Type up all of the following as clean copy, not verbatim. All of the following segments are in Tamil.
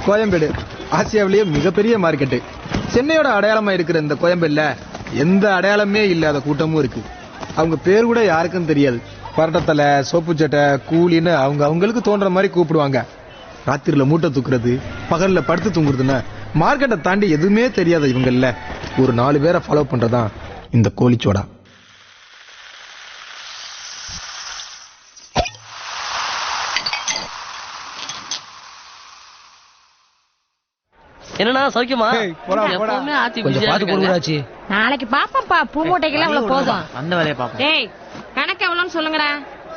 கோயம்பேடு ஆசியாவிலேயே மிகப்பெரிய மார்க்கெட்டு. சென்னையோட அடையாளமா இருக்கிற இந்த கோயம்பேடுல எந்த அடையாளமே இல்லாத கூட்டமும் இருக்கு. அவங்க பேர் கூட யாருக்கும் தெரியாது. பரட்டத்தலை, சோப்பு சட்டை, கூலின்னு அவங்களுக்கு தோன்ற மாதிரி கூப்பிடுவாங்க. ராத்திரில மூட்டை தூக்குறது, பகல்ல படுத்து தூங்குறதுன்னு மார்க்கெட்டை தாண்டி எதுவுமே தெரியாத இவங்கல்ல ஒரு 4 பேரை ஃபாலோ பண்றதான் இந்த கோழிச்சோடா. என்னன்னா சௌக்கியமா? நாளைக்கு பாப்பா பூ மூட்டைக்கெல்லாம் இவ்வளவு போதும். அந்த வேலையை பாப்போம். டேய் கணக்கு எவ்வளவுன்னு சொல்லுங்கடா.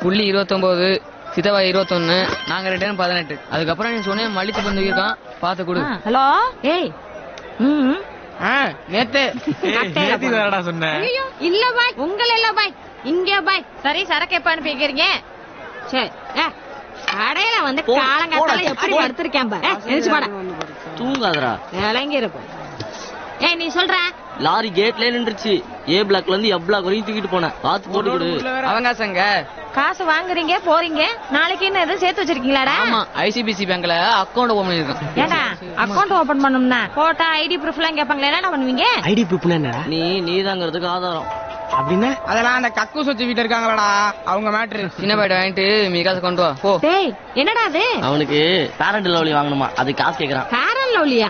புள்ளி 29, சித்தவா 21, நாங்க 2 18. அதுக்கப்புறம் நீ சொன்ன மல்லித்து பந்து இருக்கான், பாத்து கொடு. ஹலோ ஏய் நேத்து சொன்ன இல்ல பாய், உங்களை இல்ல பாய், இங்க பாய். சரி சரக்கு எப்ப அனுப்பி வைக்கிறீங்க? சரி கடையில வந்து காலங்காத்தால எப்படி படுத்திருக்கேன் பாரு. தூங்காதரா விளங்கி இருக்கும். ஏய் நீ சொல்ற லாரி கேட்ல நின்றுச்சு. ஏ பிளாக்ல இருந்து எப் பிளாக் வரைக்கும் தூக்கிட்டு போனேன். பாத்து போட்டு கொடு. அவங்காசங்க காசு வாங்குறீங்க போறீங்க, நாளைக்கு என்ன எதுவும் சேர்த்து வச்சிருக்கீங்களாடா? ஆமா, ஐசிபிசி பேங்க்ல அக்கவுண்ட் ஓபன் பண்ணிருக்கேன். ஏடா அக்கவுண்ட் ஓபன் பண்ணனும்னா போட்டா ஐடி ப்ரூஃப் எல்லாம் கேட்பாங்களே, என்ன பண்ணுவீங்க? ஐடி ப்ரூஃப்னா என்னடா? நீதாங்கிறதுக்கு ஆதாரம். அப்படின்னா அதெல்லாம் அந்த கக்கு சொச்சு வீட்டு இருக்காங்களடா, அவங்க மேட்ரு. சின்ன பையன் வாங்கிட்டு மீ காசு கொண்டு வா போ. டேய் என்னடா அது? அவனுக்கு பேரண்ட் லவ்லி வாங்கணுமா, அது காசு கேக்குறான். பேரண்ட் லவ்லியா?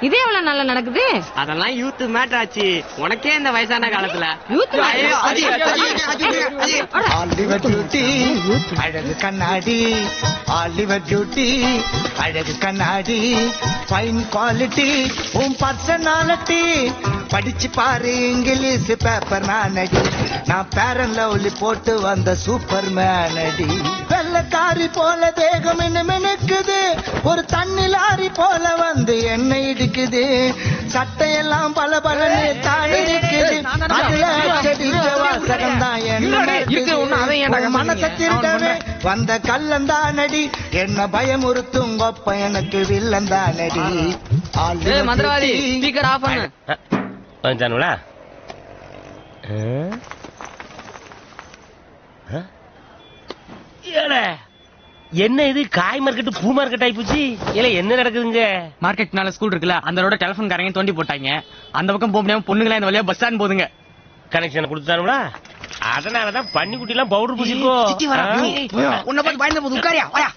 இது எவ்வளவு நல்லா நடக்குது? அதெல்லாம் யூத் மேட்டர் ஆச்சு. உனக்கே இந்த வயசான காலத்துல யூத் அழகு கண்ணாடி, ஆலிவர் டியூட்டி அழகு கண்ணாடி, ஃபைன் குவாலிட்டி உன் பர்சனாலிட்டி, படிச்சு பாரு இங்கிலீஷ் பேப்பர் நானடி, நான் பேரன் லவ்லி போட்டு வந்த சூப்பர் மேனடி. வெள்ளக்காரி போல தேகம் என்ன மினுக்குது, ஒரு தண்ணி லாரி போல வந்து என்னை இடிக்குது, சட்டையெல்லாம் பல பலன்னு தானே இருக்குது, அதுல அச்சடிச்ச வாசகம் தான் என்ன மனசை திருடவே வந்த கள்ளந்தானடி, என்ன பயமுறுத்தும் கொப்ப எனக்கு வில்லந்தானடி. மந்திரவாதி ஸ்பீக்கர் ஆஃப் பண்ணு. என்ன இது காய் மார்க்கெட் பூ மார்க்கெட் ஆயிப்போச்சு. இல்ல என்ன நடக்குதுங்க? மார்க்கெட்னால ஸ்கூல் இருக்குல்ல, அந்த ரோட டெலிபோன் காரங்க தோண்டி போட்டாங்க. அந்த பக்கம் போக முடியாம பொண்ணுங்களா இந்த வழியா பஸ் ஸ்டாண்ட் போதுங்க. கனெக்ஷன் கொடுத்தானுங்களா? அதனாலதான் பன்னிக்குட்டி எல்லாம் பவுடர் பூசிக்கோ. உன்னை பார்த்து பயந்து போது உட்காரியா வாயா.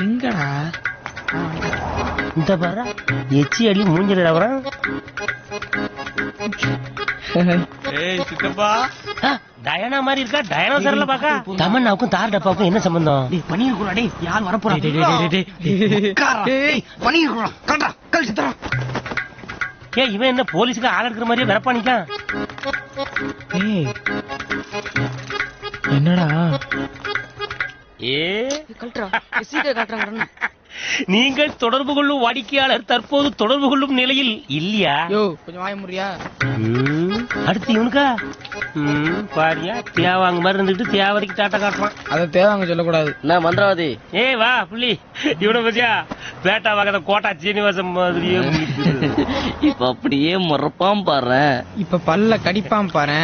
எங்கடா இந்த பாரு எச்சி அடி மூஞ்சில வரான். டயனா மாதிரி இருக்கா? டயனோசர்ல பாக்கா. தமன்னாவுக்கும் தார் டப்பாவுக்கும் என்ன சம்பந்தம்? பண்ணிருக்கா யார் வரப்போறா? ஏன் இவன் என்ன போலீஸுக்கு ஆள் எடுக்கிற மாதிரியே வரப்பானிக்கான்? என்னடா நீங்கள் தொடர்பு கொள்ளும் வாடிக்கையாளர் தற்போது தொடர்பு கொள்ளும் நிலையில் இல்லையா? கொஞ்சம் வாய முடியா? அடுத்து இவனுக்கா பாரியா தேவாங்க மாதிரி இருந்துட்டு தேவரைக்கு டாட்டா காட்டுறான். அதை தேவாங்க சொல்லக்கூடாது. நான் மந்திரவாதி. வா புள்ளி, இவனை பத்தியா பேட்டா வாங்கத கோட்டா சீனிவாசம் மாதிரியே இப்ப அப்படியே மறப்பாம் பாரு. இப்ப பல்ல கடிப்பாம் பாரு.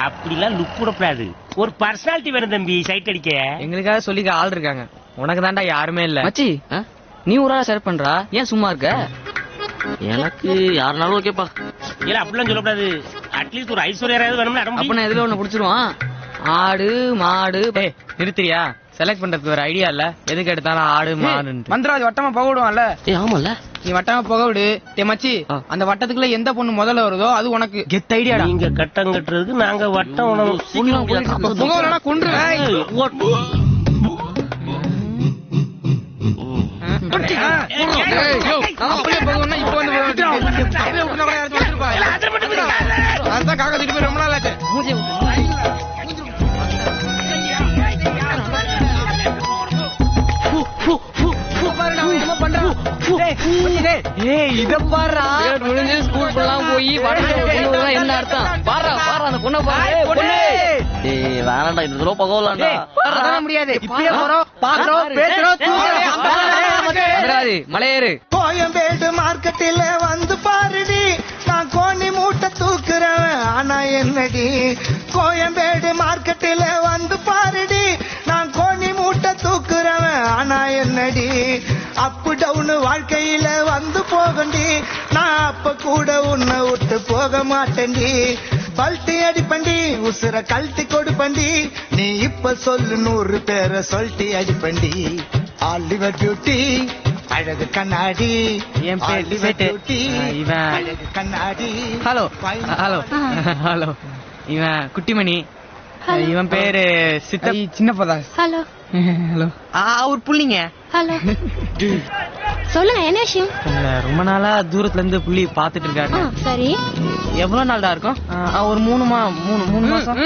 அப்படிலாம் லுக் விடக்கூடாது. ஒரு பர்சனாலிட்டி வேணும் தம்பி சைட் அடிக்க. எங்களுக்காக சொல்லிக்க ஆள் இருக்காங்க, உனக்கு தாண்டா யாருமே இல்ல. மச்சி நீ ஒரு ஆளா செலக்ட் பண்றா, ஏன் சும்மா இருக்க? எனக்கு யாருனாலும் ஓகேப்பா. இல்ல அப்படிலாம் சொல்லக்கூடாது. அட்லீஸ்ட் ஒரு ஐஸ்வர்யாவது வேணும்னு அடம். அப்ப நான் எதுல ஒண்ணு புடிச்சிருவான். ஆடு மாடு நிறுத்திரியா? செலக்ட் பண்றதுக்கு ஒரு ஐடியா இல்ல, எதுக்கு எடுத்தாலும் ஆடு மாடு. மந்திராஜ் வட்டமா போக விடுவான்ல? ஆமால, நீ வட்டமா போக விடு. மச்சி அந்த வட்டத்துக்குள்ள எந்த பொண்ணு முதல்ல வருதோ அது உனக்கு கெத் ஐடியா. நீங்க கட்டம் கட்டுறதுக்கு நாங்க வட்டம் உணவு கொண்டு ரொம்ப நாள் ஆச்சு. என்ன அர்த்தம்? வேணாண்டா இந்த தடவை பகவலாண்டா. முடியாது. மலையேறு. கோயம்பேடு மார்க்கெட்டில வந்து பாருடி, நான் கோணி மூட்டை தூக்குறவன் ஆனா என்னடி. கோயம்பேடு மார்க்கெட்டில வந்து பாருடி, நான் கோணி மூட்டை தூக்குறவன் ஆனா என்னடி. அப்பு டவுன் வாழ்க்கையில கூட உன்னை விட்டு போக மாட்டேன்டி. பல்ட்டி அடிப்பண்டி உசுர கழட்டி கொடுப்பண்டி. நீ இப்ப சொல்லு 100 பேரை சொல்லிட்டு அடிப்பண்டி. ஆலிவர் பியூட்டி அழகு கண்ணாடி. என் பேர் ஆலிவர் சேட்டு. பியூட்டி இவன் அழகு கண்ணாடி. ஹலோ ஹலோ ஹலோ இவன் குட்டிமணி. இவன் பேரு சித்தி சின்னப்பதா. ஹலோ ஹலோ அவர் புள்ளிங்க. ஹலோ சொல்லுங்க என்ன விஷயம்? ரொம்ப நாளா தூரத்துல இருந்து புள்ளி பாத்துட்டு இருக்காரு. சரி எவ்வளவு நாள்டா இருக்கும்? ஒரு 3 மாசம்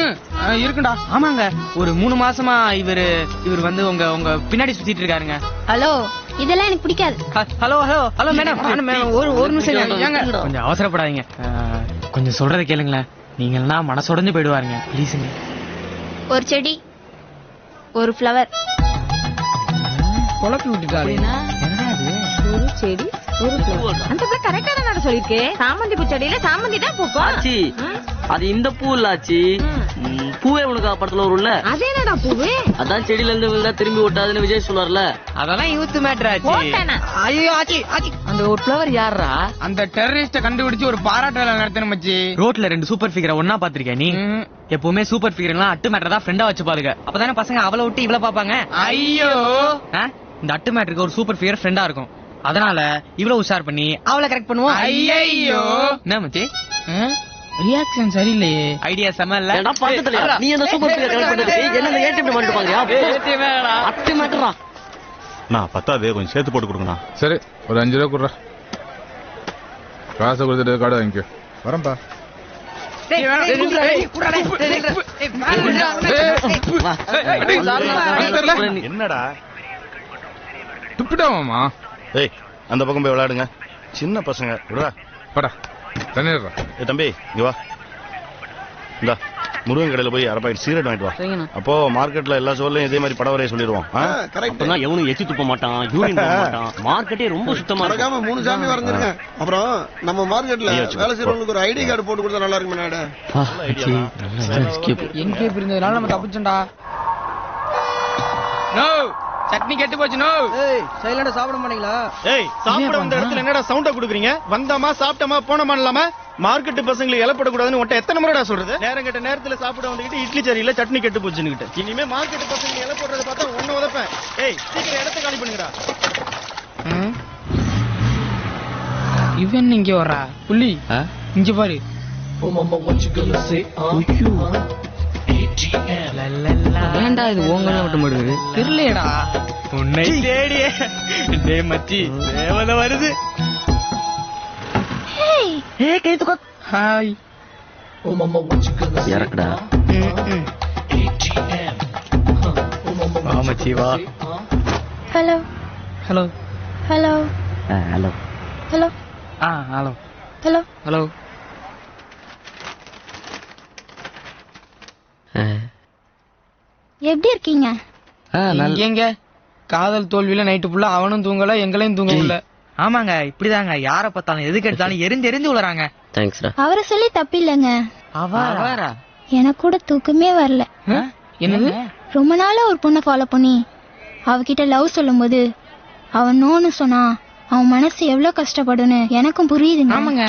இருக்குடா. ஆமாங்க ஒரு 3 மாசமா இவர் வந்து உங்க பின்னாடி சுத்திட்டு இருக்காருங்க. ஹலோ இதெல்லாம் எனக்கு பிடிக்காது. ஹலோ ஹலோ ஹலோ மேடம் ஒரு நிமிஷம் கொஞ்சம் அவசரப்படாதீங்க. கொஞ்சம் சொல்றதை கேளுங்களேன். நீங்கன்னா மனசுடைஞ்சு போயிடுவாருங்க ப்ளீஸுங்க. ஒரு செடி ஒரு ஃப்ளவர். குழப்பி விட்டுட்டாரு. ஒரு செடி ஒரு ஃப்ளவர். அந்த பிள்ளை கரெக்டா தான் சொல்லிருக்கு. சாமந்தி பூ செடியில சாமந்தி தான் பூக்கும். ஆச்சி அது இந்த பூ இல்ல ஆச்சி. பூவே உனக்கு படத்துல வரும்ல, அது என்னடா பூவு? அதான் செடியில இருந்து விழுந்தா திரும்பி ஓட்டாதுன்னு விஜய் சொல்லுவார்ல. அதெல்லாம் யூத் மேட்டர் ஆச்சு. ஓட்டானா? ஐயோ ஆச்சி ஆச்சி அந்த ஒரு ஃப்ளவர் யாரா? அந்த டெரரிஸ்ட கண்டுபிடிச்சு ஒரு பாராட்டு வேலை நடத்தணும் மச்சி. ரோட்ல 2 சூப்பர் ஃபிகரை ஒன்னா பாத்திருக்கேன் நீ? எப்பவுமே சூப்பர் ஃபிகர் எல்லாம் அட்டு மேட்டர் தான் ஃப்ரெண்டா வச்சு பாருங்க. அப்பதானே பசங்க அவளை விட்டு இவள பாப்பாங்க. ஐயோ இந்த அட்டு மேட்டருக்கு ஒரு சூப்பர் ஃபிகர் ஃப்ரெண்டா இருக்கும். அதனால இவ்வளவு உஷார் பண்ணி அவளை கரெக்ட் பண்ணுவோம். ஐயோ என்ன மச்சி ரியாக்ஷன் சரியில்லையே. ஐடியா செம இல்ல. ஏன்டா பக்கத்துல நீ அந்த சூப்பர் ஃபிகர் கரெக்ட் பண்ணதுக்கு என்ன ஏடிஎம் பண்ணிட்டு பாக்கறியா? அட்டு மேட்டரா? நான் 10வது கொஞ்சம் சேர்த்து போட்டு கொடுங்கண்ணா. சரி ஒரு 5 ரூபா கொடுறா. காசை கொடுத்துட்டு கார்டு வாங்கிக்கோ. வரேன்பா. என்னடா துப்பிட்டாமாமா? ஏய் அந்த பக்கம் போய் விளையாடுங்க. சின்ன பசங்க விடுறா. படா தண்ணிடுறா. ஏ தம்பி இங்க வா. இந்தா முருகன் கடையில போய் 1/2 பாக்கெட் சிகரெட் வாங்கிட்டு வா. அப்போ மார்க்கெட்ல எல்லா சோர்லயும் இதே மாதிரி படம் வரைய சொல்லிடுவோம். அப்பதான் எவனும் எச்சி துப்ப மாட்டான், யூரின் போக மாட்டான். மார்க்கெட்டே ரொம்ப சுத்தமா இருக்கும். 3 சாமி வரைஞ்சிருங்க. அப்புறம் நம்ம மார்க்கெட்ல வேலை செய்யறவங்களுக்கு ஒரு ஐடி கார்டு போட்டு கொடுத்தா நல்லா இருக்கும். எங்கே இருந்ததுனால நம்ம தப்பிச்சோம்டா. நோ சட்னி கெட்டு போச்சு. நோ சைலண்டா சாப்பிட மாட்டீங்களா? ஏய் சாப்பிட வந்த இடத்துல என்னடா சவுண்ட குடுக்குறீங்க? வந்தமா சாப்பிட்டமா போனமா இல்லாம மார்க்கெட் பசங்களுக்கு இலப்படக்கூடாதுன்னு உன்ட்ட எத்தனை முறைடா சொல்றது? நேரம் கெட்ட நேரத்துல சாப்பிட வந்துகிட்டு இட்லி சரியில்ல சட்னி கெட்டு போச்சுன்னு. இனிமே மார்க்கெட் பசங்க இலை போடுறத பார்த்தா ஒண்ணு உதப்பேன். ஏய் சீக்கிரம் இடத்த காலி பண்ணுங்கடா. இவன் இங்க வர்றா புள்ளி. இங்க பாரு. ஏன்டா இது ஓங்கல்ல விட்டு மாடுது? தெரியலடா. உன்னை தேடியே டே மச்சி தேவதை வருது. ஏய் கை தூக்கு. ஹாய் இறக்குடா. வா மச்சி வா. Hello hello hello hello hello hello hello hello. எப்படி இருக்கீங்க? எங்க காதல் தோல்வியில நைட்டு ஃபுல்லா அவனும் தூங்கல எங்களையும் தூங்கல. ஆமாங்க இப்படிதாங்க. யார பார்த்தாலும் எதுக்கு எடுத்தாலும் எரிஞ்சு உளறாங்க. தேங்க்ஸ்டா. அவரை சொல்லி தப்பில்லைங்க. அவரா? எனக்கு கூட தூக்கமே வரல. என்னது? ரொம்ப நாளா ஒரு பொண்ணை ஃபாலோ பண்ணி அவகிட்ட லவ் சொல்லும் போது அவன் நோன்னு சொன்னா அவன் மனசு எவ்வளவு கஷ்டப்படுன்னு எனக்கும் புரியுதுங்க. ஆமாங்க.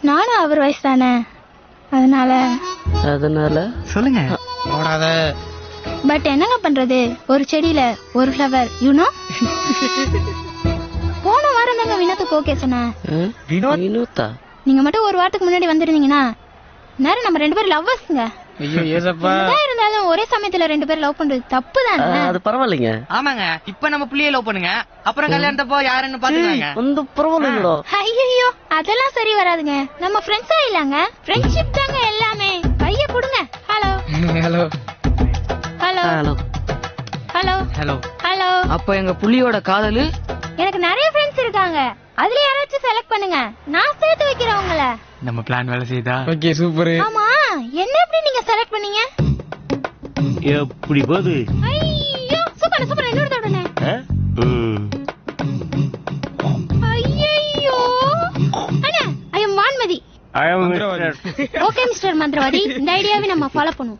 நானும் அவர் வயசு தானே, அதனால சொல்லுங்க. ஓடாத. பட் என்னங்க பண்றது, ஒரு செடியில ஒரு ஃப்ளவர் யூனோ. போன வாரம் தாங்க வினோத்துக்கு ஓகே சொன்னேன். வினோத்தா? நீங்க மட்டும் ஒரு வாரத்துக்கு முன்னாடி வந்துருந்தீங்கன்னா நேரம் நம்ம 2 பேரும் லவ்வர்ஸ்ங்க. ஐயோ ஏசப்பா. இருந்தாலும் ஒரே சமயத்துல 2 பேரும் லவ் பண்றது தப்பு தானே? அது பரவாயில்லைங்க. ஆமாங்க இப்ப நம்ம புள்ளிய லவ் பண்ணுங்க, அப்புறம் கல்யாணத்தப்போ யாருன்னு பாத்துக்கங்க. அந்த பரவாயில்லைங்களோ? ஐயோ அதெல்லாம் சரி வராதுங்க. நம்ம ஃப்ரெண்ட்ஸா இல்லங்க, ஃப்ரெண்ட்ஷிப் தாங்க எல்லாமே. கைய கொடுங்க. Hello hello hello hello hello hello hello. அப்ப எங்க புள்ளியோட காதலு? எனக்கு நிறைய ஃப்ரெண்ட்ஸ் இருக்காங்க, அதுல யாராச்சும் செலக்ட் பண்ணுங்க, நான் சேர்த்து வைக்கிறேன் உங்களை. நம்ம பிளான் வேலை செய்தா? Okay super. ஆமா என்ன எப்படி நீங்க செலக்ட் பண்ணீங்க? எப்படி போகுது? ஐயோ சூப்பர் சூப்பர். இன்னொரு தடவை. ஐயோ அண்ணா ஐ அம் வான்மதி. ஓகே மிஸ்டர் மந்திரவாதி, இந்த ஐடியாவை நம்ம ஃபாலோ பண்ணுவோம்.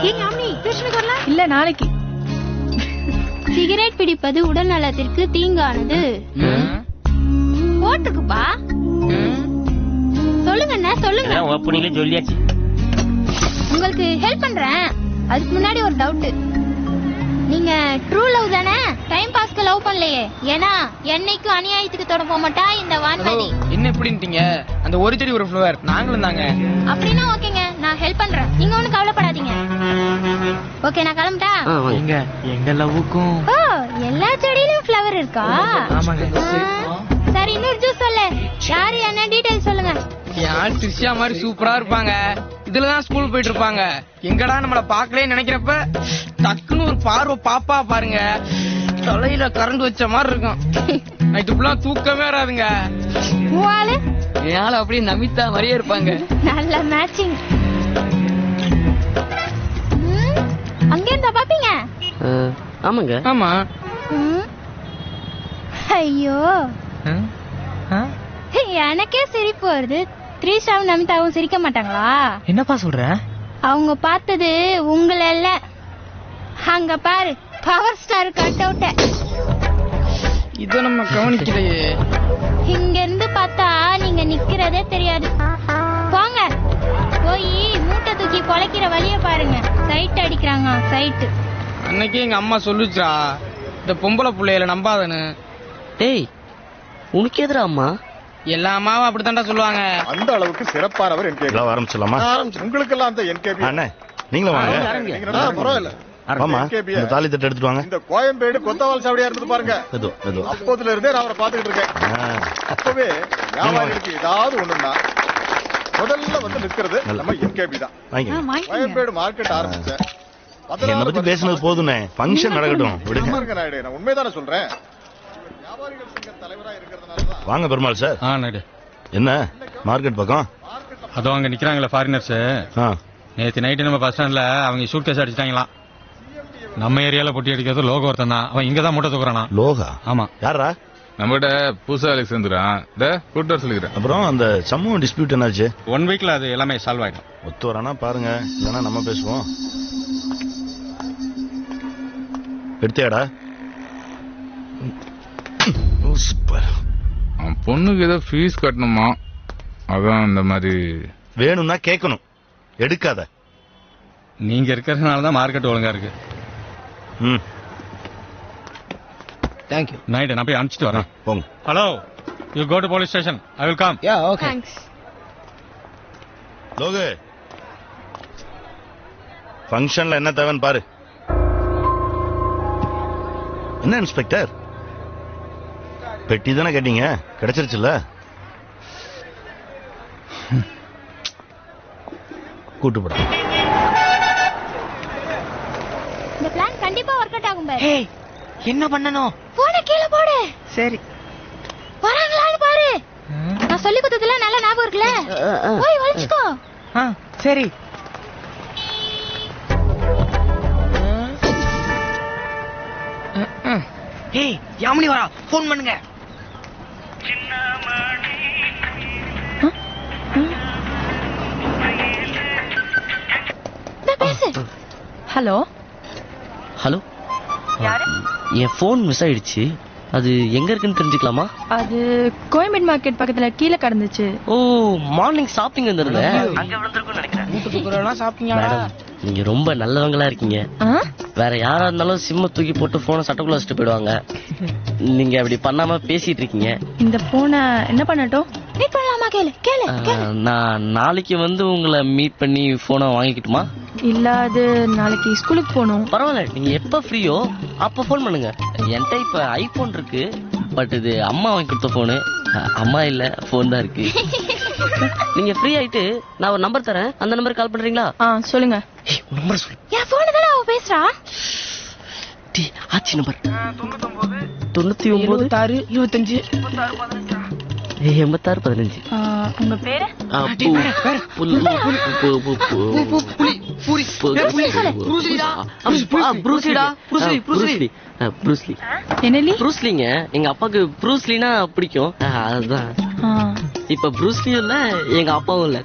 ஏங்க அம்மி டியூஷனுக்கு வரலாம்? இல்ல நாளைக்கு. சிகரெட் பிடிப்பது உடல் நலத்திற்கு தீங்கானது. போட்டுக்குப்பா. சொல்லுங்க சொல்லுங்க. ஓப்பனிங்ல சொல்லியாச்சு. உங்களுக்கு ஹெல்ப் பண்றேன். அதுக்கு முன்னாடி ஒரு டவுட். நீங்க ட்ரூ லவ் தானே? டைம் பாஸ்க்கு லவ் பண்ணலையே? ஏன்னா என்னைக்கும் அநியாயத்துக்கு தொட போக மாட்டா இந்த வான்மதி. என்ன எப்படின்ட்டீங்க? அந்த ஒரு செடி ஒரு ஃப்ளவர் நாங்களும் தாங்க. அப்படின்னா ஓகேங்க, நான் ஹெல்ப் பண்றேன். நீங்க ஒண்ணும் கவலைப்படாதீங்க. ஓகே நான் கிளம்பிட்டா? எங்க லவ்வுக்கும் எல்லா செடியிலும் ஃப்ளவர் இருக்கா? ஆமாங்க. சரி இன்னொரு ஜூஸ் சொல்லு. யாரு என்ன டீடைல் சொல்லுங்க. யார் த்ரிஷா மாதிரி சூப்பரா இருப்பாங்க. இதுலதான் ஸ்கூல் போயிட்டு இருப்பாங்க. எங்கடா நம்மள பாக்கலே நினைக்கிறப்ப டக்குன்னு ஒரு பார்வை பாப்பா பாருங்க. தலையில கரண்ட் வச்ச மாதிரி இருக்கும். நைட்டு ஃபுல்லா தூக்கமே வராதுங்க. மூவாலு ஏன் அப்படியே நமிதா மாதிரியே இருப்பாங்க. நல்ல மேட்சிங். அங்க இருந்தா பாப்பீங்க? ஆமாங்க. ஆமா. ஐயோ எனக்கே சிரிப்பு வருது. த்ரிஷாவும் நமிதாவும் சிரிக்க மாட்டாங்களா? என்னப்பா சொல்ற? அவங்க பார்த்தது உங்களை இல்ல. அங்க பாரு பவர் ஸ்டார் கட் அவுட்ட. இத நம்ம கவனிக்கலையே. இங்க இருந்து பார்த்தா நீங்க நிக்கிறதே தெரியாது. போங்க போய் மூட்டை தூக்கி பொழைக்கிற வழிய பாருங்க. சைட் அடிக்கிறாங்க சைட். அன்னைக்கு எங்க அம்மா சொல்லுச்சா இந்த பொம்பளை பிள்ளையில நம்பாதன்னு. டேய் உனக்கு எதிரா அம்மா? எல்லா அம்மாவும் அப்படித்தான்டா சொல்லுவாங்க. அந்த அளவுக்கு சிறப்பானவர் NKB. ஆரம்பிச்சலாமா? உங்களுக்கு எல்லாம் அந்த NKB. அண்ணே நீங்களும் வாங்க. பரவாயில்ல. ஆமா இந்த தாலி தட்டு எடுத்துட்டு வாங்க. இந்த கோயம்பேடு கொத்தவால் சாவடியா இருந்தது பாருங்க. அப்போதுல இருந்தே நான் அவரை பாத்துக்கிட்டு இருக்கேன். அப்பவே வியாபாரிகளுக்கு ஏதாவது ஒண்ணுன்னா முதல்ல வந்து நிக்கிறது நம்ம NKB தான். கோயம்பேடு மார்க்கெட் ஆரம்பிச்சேன். என்ன பத்தி பேசுனது போதுனே. ஃபங்க்ஷன் நடக்கட்டும். நான் உண்மைதானே சொல்றேன். வாங்க பெருமாள் சார். என்ன மார்க்கெட் பக்கம்? அதோ அங்க நிக்கிறாங்களே ஃபாரினர்ஸ். நேத்து நைட்டு நம்ம பஸ் ஸ்டாண்ட்ல அவங்க சூட் கேஸ் அடிச்சிட்டாங்களாம். நம்ம ஏரியால பொட்டி அடிக்கிறது லோகோ ஒருத்தன் தான். அவன் இங்கதான் மூட்டை தூக்குறானா. லோகா? ஆமா. யாரா? நம்மகிட்ட புதுசா அலெக்ஸ் வந்துறான். கூட்டர் சொல்லிக்கிறேன். அப்புறம் அந்த சமூக டிஸ்பியூட் என்னாச்சு? 1 வீக்ல அது எல்லாமே சால்வ் ஆயிடும். ஒத்து வரானா பாருங்க, இல்லைன்னா நம்ம பேசுவோம். எடுத்தியாடா? பொண்ணுக்கு ஏதோ ஃபீஸ் கட்டணுமா, அதான் இந்த மாதிரி. வேணும்னா கேட்கணும், எடுக்காத. நீங்க இருக்கிறதுனாலதான் மார்க்கெட் ஒழுங்கா இருக்கு. Thank you. நைட் நான் போய் அனுப்பிச்சிட்டு வரேன். போங்க. Hello, you go to police station. I will come. Ya okay. Thanks. Logu ஃபங்க்ஷன்ல என்ன தேவைன்னு பாரு. என்ன இன்ஸ்பெக்டர், பெட்டி தானே கேட்டீங்க, கிடைச்சிருச்சுல்ல? கூட்டு போட. இந்த பிளான் கண்டிப்பா வொர்க் அவுட் ஆகும் பாரு. ஏய் என்ன பண்ணனும்? போடு கீழ போடு. சரி. வராங்களான்னு பாரு. நான் சொல்லி கொடுத்ததெல்லாம் நல்ல ஞாபகம் இருக்குல? போய் ஒளிச்சுக்கோ. சரி. ஏய் யாமினி வரா, ஃபோன் பண்ணுங்க. ஹலோ ஹலோ, என் போன் மிஸ் ஆயிடுச்சு. அது எங்க இருக்குன்னு தெரிஞ்சுக்கலாமா? அது கோயம்பேடு மார்க்கெட் பக்கத்துல கீழே கடந்துச்சு. ஓ, மார்னிங் ஷாப்பிங் வந்திருந்தேன். அங்க விழுந்திருக்கும்னு நினைக்கிறேன். மேடம், நீங்க ரொம்ப நல்லவங்களா இருக்கீங்க. வேற யாரா இருந்தாலும் சிம்ம தூக்கி போட்டு போனை சட்டக்குள்ள வச்சுட்டு போயிடுவாங்க. நீங்க அப்படி பண்ணாம பேசிட்டு இருக்கீங்க. இந்த போனை என்ன பண்ணட்டும்? மீட் பண்ணலாமா? கேளு கேளு. நான் நாளைக்கு வந்து உங்களை மீட் பண்ணி போனை வாங்கிக்கிட்டுமா? இல்ல, அது நாளைக்கு ஸ்கூலுக்கு போகணும். பரவாயில்ல, நீங்க எப்ப ஃப்ரீயோ அப்ப போன் பண்ணுங்க. என்கிட்ட இப்ப ஐபோன் இருக்கு, பட் இது அம்மா வாங்கி கொடுத்த போனு. அம்மா இல்ல, போன் தான் இருக்கு. நீங்க ஃப்ரீ ஆயிட்டு நான் ஒரு நம்பர் தரேன், அந்த நம்பருக்கு கால் பண்றீங்களா? சொல்லுங்க. நம்பர் சொல்லு. என் போன் தானே அவ பேசுறா. ஆச்சி நம்பர் 99 26 25 86 15. உங்க பேரு? ப்ரூஸ்லிங்க. எங்க அப்பாக்கு ப்ரூஸ்லினா பிடிக்கும், அதுதான். இப்ப ப்ரூஸ்லியும் இல்ல, எங்க அப்பாவும் இல்ல.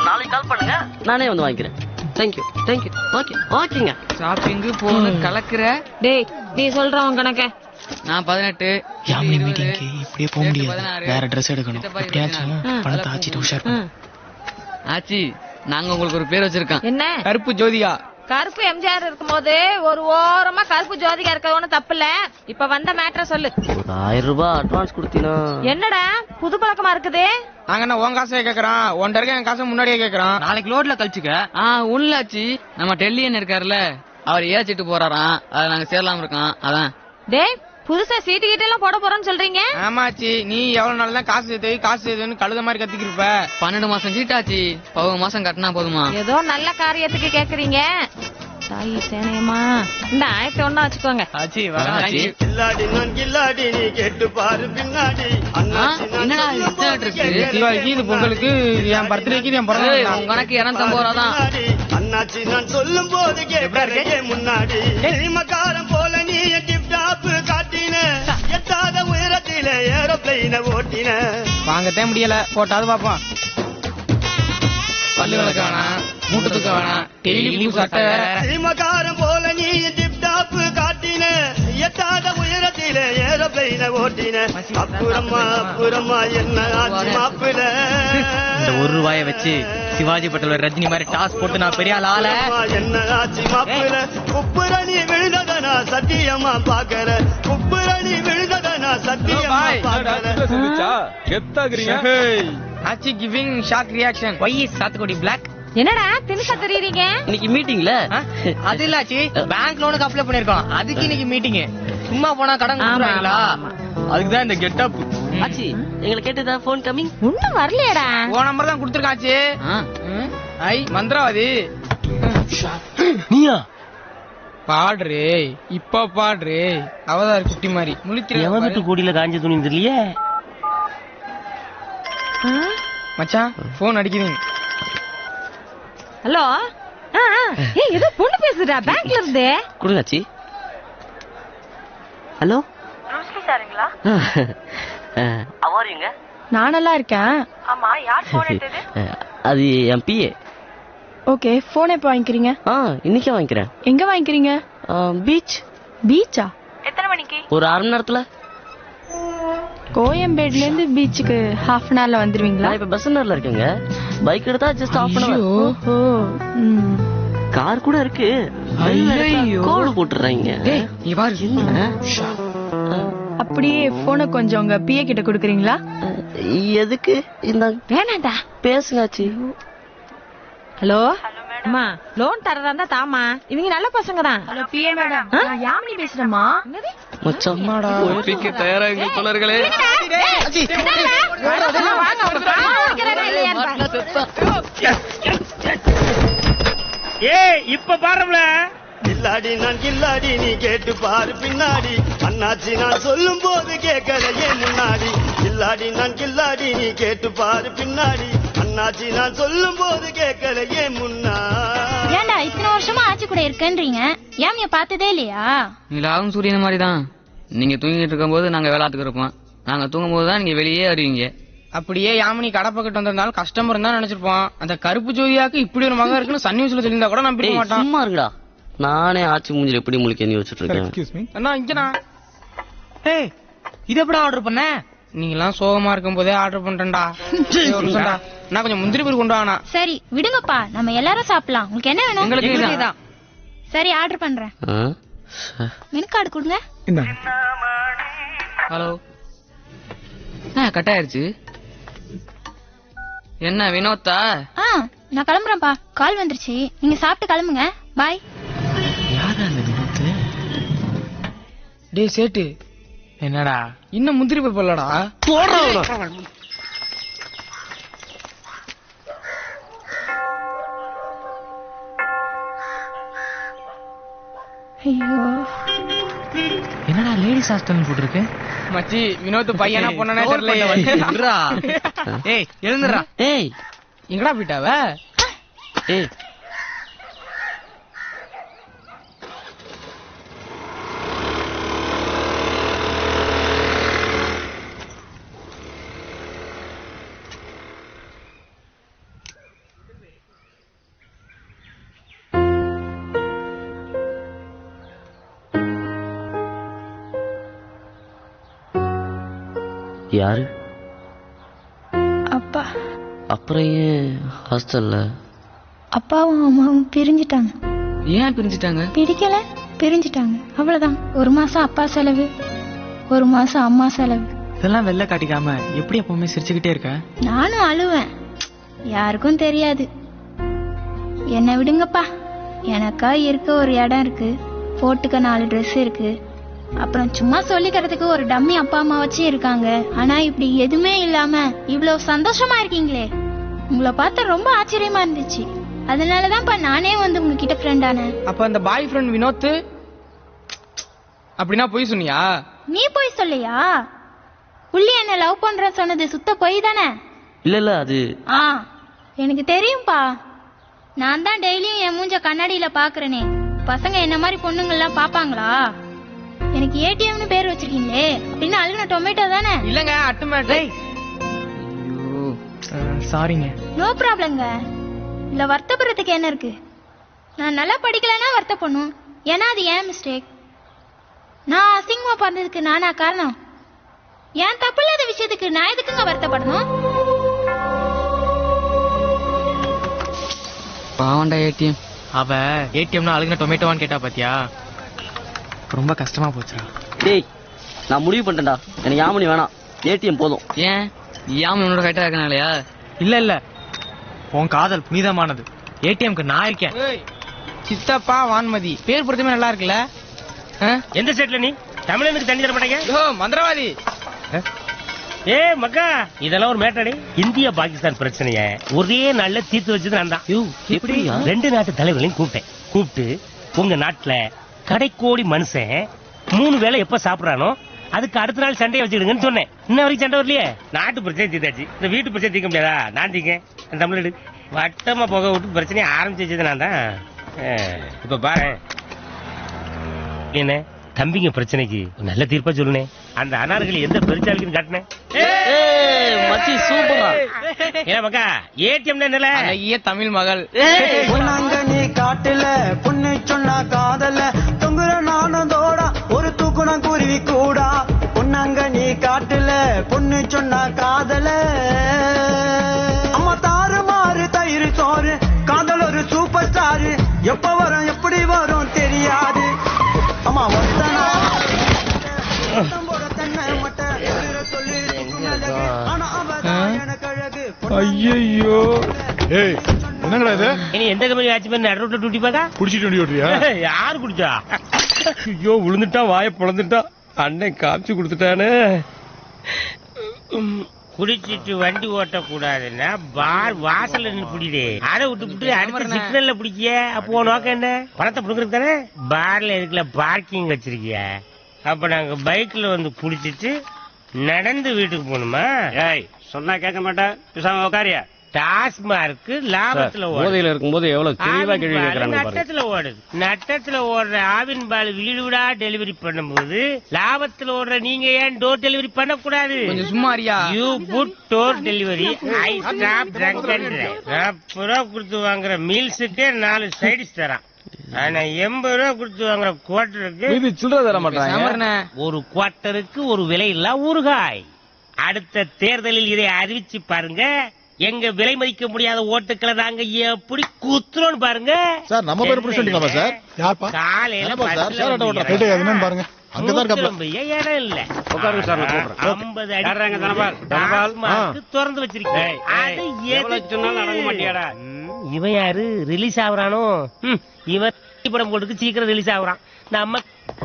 நாளைக்கு கால் பண்ணுங்க, நானே வந்து வாங்கிக்கிறேன். Thank you thank you. ஓகே ஓகேங்க. ஷாப்பிங் போன கலக்குற. டேய் நீ சொல்றவன் கணக்க. நான் 18. யாமினி மீட்டிங்க்கு இப்படியே போக முடியாது. வேற ட்ரெஸ் எடுக்கணும். எப்படியாச்சும் பணத்தை ஆச்சிட்டு உஷார் பண்ணு. ஆச்சி நாங்க உங்களுக்கு ஒரு பேர் வச்சிருக்கோம். என்ன? கருப்பு ஜோதிகா. கருப்பு எம்ஜிஆர் இருக்கும்போது ஒரு ஓரமா கருப்பு ஜோதிகா இருக்க ஒண்ணு தப்பு இல்ல. இப்ப வந்த மேட்டரை சொல்லு. 1000 ரூபாய் அட்வான்ஸ் கொடுத்தீனா? என்னடா புது பழக்கமா இருக்குது? நாங்க என்ன உன் காசே கேக்குறோம், உன் இருக்க என் காசை முன்னாடியே கேக்குறோம். நாளைக்கு லோட்ல கழிச்சுக்க. உள்ளாச்சி நம்ம டெல்லியன் இருக்காருல்ல, அவர் ஏச்சிட்டு போறாராம், அதை நாங்க சேரலாம் இருக்கோம். அதான். டேய் புதுசா சீட்டு கீட்டு எல்லாம் போட போறோம்னு சொல்றீங்க? ஆமாச்சி, நீ எவ்வளவு நாள் தான் காசு சேர்த்து கழுத மாதிரி கத்திக்கிருப்ப. 12 மாசம் சீட்டாச்சு, 10 மாசம் கட்டினா போதுமா? ஏதோ நல்ல காரியத்துக்கு கேக்குறீங்க. தாயி சேனையம்மா இந்த 1001 வச்சுக்கோங்க. ஆச்சி வராச்சி. கில்லாடி நான் கில்லாடி நீ கேட்டு பாரு பின்னாடி. என்னடா இத்தனை ட்ரெஸ்? தீபாவளிக்கு இது பொங்கலுக்கு என் பர்த்டேக்கு என் பிறந்த உனக்கு 250 ரூபா தான். அண்ணாச்சி நான் சொல்லும் போது கேட்கறே முன்னாடி. மகாரம் போல நீ கிஃப்ட் ஆப் காட்டின, எட்டாத உயரத்தில ஏரோப்ளைன ஓட்டின. வாங்கத்தே முடியல, போட்டாவது பாப்போம். பல்லுகளுக்கு வேணாம், மூட்டத்துக்கு வேணாம், டெய்லி புது சட்டை வேற. மகாரம் போல நீ கிஃப்ட் ஆப் காட்டின, எட்டாத உயரத்தில ஏரோப்ளைன ஓட்டின. அப்புறமா என்ன ஆச்சு மாப்பிள? இந்த 1 ரூபாயை வச்சு சிவாஜி பட்டேல் ரஜினி மாதிரி டாஸ் போட்டு நான் பெரிய ஆள. என்ன ஆச்சு மாப்பிள? குப்புரணி விழுந்ததனா சத்தியமா பாக்கற, குப்புரணி விழுந்ததனா சத்தியமா பாக்கற. ஆச்சி giving shock reaction. Why is sathukudi black. என்னடா தினுசா தெரியுறீங்க? இன்னைக்கு மீட்டிங்ல அது இல்ல ஆச்சி, பேங்க் லோனுக்கு அப்ளை பண்ணிருக்கோம், அதுக்கு இன்னைக்கு மீட்டிங். சும்மா போனா கடன் கொடுக்குறாங்களா, அதுக்குதான் இந்த கெட்டப். ஆச்சி எங்களை கேட்டதா போன் கமிங்? ஒண்ணும் வரலையடா. ஓ நம்பர் தான் கொடுத்துருக்கான் ஆச்சி. ஐ மந்திரவாதி நீயா? பாடுறே இப்ப பாடுறே, அவதார் குட்டி மாதிரி எவன் கூடியில காஞ்ச துணி தெரியலையே. மச்சான் போன் அடிக்குதுங்க. ஹலோ. ஏய் ஏதோ பொண்ணு பேசுடா பேங்க்ல இருந்து. கொடுங்காச்சி. ஹலோ ரோஸ்லி சாருங்களா? அவாரிங்க? நான் நல்லா இருக்கேன். ஆமா, யார் போன் எடுத்தது? அது என் பிஏ. ஓகே, போன் எப்போ வாங்கிக்கிறீங்க? இன்னைக்கே வாங்கிக்கிறேன். எங்க வாங்கிக்கிறீங்க? பீச். பீச்சா? எத்தனை மணிக்கு? ஒரு 1/2 மணி நேரத்துல. கோயம்பேடுல இருந்து பீச்சுக்கு ½ அன் ஹவர்ல வந்துருவீங்களா? இப்ப பஸ் ஸ்டாண்ட்ல இருக்கேங்க, பைக் எடுத்தா ஜஸ்ட் ½ அன் ஹவர். ஓஹோ. கார் கூட இருக்கு. கோடு போட்டுறாங்க. அப்படியே போனை கொஞ்சம் உங்க பிஏ கிட்ட குடுக்குறீங்களா? எதுக்கு? இந்த வேணாண்டா, பேசுங்காச்சி. ஹலோ அம்மா, லோன் தரதா இருந்தா தாமா, இவங்க நல்ல பசங்க தான். ஹலோ பிஏ மேடம், நான் யாமினி பேசுறேம்மா. மச்சம்மாடா ஒப்பிக்கு தயாராகுங்க தோழர்களே. ஏய் இப்ப பாருல. கில்லாடி நான் கில்லாடி நீ கேட்டு பாரு பின்னாடி. அண்ணாச்சி நான் சொல்லும் போது கேட்கலையே முன்னாடி. கில்லாடி நான் கில்லாடி நீ கேட்டு பாரு பின்னாடி. அண்ணாச்சி நான் சொல்லும் போது கேட்கலையே முன்னாடி. ஏன்டா இத்தனை வருஷமா ஆச்சி கூட இருக்கேன்றீங்க, யாமிய பார்த்ததே இல்லையா? நீலாவும் சூரியன் மாதிரி தான். நீங்க தூங்கிட்டு இருக்கும் போது நாங்க வேளாத்துக்கு இருப்போம், நாங்க தூங்கும் போதுதான் நீங்க வெளியே அறிவீங்க. அப்படியே யாமினி கடப்பக்கிட்டு வந்திருந்தாலும் கஸ்டமர் தான் நினைச்சிருப்போம். அந்த கருப்பு ஜோதியாக்கு இப்படி ஒரு மகன் இருக்குன்னு சன் நியூஸ்ல சொல்லியிருந்தா கூட நான் பிடிக்க மாட்டேன். சும்மா இருக்குடா, நானே ஆச்சி மூஞ்சில எப்படி முழிக்க நீ வச்சுட்டு இருக்கேன். அண்ணா இங்கண்ணா. ஏய் இது எப்படா ஆர்டர் பண்ண? நீங்க எல்லாம் சோகமா இருக்கும் போதே ஆர்டர் பண்றேன்டா. நான் கொஞ்சம் முந்திரி பருப்பு கொண்டு வாங்க. சரி விடுங்கப்பா, நம்ம எல்லாரும் சாப்பிடலாம். உங்களுக்கு என்ன வேணும்? எங்களுக்கு தான். சரி ஆர்டர் பண்றேன். மெனு கார்டு கொடுங்க. ஹலோ. கட் ஆயிருச்சு. என்ன வினோத்தா? நான் கிளம்புறேன்ப்பா, கால் வந்துருச்சு. நீங்க சாப்பிட்டு கிளம்புங்க. பாய். யாரா அந்த வினோத்? டேய் சேட்டு, என்னடா இன்னும் முந்திரி பருப்பு இல்லடா? ஐயோ, என்னடா லேடிஸ் ஹாஸ்டல் போட்டுருக்கு? மச்சி வினோத் பையனா பொண்ணனே தெரியல. ஏய் எழுந்துடா. ஏய் எங்கடா போயிட்டாவ? ஏய் யாரு? அப்பா. அப்புறம் ஏன் ஹாஸ்டல்ல? அப்பாவும் அம்மாவும் பிரிஞ்சிட்டாங்க. ஏன் பிரிஞ்சிட்டாங்க? பிடிக்கல, பிரிஞ்சிட்டாங்க, அவ்வளவுதான். 1 மாசம் அப்பா செலவு, 1 மாசம் அம்மா செலவு. இதெல்லாம் வெளில காட்டிக்காம எப்படி எப்பவுமே சிரிச்சுக்கிட்டே இருக்க? நானும் அழுவேன், யாருக்கும் தெரியாது. என்னை விடுங்கப்பா, எனக்கா இருக்க ஒரு இடம் இருக்கு, போட்டுக்க 4 ட்ரெஸ் இருக்கு, அப்புறம் சும்மா சொல்லிக்கிறதுக்கு ஒரு டம்மி அப்பா அம்மா வச்சு இருக்காங்க. ஆனா இப்படி எதுவுமே இல்லாம இவ்வளவு சந்தோஷமா இருக்கீங்களே, உங்களை பார்த்த ரொம்ப ஆச்சரியமா இருந்துச்சு. அதனாலதான்ப்பா நானே வந்து உங்ககிட்ட ஃப்ரெண்ட் ஆனேன். அப்ப அந்த பாய் ஃப்ரெண்ட் வினோத் அப்படின்னா போய் சொன்னியா? நீ போய் சொல்லியா? புள்ளி என்ன லவ் பண்ற சொன்னது சுத்த போய் தானே? இல்ல அது எனக்கு தெரியும்பா. நான் தான் டெய்லியும் என் மூஞ்ச கண்ணாடியில பாக்குறேனே. பசங்க என்ன மாதிரி பொண்ணுங்கள்லாம் பாப்பாங்களா? எனக்கு ஏடிஎம்னு பேர் வச்சிருக்கீங்களே, அப்படின்னு அழுகின டொமேட்டோ தானே? இல்லங்க அட்டுமேட்டை. சாரிங்க. நோ ப்ராப்ளம்ங்க. இல்ல வருத்தப்படுறதுக்கு என்ன இருக்கு? நான் நல்லா படிக்கலன்னா வருத்தப்படணும், ஏன்னா அது ஏன் மிஸ்டேக். நான் அசிங்கமா பிறந்ததுக்கு நானா காரணம்? ஏன் தப்பு இல்லாத விஷயத்துக்கு நான் எதுக்குங்க வருத்தப்படணும்? பாவண்டா ஏடிஎம். அவ ஏடிஎம்னா அழுகின டொமேட்டோவான்னு கேட்டா பாத்தியா? ரொம்ப கஷ்டமா போச்சுடா. டேய், நான் முடிவு பண்ணிட்டேன்டா, எனக்கு யாமினி வேணாம், ஏடிஎம் போதும். ஏன்? யாமினி உன்னோட கரெக்டா இருக்கனாலயா? இல்ல உன் காதல் புனிதமானது, ஏடிஎம்க்கு நான் இருக்கேன். சித்தப்பா வான்மதி பேர் பொறுத்தமே நல்லா இருக்குல்ல? எந்த ஸ்டேட்ல நீ? தமிழனுக்கு தண்ணி தர மாட்டேங்க? மந்திரவாதி. ஏ மக்கா, இதெல்லாம் ஒரு மேட்டடி. இந்தியா பாகிஸ்தான் பிரச்சனைய ஒரே நாள்ல தீர்த்து வச்சது நான் தான். எப்படியா? 2 நாட்டு தலைவர்களையும் கூப்பிட்டு உங்க நாட்டுல கடைக்கோடி மனுஷன் 3 வேளை எப்ப சாப்பிடறானோ அதுக்கு அடுத்த நாள் சண்டையை வச்சுக்கிடுங்கன்னு சொன்னேன். இன்ன வரைக்கும் சண்டை வரலையே. நாட்டு பிரச்சனை தீர்த்தாச்சு, இந்த வீட்டு பிரச்சனை தீர்க்க முடியாதா? நான் தீங்க தமிழ் வட்டமா புகை விட்டு பிரச்சனையை ஆரம்பிச்சு வச்சது நான் தான். இப்ப பாரு என்ன தம்பிங்க பிரச்சனைக்கு நல்ல தீர்ப்பா சொல்லுனே. அந்த அனார்களை எந்த பெருச்சாலிக்குன்னு காட்டினேன். மச்சி சூப்பரா. ஏ மக்கா, ஏடிஎம் என்னல ஐயே தமிழ் மகள். பொன்னாங்க நீ காட்டுல பொண்ணு சொன்னா காதல தொங்குற நானதோட ஒரு தூக்குணம் குருவி கூடா. பொன்னாங்க நீ காட்டுல பொண்ணு சொன்னா காதல அம்மா தாறு மாறு தயிர் சோறு காதல் ஒரு சூப்பர் ஸ்டார். எப்ப வரும் எப்படி வரும் தெரியாது. அம்மா ஒத்தனா ஐயோ ஏய் என்னங்கடா இது? இனி எந்த கம்பெனி ஆச்சு பண்ண நடுரோட்ல டூட்டி பாக்கா குடிச்சிட்டு வண்டி ஓட்டுறியா? யாரு குடிச்சா? ஐயோ விழுந்துட்டான், வாய பொளந்துட்டான், அண்ணன் காமிச்சு கொடுத்துட்டானே. குடிச்சிட்டு வண்டி ஓட்ட கூடாதுன்னா பார் வாசல்ல நின்று பிடிடே. அதை விட்டு அடுத்த சிக்னல்ல பிடிக்கிய. அப்போ நோக்கம் என்ன? பணத்தை புடுங்கிறது தானே. பார்ல எதுக்குல பார்க்கிங் வச்சிருக்கிய? அப்ப நாங்க பைக்ல வந்து குடிச்சிட்டு நடந்து வீட்டுக்கு போகணுமா? ஏய் சொன்னா கேட்க மாட்டேன், பேசாம உட்காரியா? டாஸ்மார்க் லாபத்துல போதையில இருக்கும்போது எவ்வளவு தெளிவா கேள்வி கேட்கறாங்க. நட்டத்துல ஓடுது. நட்டத்துல ஓடுற ஆவின் பால் வீடு வீடா டெலிவரி பண்ணும்போது லாபத்துல ஓடுற நீங்க ஏன் டோர் டெலிவரி பண்ண கூடாது? கொஞ்சம் சும்மா அறியா? You put door delivery. I stop drunk and drive. 40 ரூபா கொடுத்து வாங்குற மீல்ஸுக்கே 4 சைடிஸ் தரான். ஆனா 80 ரூபா கொடுத்து வாங்குற குவார்டருக்கு சில்லறை தர மாட்டாங்க. ஒரு குவார்டருக்கு ஒரு விலை இல்ல ஊறுகாய். அடுத்த தேர்தலில் இதை அறிவிச்சு பாருங்க. எங்க விலை மதிக்க முடியாத ஓட்டுக்களை நாங்க எப்படி குத்துறோம் பாருங்க. சார் நம்ம பேர் புடிச்சிட்டீங்களா சார்? யார்ப்பா? காலையில என்னன்னு பாருங்க. அங்கதான் இடம் இல்ல. உட்காருங்க சார், நான் கூப்பிடுறேன். 50 அடி திறந்து வச்சிருக்கேன். அது எவ்வளவு சொன்னாலும் அடங்க மாட்டியாடா? இவன் யாரு ரிலீஸ் ஆகுறானோ? இவன் படம் போட்டுக்கு சீக்கிரம் ரிலீஸ் ஆகுறான். நம்ம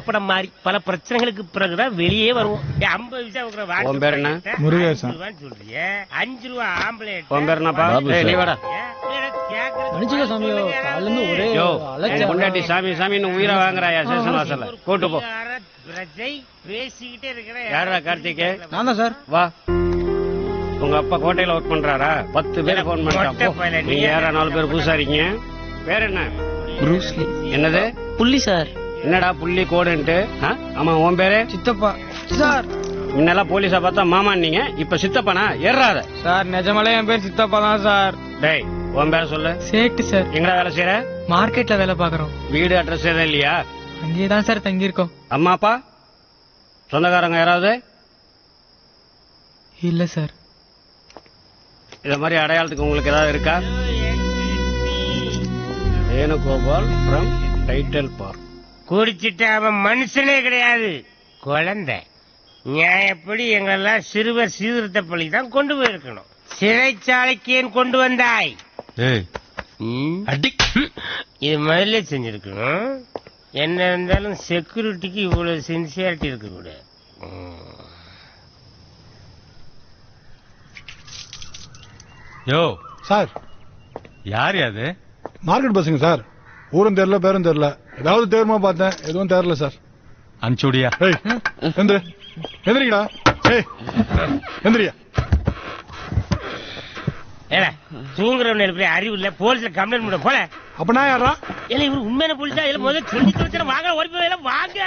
படம் மாதிரி பல பிரச்சனைகளுக்கு பிறகுதான் வெளியே வருவோம். 50 பைசா உன் பேர் என்ன? முருகேசன் சொல்றிய. 5 ரூபா ஆம்பளேட். உன் பேர் என்னப்பா? நீ வாடா. பொண்டாட்டி சாமி சாமின்னு உயிரை வாங்குறாயா ஸ்டேஷன் வாசல்ல? கூட்டு போ. பேசிக்கிட்டே இருக்கிறேன். யாரா கார்த்திகே? நான் தான் சார். வா. உங்க அப்பா கோட்டையில ஒர்க் பண்றாரா? 10 பேரை போன் பண்ணிட்டான். நீங்க யாரா 4 பேர் புதுசா இருக்கீங்க? பேர் என்ன? ப்ரூஸ்லி. என்னது? புள்ளி சார். என்னடா புள்ளி கோடுன்ட்டு? ஆமா உன் பேரு? சித்தப்பா சார். முன்னெல்லாம் போலீஸா பார்த்தா மாமா நீங்க, இப்ப சித்தப்பானா? ஏறாத சார். நிஜமாலே என் பேர் சித்தப்பா தான் சார். டேய் உன் பேர சொல்லு. சேட்டு சார். எங்கடா வேலை செய்யற? மார்க்கெட்ல வேலை பாக்குறோம். வீடு அட்ரஸ் எதுவும் இல்லையா? அங்கேதான் சார் தங்கி இருக்கோம். அம்மா அப்பா சொந்தக்காரங்க யாராவது? இல்ல சார். இத மாதிரி அடையாளத்துக்கு உங்களுக்கு ஏதாவது இருக்கா? Venugopal from title park. குடிச்சிட்டு அவன் மனுஷனே கிடையாது, குழந்தை. நியாயப்படி எங்களெல்லாம் சிறுவர் சீர்திருத்த பள்ளி தான் கொண்டு போயிருக்கணும். சிறைச்சாலைக்கு ஏன் கொண்டு வந்தாய்? இது முதல்ல செஞ்சிருக்கணும். என்ன இருந்தாலும் செக்யூரிட்டிக்கு இவ்வளவு சின்சியாரிட்டி இருக்க கூடாது. யோ சார், யார் அது? மார்க்கெட் பஸ்ஸுங்க சார். ஊரும் தெரியல, பேரும் தெரியல. ஏதாவது தேர்மா பார்த்தேன், எதுவும் தெரியல சார். அனுப்பிச்சுடியா? எந்திரிங்கடா. எந்திரியா. ஏடா தூங்குறவன் எழுப்பி அறிவு இல்ல, போலீஸ்ல கம்ப்ளைண்ட் பண்ண போல. அப்ப நான் யாரா? இல்ல இவரு உண்மையான போலீஸா? இல்ல முதல்ல சொல்லி தொலைச்சா வாங்க, ஓடி போய் வாங்க.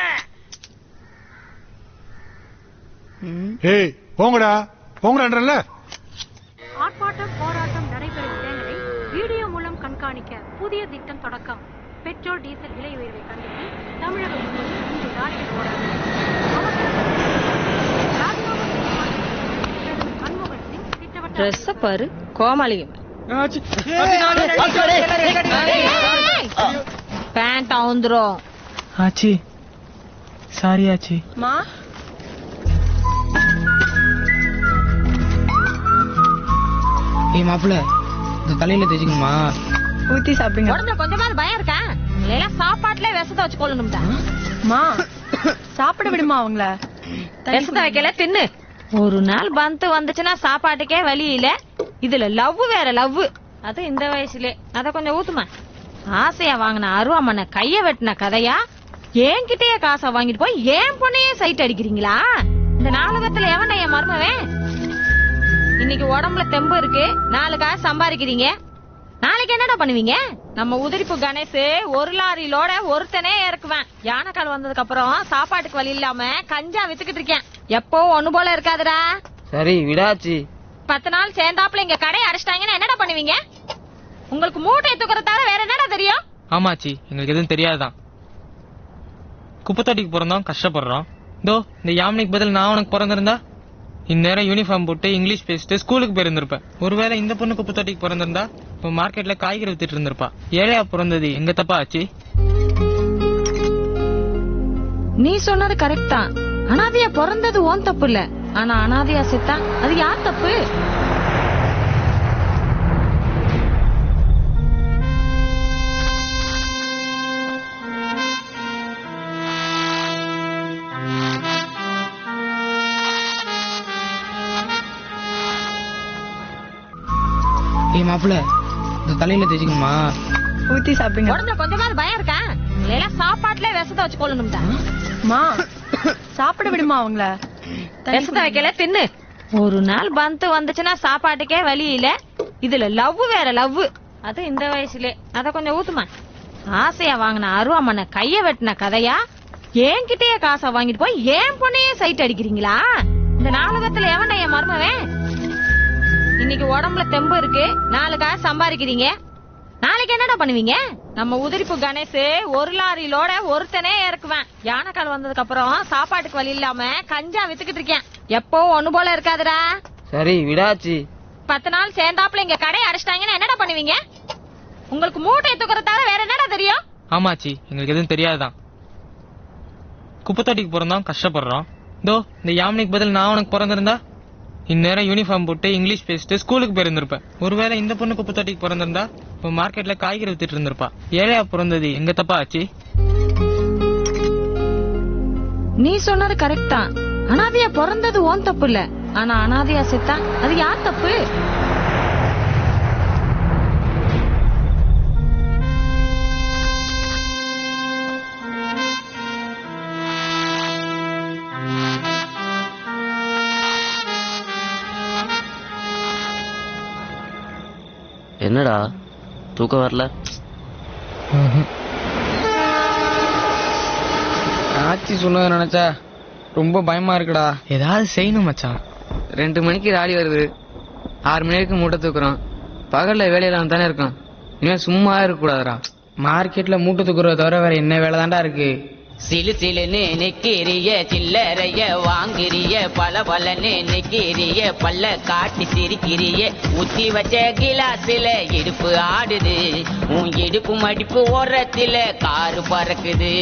ஏய் போங்கடா, போங்கடான்றல. ஆர்ப்பாட்டம் போராட்டம் நடைபெறும் இடங்களை வீடியோ மூலம் கண்காணிக்க புதிய திட்டம் தொடக்கம். பெட்ரோல் டீசல் விலை உயர்வை கண்டித்து தமிழகம் முழுவதும் இன்று ராத்திரி போராட்டம். மன்மோகன் சிங் திட்டவட்ட பாரு கோமாளியம் பேண்ட் அவுந்துரும். ஆச்சி சாரி ஆச்சி. ஏய் மாப்பிள்ள, இந்த தலையில தேய்ச்சிக்கணுமா? ஊத்தி சாப்பிடுங்க. உடம்புல கொஞ்சமாவது பயம் இருக்கா? எல்லாம் சாப்பாட்டுல விஷத்தை வச்சு கொள்ளணும்டா. மா சாப்பிட விடுமா அவங்கள? விஷத்தை வைக்கல தின்னு. ஒரு நாள் பந்து வந்துச்சுன்னா சாப்பாட்டுக்கே வழி இல்ல. இதுல லவ் வேற லவ். அது இந்த வயசுல. அத கொஞ்சம் ஊத்துமா. ஆசையா வாங்கின அருவாமனை கைய வெட்டின கதையா? என்கிட்டயே காசை வாங்கிட்டு போய் ஏன் பொண்ணையே சைட் அடிக்கிறீங்களா? இந்த நாடகத்துல எவன என் மருமவன்? இன்னைக்கு உடம்புல தெம்பு இருக்கு, 4 காசு சம்பாதிக்கிறீங்க. நாளைக்கு என்னடா பண்ணுவீங்க? நம்ம உதிரிப்பு கணேஷ் ஒரு லாரியிலோட ஒருத்தனே இறக்குவேன். யானைக்கால் வந்ததுக்கு அப்புறம் சாப்பாட்டுக்கு வழி இல்லாம கஞ்சா வித்துக்கிட்டு இருக்கேன். எப்போ ஒண்ணு போல இருக்காதுடா. சரி விடாச்சி. 10 நாள் சேர்ந்தாப்புல இங்க கடை அடைச்சிட்டாங்கன்னா என்னடா பண்ணுவீங்க? உங்களுக்கு மூட்டை தூக்குறதால வேற என்னடா தெரியும்? ஆமாச்சி, எங்களுக்கு எதுவும் தெரியாதுதான். குப்பத்தொட்டிக்கு பிறந்தோம், கஷ்டப்படுறோம். இதோ இந்த யாமினிக்கு பதில் நான் உனக்கு பிறந்திருந்தா இந்நேரம் யூனிஃபார்ம் போட்டு இங்கிலீஷ் பேசிட்டு ஸ்கூலுக்கு போயிருந்திருப்பேன். ஒருவேளை இந்த பொண்ணு குப்பத்தொட்டிக்கு பிறந்திருந்தா இப்ப மார்க்கெட்ல காய்கறி வித்துட்டு இருந்திருப்பா. ஏழையா பிறந்தது எங்க தப்பா ஆச்சு? நீ சொன்னது கரெக்ட் தான். அனாதையா பிறந்தது ஓன் தப்பு இல்ல. ஆனா அனாதையா செத்தா அது யார் தப்பு? ஏய் மாப்பிள்ள, இந்த தலையில தேய்ச்சிக்கணுமா? ஊத்தி சாப்பிடுங்க. உடம்புல கொஞ்சமாவது பயம் இருக்கா? எல்லாம் சாப்பாட்டுல விஷத்தை வச்சு கொள்ளணும்டா. மா சாப்பிட விடுமா அவங்கள? விஷத்தை வைக்கல தின்னு. ஒரு நாள் பந்து வந்துச்சுன்னா சாப்பாட்டுக்கே வழி இல்ல. இதுல லவ் வேற லவ். அது இந்த வயசுல. அத கொஞ்சம் ஊத்துமா. ஆசையா வாங்கின அருவாமனை கைய வெட்டின கதையா? என்கிட்டயே காசை வாங்கிட்டு போய் ஏன் பொண்ணையே சைட் அடிக்கிறீங்களா? இந்த நாடகத்துல எவன என் மருமவன்? இன்னைக்கு உடம்புல தெம்பு இருக்கு, 4 காசு சம்பாதிக்கிறீங்க. நாளைக்கு என்னடா பண்ணுவீங்க? நம்ம உதிரிப்பு கணேஷ் ஒரு லாரியிலோட ஒருத்தனே இறக்குவேன். யானைக்கால் வந்ததுக்கு அப்புறம் சாப்பாட்டுக்கு வழி இல்லாம கஞ்சா வித்துக்கிட்டு இருக்கேன். எப்போ ஒண்ணு போல இருக்காதுடா. சரி விடாச்சி. 10 நாள் சேர்ந்தாப்புல இங்க கடை அடைச்சிட்டாங்கன்னா என்னடா பண்ணுவீங்க? உங்களுக்கு மூட்டை தூக்குறதால வேற என்னடா தெரியும்? ஆமாச்சி, எங்களுக்கு எதுவும் தெரியாதுதான். குப்பத்தொட்டிக்கு பிறந்தோம், கஷ்டப்படுறோம். இதோ இந்த யாமினிக்கு பதில் நான் உனக்கு பிறந்திருந்தா இந்நேரம் யூனிஃபார்ம் போட்டு இங்கிலீஷ் பேசிட்டு ஸ்கூலுக்கு போயிருந்திருப்பேன். ஒருவேளை இந்த பொண்ணு குப்பத்தொட்டிக்கு பிறந்திருந்தா இப்ப மார்க்கெட்ல காய்கறி வித்துட்டு இருந்திருப்பா. ஏழையா பிறந்தது எங்க தப்பா ஆச்சு? நீ சொன்னது கரெக்ட் தான். அனாதையா பிறந்தது ஓன் தப்பு இல்ல. ஆனா அனாதையா செத்தா அது யார் தப்பு? என்னடா தூக்கம் வரல? ஆச்சி சொன்னதை நினைச்சா ரொம்ப பயமா இருக்குடா. ஏதாவது செய்யணும் மச்சான். 2 மணிக்கு ராலி வருது, 6 மணி வரைக்கும் மூட்டை தூக்குறோம். பகல்ல வேலையெல்லாம் தானே இருக்கும். இனிமே சும்மா இருக்க கூடாதுடா. மார்க்கெட்ல மூட்டை தூக்குறத தவிர வேற என்ன வேலை தான்டா இருக்கு? சிலு சிலுன்னு நிக்கிறிய சில்லறைய வாங்கிறிய பல பலன்னு நிக்கிறிய பல்ல காட்டி சிரிக்கிறிய ஊத்தி வச்ச கிலாஸ்ல இடுப்பு ஆடுது உன் இடுப்பு மடிப்பு ஓரத்துல காரு பறக்குது.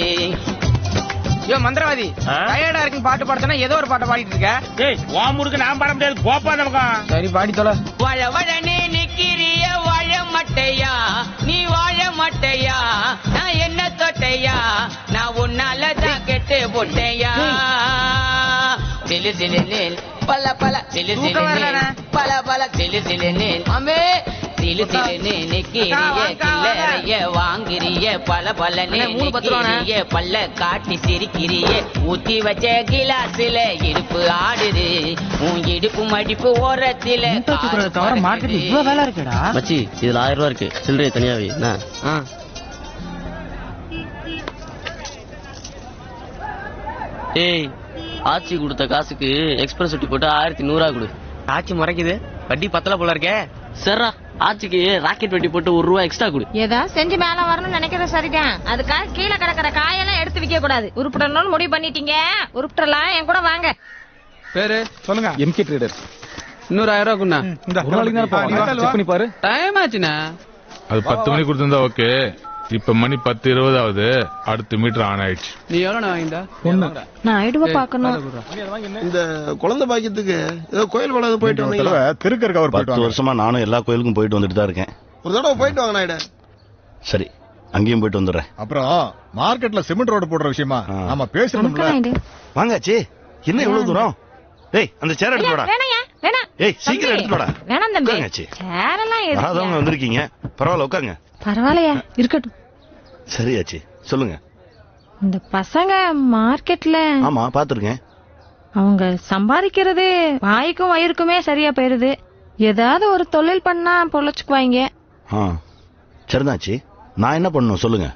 ஐயோ மந்திரவாதி, டயர்டா இருக்குன்னு பாட்டு பாடுத்தனா ஏதோ ஒரு பாட்டை பாடிட்டு இருக்க. ஏய் வாமுருக்கு நான் பாட முடியாது, கோப்பா நமக்கு. சரி பாடி தொலை. வள வளனே நிக்கிறிய வாழ மட்டையா நீ வாழ மட்டையா நான் என்ன தொட்டையா நான் உன்னாலதான் கெட்டு போட்டையா. சிலு சிலுன்னு பல பல சிலு சிலுன்னு பல பல சிலு சிலுன்னு அம்மே சிலு சிலுன்னு நிக்கிறிய சில்லறைய வாங்கிறிய பல பலன்னு நிக்கிறிய பல்ல காட்டி சிரிக்கிறிய ஊத்தி வச்ச கிலாஸ்ல இடுப்பு ஆடுது உன் இடுப்பு மடிப்பு ஓரத்துல தவிர மார்க்கெட்ல இவ்வளவு வேலை இருக்குடா. மச்சி இதுல 1000 ரூபா இருக்கு, சில்லறை தனியாவே. ஏய் ஆச்சி கொடுத்த காசுக்கு எக்ஸ்பிரஸ் ஒட்டி போட்டு 1100 கொடு. ஆச்சி முறைக்குது, வட்டி பத்தல போல இருக்கே. சரிடா, ஆச்சிக்கு ராக்கெட் வெட்டி போட்டு 1 ரூபா எக்ஸ்ட்ரா கொடு. ஏதா செஞ்சு மேல வரணும்னு நினைக்கிறது சரிதான், அதுக்காக கீழே கிடக்கிற காயெல்லாம் எடுத்து விக்க கூடாது. உருப்பிடணும்னு முடிவு பண்ணிட்டீங்க, உருப்பிடலாம். என் கூட வாங்க. பேரு சொல்லுங்க. MK traders. இன்னொரு 1000 ரூபா குண்ணா. ஒரு நாளைக்கு செக் பண்ணி பாரு. டைம் ஆச்சுண்ணா. அது 10 மணிக்கு கொடுத்திருந்தா ஓகே. இப்ப மணி 10:20 ஆகுது. அடுத்த மீட்டர் ஆன் ஆயிடுச்சு. நீ எவ்வளவு வாங்கிட்டா? நான் ஐடுவா பாக்கணும். இந்த குழந்தை பாக்கியத்துக்கு ஏதோ கோயில் வளர்ந்து போயிட்டு வந்தீங்க. திருக்கருக்கு அவர் 10 வருஷமா நானும் எல்லா கோயிலுக்கும் போயிட்டு வந்துட்டு தான் இருக்கேன். ஒரு தடவை போயிட்டு வாங்க நாயுடு. சரி, அங்கேயும் போயிட்டு வந்துடுறேன். அப்புறம் மார்க்கெட்ல சிமெண்ட் ரோடு போடுற விஷயமா நாம பேசணும்ல. வாங்காச்சி, என்ன இவ்வளவு தூரம்? ஏய் அந்த சேர் எடுத்து போடா. ஏய் சீக்கிரம் எடுத்து போடா. வேணாம் தம்பி, உட்காருங்க. சேரெல்லாம் எதுக்கு? வராதவங்க வந்திருக்கீங்க, பரவாயில்ல உட்காருங்க. பரவாயில்லையா, இருக்கட்டும். சரியாச்சி, சொல்லுங்க. இந்த பசங்க மார்க்கெட்ல ஆமா பாத்துருக்கேன். அவங்க சம்பாதிக்கிறது வாய்க்கும் வயிறுக்குமே சரியா போயிருது. ஏதாவது ஒரு தொழில் பண்ணா பொழைச்சுக்குவாங்க. சரிதாச்சி, நான் என்ன பண்ணணும் சொல்லுங்க.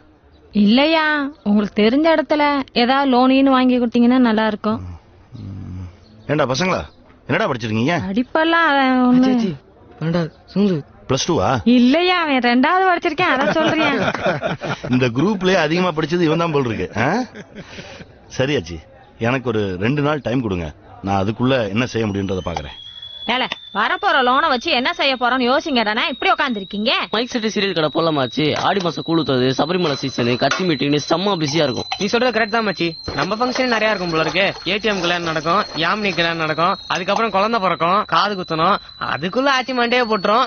இல்லையா, உங்களுக்கு தெரிஞ்ச இடத்துல ஏதாவது லோனின்னு வாங்கி கொடுத்தீங்கன்னா நல்லா இருக்கும். ஏண்டா பசங்களா, என்னடா படிச்சிருக்கீங்க? படிப்பெல்லாம் +2வா? இல்லையா, அவன் 2வது படிச்சிருக்கேன், அத சொல்றேன். இந்த குரூப்லயே அதிகமா படிச்சது இவன் தான் போல் இருக்கு. சரியாச்சி, எனக்கு ஒரு 2 நாள் டைம் கொடுங்க. நான் அதுக்குள்ள என்ன செய்ய முடியுன்றத பாக்குறேன். ஏல, வரப்போற லோனை வச்சு என்ன செய்ய போறோம்னு யோசிங்கடா. இப்படி உட்காந்துருக்கீங்க. மைக் செட்டு சீரியல் கடை போலாமாச்சு. ஆடி மாசம் கூழுத்தது, சபரிமலை சீசனு, கட்சி மீட்டிங், செம்ம பிஸியா இருக்கும். நீ சொல்றது கரெக்ட் தான் மச்சி. நம்ம ஃபங்க்ஷன் நிறைய இருக்கும் போல இருக்கு. ஏடிஎம் கல்யாணம் நடக்கும், யாமினி கல்யாணம் நடக்கும், அதுக்கப்புறம் குழந்தை பிறக்கும், காது குத்தணும், அதுக்குள்ள ஆச்சி மண்டே போட்டுரும்.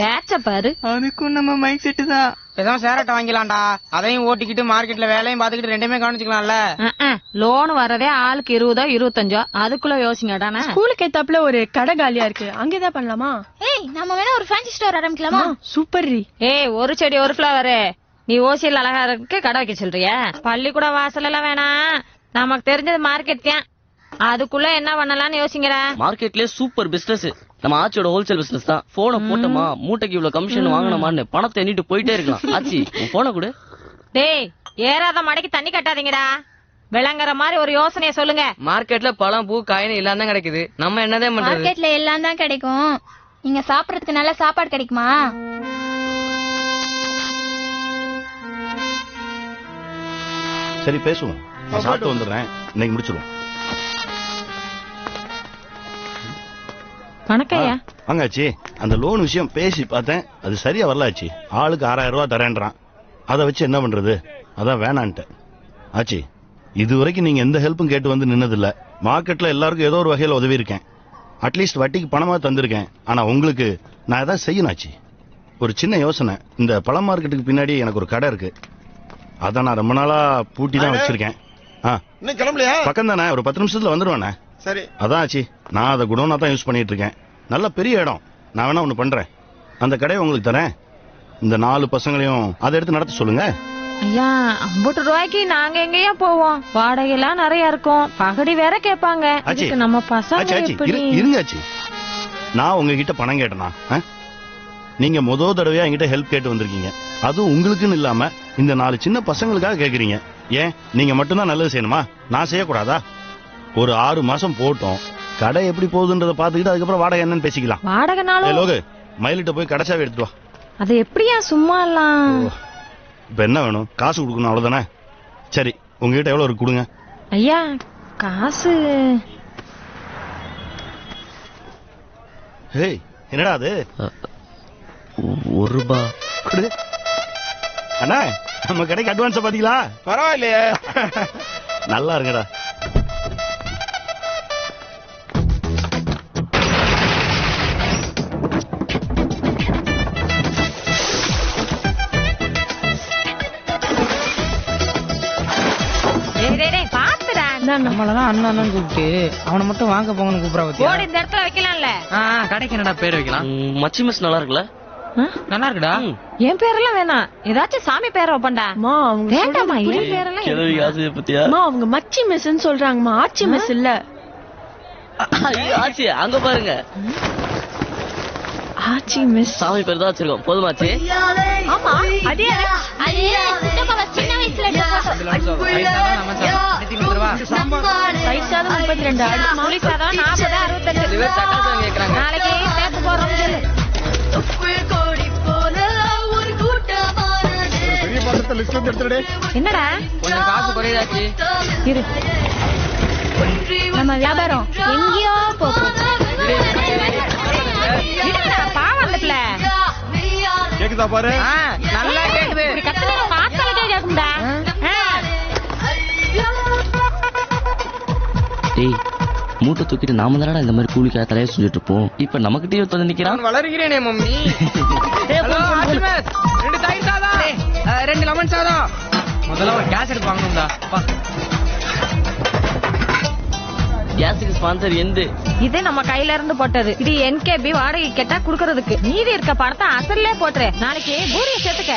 பேச்ச பாரு. அதுக்கும் நம்ம மைக் செட்டு தான். ஏதாவது சேரட்டை வாங்கிலாம்டா. அதையும் ஓட்டிக்கிட்டு மார்க்கெட்ல வேலையும் பாத்துக்கிட்டு ரெண்டுமே கவனிச்சுக்கலாம்ல. லோன் வரதே ஆளுக்கு 20 25, அதுக்குள்ள யோசிங்கடா. ஸ்கூலுக்கு ஏத்தாப்புல ஒரு கடை காலியா இருக்கு, அங்கேதான் பண்ணலாமா? ஏய், நம்ம வேணா ஒரு ஃபேன்சி ஸ்டோர் ஆரம்பிக்கலாமா? சூப்பர் ரீ. ஏய், ஒரு செடி ஒரு ஃபிளவர். நீ ஓசியில் அழகா இருக்கு கடை வைக்க சொல்றியா? பள்ளிக்கூட வாசல் எல்லாம் வேணாம், நமக்கு தெரிஞ்சது மார்க்கெட் தான். அதுக்குள்ள என்ன பண்ணலாம்னு யோசிங்கடா. மார்க்கெட்லயே சூப்பர் பிசினஸ் நம்ம ஆச்சியோட ஹோல்சேல் பிசினஸ் தான். போன போட்டோமா, மூட்டைக்கு இவ்வளவு கமிஷன் வாங்கணுமான்னு பணத்தை எண்ணிட்டு போயிட்டே இருக்கலாம். ஆச்சி உன் போன கூட. டேய், ஏறாத மடைக்கு தண்ணி கட்டாதீங்கடா. விளங்குற மாதிரி ஒரு யோசனைய சொல்லுங்க. மார்க்கெட்ல பழம் பூ காயின்னு எல்லாம் தான் கிடைக்குது, நம்ம என்னதான் பண்றது? மார்க்கெட்ல எல்லாம் தான் கிடைக்கும், நீங்க சாப்பிடறதுக்கு நல்ல சாப்பாடு கிடைக்குமா? சரி பேசுவோம், நான் சாப்பிட்டு வந்துடுறேன், இன்னைக்கு முடிச்சிருவோம். வணக்கம்யா. வாங்காச்சி, அந்த லோன் விஷயம் பேசி பார்த்தேன், அது சரியா வரலாச்சு. ஆளுக்கு 6000 ரூபாய் தரேன்றான். அதை வச்சு என்ன பண்றது? அதான் வேணான்ட்டேன். ஆச்சி, இது வரைக்கும் நீங்க எந்த ஹெல்ப்பும் கேட்டு வந்து நின்னதில்ல. மார்க்கெட்ல எல்லாருக்கும் ஏதோ ஒரு வகையில் உதவி இருக்கேன். அட்லீஸ்ட் வட்டிக்கு பணமா தந்திருக்கேன். ஆனா உங்களுக்கு நான் எதாவது செய்யணும் ஆச்சி. ஒரு சின்ன யோசனை, இந்த பழ மார்க்கெட்டுக்கு பின்னாடி எனக்கு ஒரு கடை இருக்கு. அதை நான் ரொம்ப நாளா பூட்டி தான் வச்சிருக்கேன். பக்கம் தானே, ஒரு 10 நிமிஷத்துல வந்துடுவானே. சரி, அதான் ஆச்சி, நான் அதை குடோனா தான் யூஸ் பண்ணிட்டு இருக்கேன். நல்ல பெரிய இடம். நான் வேணா ஒண்ணு பண்றேன், அந்த கடையை உங்களுக்கு தரேன். இந்த 4 பசங்களையும் அதை எடுத்து நடத்த சொல்லுங்க. ஐயா, 50 ரூபாய்க்கு நாங்க எங்கேயா போவோம்? வாடகை எல்லாம் நிறைய இருக்கும், பகடி வேற கேட்பாங்க. அதுக்கு நம்ம பசங்க எப்படி? இருங்க ஆச்சி, நான் உங்ககிட்ட பணம் கேட்டேனா? நீங்க முதல் தடவையா என்கிட்ட ஹெல்ப் கேட்டு வந்திருக்கீங்க. அதுவும் உங்களுக்குன்னு இல்லாம இந்த 4 சின்ன பசங்களுக்காக கேக்குறீங்க. ஏன் நீங்க மட்டும்தான் நல்லது செய்யணுமா? நான் செய்யக்கூடாதா? ஒரு 6 மாசம் போட்டோம், கடை எப்படி போகுதுன்றத பாத்துக்கிட்டு அதுக்கப்புறம் வாடகை என்னன்னு பேசிக்கலாம். வாடகை நாளும் லோகு, மயிலிட்ட போய் கடைசாவி எடுத்துட்டு வா. அது எப்படியா சும்மா எல்லாம்? இப்ப என்ன வேணும்? காசு கொடுக்கணும், அவ்வளவுதானே? சரி, உங்ககிட்ட எவ்வளவு இருக்கு கொடுங்க. ஐயா காசு. ஏய் என்னடா அது? ₹1 கொடு. அண்ணா நம்ம கடைக்கு அட்வான்ஸ் பாத்தீங்களா? பரவாயில்லையே. நல்லா இருங்கடா. நம்மளதான் அண்ணா அண்ணன் கூப்பிட்டு அவனை மட்டும் வாங்க போங்கன்னு கூப்பிடா பத்தியா? போர்டு இந்த இடத்துல வைக்கலாம்ல. கடைக்கு என்னடா பேர் வைக்கலாம்? மச்சி மிஸ் நல்லா இருக்குல்ல? நல்லா இருக்குடா. என் பேரெல்லாம் வேணாம், ஏதாச்சும் சாமி பேரை வைப்பண்டா. வேண்டாமா என் பேரெல்லாம்? அவங்க மச்சி மிஸ்ன்னு சொல்றாங்கம்மா, ஆச்சி மிஸ் இல்ல. ஆச்சி அங்க பாருங்க, ஆச்சி மிஸ் சாமி பேர் தான் வச்சிருக்கோம். போதுமாச்சு? ஆமா அதே சின்ன வயசுல ரைஸ் சாதம் 32, புளி சாதம் 40, 68. நாளைக்கு சேர்த்து போறோம் சொல்லு. பெரிய பாத்திரத்தை லிஸ்ட் வந்து எடுத்துடே. என்னடா கொஞ்சம் காசு குறையாச்சு. இரு, நம்ம வியாபாரம் எங்கேயோ போகும். பாவம்ல கேக்குதா பாரு? நல்லா கேக்குது. கத்துனா பாத்தாலே கேக்கும்டா. டேய் மூட்டை தூக்கிட்டு நாம தானடா இந்த மாதிரி கூலிக்காக தலையை செஞ்சுட்டு இருப்போம். இப்ப நமக்கிட்டே வந்து நிக்கிறான். வளர்கிறேனே மம்மி. 2 தயிர் சாதம், 2 லெமன் சாதம். முதல்ல ஒரு கேஸ் எடுத்து வாங்கணும்டா. கேஸுக்கு ஸ்பான்சர் எந்த? இது நம்ம கையில இருந்து போட்டது. இது NKB வாடகை கேட்டா குடுக்கறதுக்கு. மீதி இருக்க படத்தை அசல்லே போட்டுரு. நாளைக்கு பூரிய சேர்த்துக்க.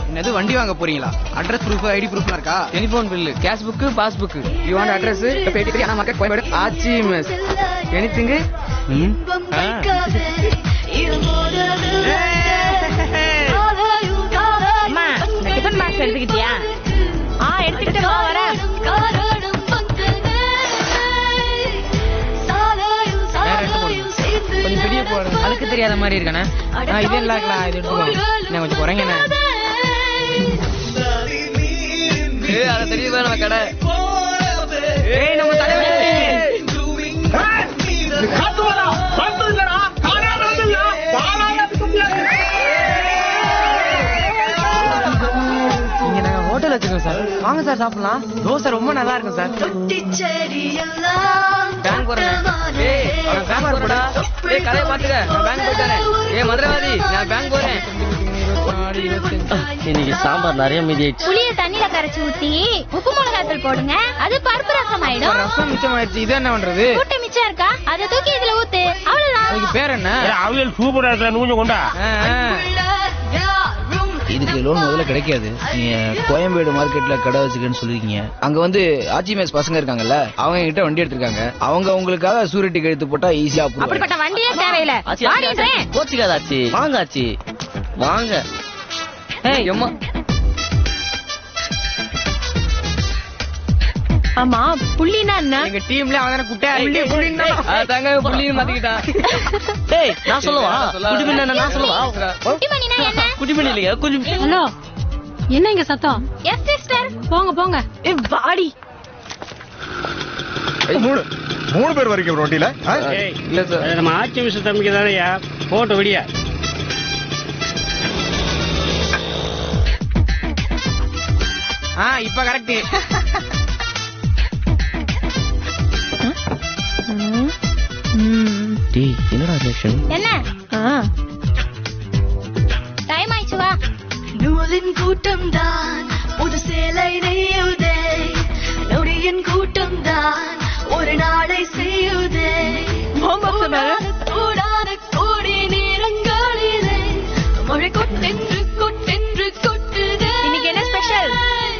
என்னது வண்டி வாங்க போறீங்களா? அட்ரஸ் ப்ரூஃப், ஐடி ப்ரூஃப்லாம் இருக்கா? Telephone bill, cash book, passbook. You want address? பேட்டி அண்ணா மார்க்கெட் கோயம்பேடு. ஆச்சி மிஸ் எனிதிங்? அம்மா இந்த டிஃபன் பாக்ஸ் எடுத்துக்கிட்டியா? எடுத்துக்கிட்டு வா வரேன். கொஞ்சம் பெரிய போடுங்க. அதுக்கு தெரியாத மாதிரி இருக்கானே. இது நல்லா இருக்கலாம், இது எடுத்துக்கோங்க. என்ன கொஞ்சம் குறைங்கண்ணே. அதை தெரியுதா நம்ம கடை? நம்ம தலைவலி. இங்க நாங்க ஹோட்டல் வச்சிருக்கோம் சார். வாங்க சார் சாப்பிடலாம். தோசை ரொம்ப நல்லா இருக்கும் சார். பேங்க் போறேன். பேங்க் போறடா. கடையை பாத்துக்க. நான் பேங்க் போயிட்டேன். மதுரவாதி நான் பேங்க் போறேன். இன்னைக்கு சாம்பார் நிறைய மீதி ஆயிடுச்சு. புளிய தண்ணியில கரைச்சு ஊத்தி உப்பு மிளகாத்தூள் போடுங்க. அது பருப்பு ரசம் ஆயிடும். ரசம் மிச்சம் ஆயிடுச்சு. இது என்ன பண்றது? கூட்ட மிச்சம் இருக்கா? அதை தூக்கி இதுல ஊத்து. அவ்வளவுதான். அதுக்கு பேர் என்ன? அவியல் சூப்பரா இருக்கா? கொஞ்சம் கொண்டா. இதுக்கு லோன் முதல்ல கிடைக்காது. நீங்க கோயம்பேடு மார்க்கெட்ல கடை வச்சுக்கன்னு சொல்லிருக்கீங்க. அங்க வந்து ஆச்சி மேஸ் பசங்க இருக்காங்கல்ல, அவங்க கிட்ட வண்டி எடுத்திருக்காங்க. அவங்க உங்களுக்காக சூரிட்டி கழுத்து போட்டா ஈஸியா அப்ரூவ். அப்படிப்பட்ட வண்டியே தேவையில்ல. கோச்சிக்காத ஆச்சி. வாங்க ஆச்சி வாங்க. அம்மா ஆமா புள்ளினா என்ன? எங்க டீம்ல அவன குட்டை புள்ளினா அதாங்க புள்ளின்னு மாத்திக்கிட்டா. டேய் நான் சொல்லவா? குடிமணி நான் சொல்லவா? குட்டிமணினா என்ன? குடிமணி இல்லையா? கொஞ்சம் ஹலோ என்ன இங்க சத்தம்? Yes sister. போங்க போங்க. வாடி. 3 பேர் வரைக்கும் வண்டியில? இல்ல சார், நம்ம ஆச்சி மிஸ் தம்பிக்கு தானேயா போட்டோ விடியா. இப்ப கரெக்ட். டேய் என்னடா ரியாக்ஷன்? என்ன? டைம் ஆயிடுச்சு வா. நூலின் கூட்டம் தான் ஒரு சேலை நெய்யுதே, நொடியின் கூட்டம் தான் ஒரு நாளை செய்யுதே. கூடாத கோடி நேரங்களிலே மழை கொட்டென்று கொட்டென்று கொட்டுதே. இன்னைக்கு என்ன ஸ்பெஷல்?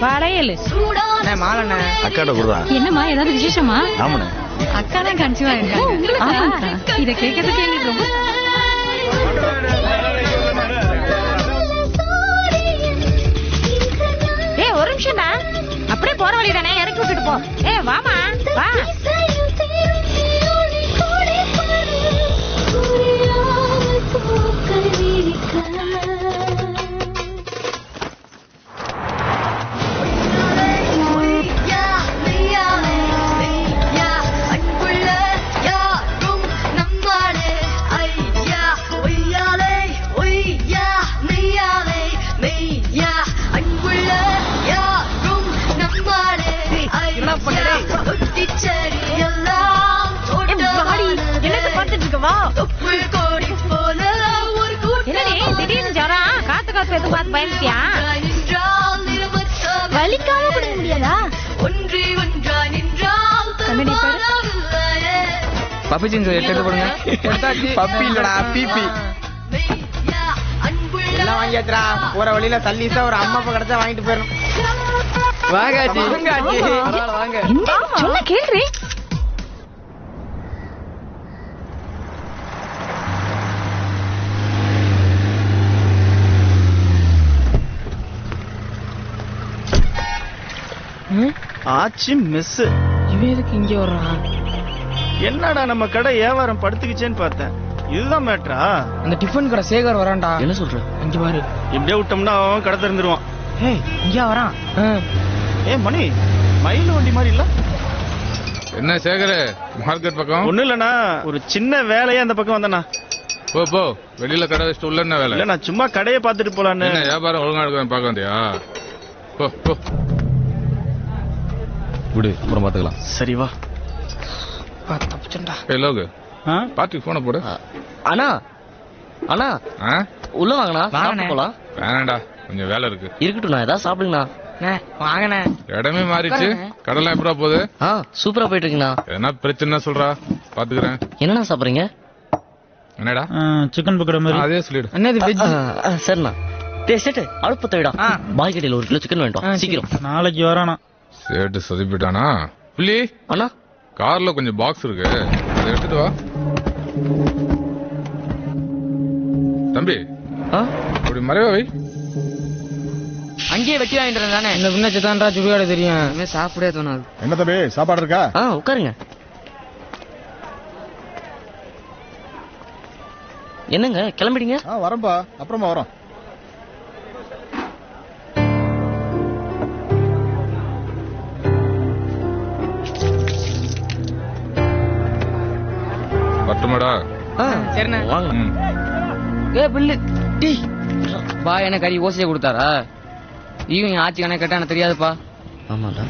வளையல். மாலண்ணே அக்காட்ட கொடுறா. என்னம்மா ஏதாவது விசேஷமா? ஆமாண்ணே. அக்கா தான் கன்சீவா இருக்காங்க. இத கேட்கறதுக்கு எங்களுக்கு ரொம்ப ஒரு நிமிஷம் தான். அப்படியே போற வழி தானே, இறக்கி விட்டுட்டு போ. வாமா வா. பார்த்து பார்த்து பயந்துட்டியா? வலிக்காம கொடுக்க முடியாதா? ஒன்றே ஒன்றாய் நின்றால் பப்பி சிங்ஸ் எடுத்து போடுங்க. பப்பி இல்லடா பிபி. எல்லாம் வாங்கியாச்சுடா. போற வழியில சல்லீஸா ஒரு அம்மா அப்பா கிடைச்சா வாங்கிட்டு போயிடணும். வாங்காச்சி வாங்க. சொன்ன கேள்றி. ஆச்சி மிஸ். இவன் எதுக்கு இங்க வர்றான்? என்னடா நம்ம கடை வியாபாரம் படுத்துக்கிச்சேன்னு பார்த்தேன். இதுதான் மேட்ரா? அந்த டிஃபன் கடை சேகர் வரான்டா. என்ன சொல்ற? இங்க பாரு. இப்படியே விட்டோம்னா அவன் கடை திறந்துருவான். ஏய் இங்க வரான். மணி மயில் வண்டி மாதிரி இல்ல? என்ன சேகர் மார்க்கெட் பக்கம்? ஒண்ணு இல்லண்ணா, ஒரு சின்ன வேலையா அந்த பக்கம் வந்தண்ணா. போ வெளியில கடை வச்சுட்டு உள்ள என்ன வேலை? இல்ல நான் சும்மா கடையை பார்த்துட்டு போலான்னு. வியாபாரம் ஒழுங்கா எடுக்க பார்க்க வந்தியா? போ விடு, அப்புறம் பாத்துக்கலாம். சரி வா. தப்பிச்சண்டா. லோகு பாட்டி போன போடு. அண்ணா அண்ணா உள்ள வாங்கண்ணா, சாப்பிட்டு போலாம். வேணாண்டா, கொஞ்சம் வேலை இருக்கு. இருக்கட்டும், நான் ஏதாவது சாப்பிடுங்கண்ணா. வாங்கண்ணே. இடமே மாறிச்சு. கடலாம் எப்படா போகுது? சூப்பரா போயிட்டு இருக்குண்ணா. என்ன பிரச்சனை சொல்றா, பாத்துக்கிறேன். என்னண்ணா சாப்பிடுறீங்க? என்னடா சிக்கன் பக்கோடா மாதிரி? அதே சொல்லிடு. என்னது வெஜ்? சரிண்ணா. சேட்டு அடுப்பு தவிடா, பாய் கடையில் 1 கிலோ சிக்கன் வேண்டாம் சீக்கிரம். நாளைக்கு வரானா? சேட்டு சொதிப்பிட்டானா? புள்ளி அண்ணா, கார்ல கொஞ்சம் பாக்ஸ் இருக்கு, அதை எடுத்துட்டு வா. தம்பி அப்படி மறைவா வை. அங்கேயே வெட்டி வாங்கிட்டு தானே. இந்த பின்ன சித்தான்றா சுடுகாடு தெரியும். சாப்பிடவே தோணாது. என்ன தம்பி சாப்பாடு இருக்கா? உட்காருங்க. என்னங்க கிளம்பிடுங்க? வரம்பா, அப்புறமா வரோம். பட்டுமாடா? சரிண்ணா வாங்க. பில்லு டீ பா. என்ன கறி ஓசிய கொடுத்தாரா? இவன் ஆட்சி கணக்கு கேட்டா எனக்கு தெரியாதுப்பா. ஆமாடா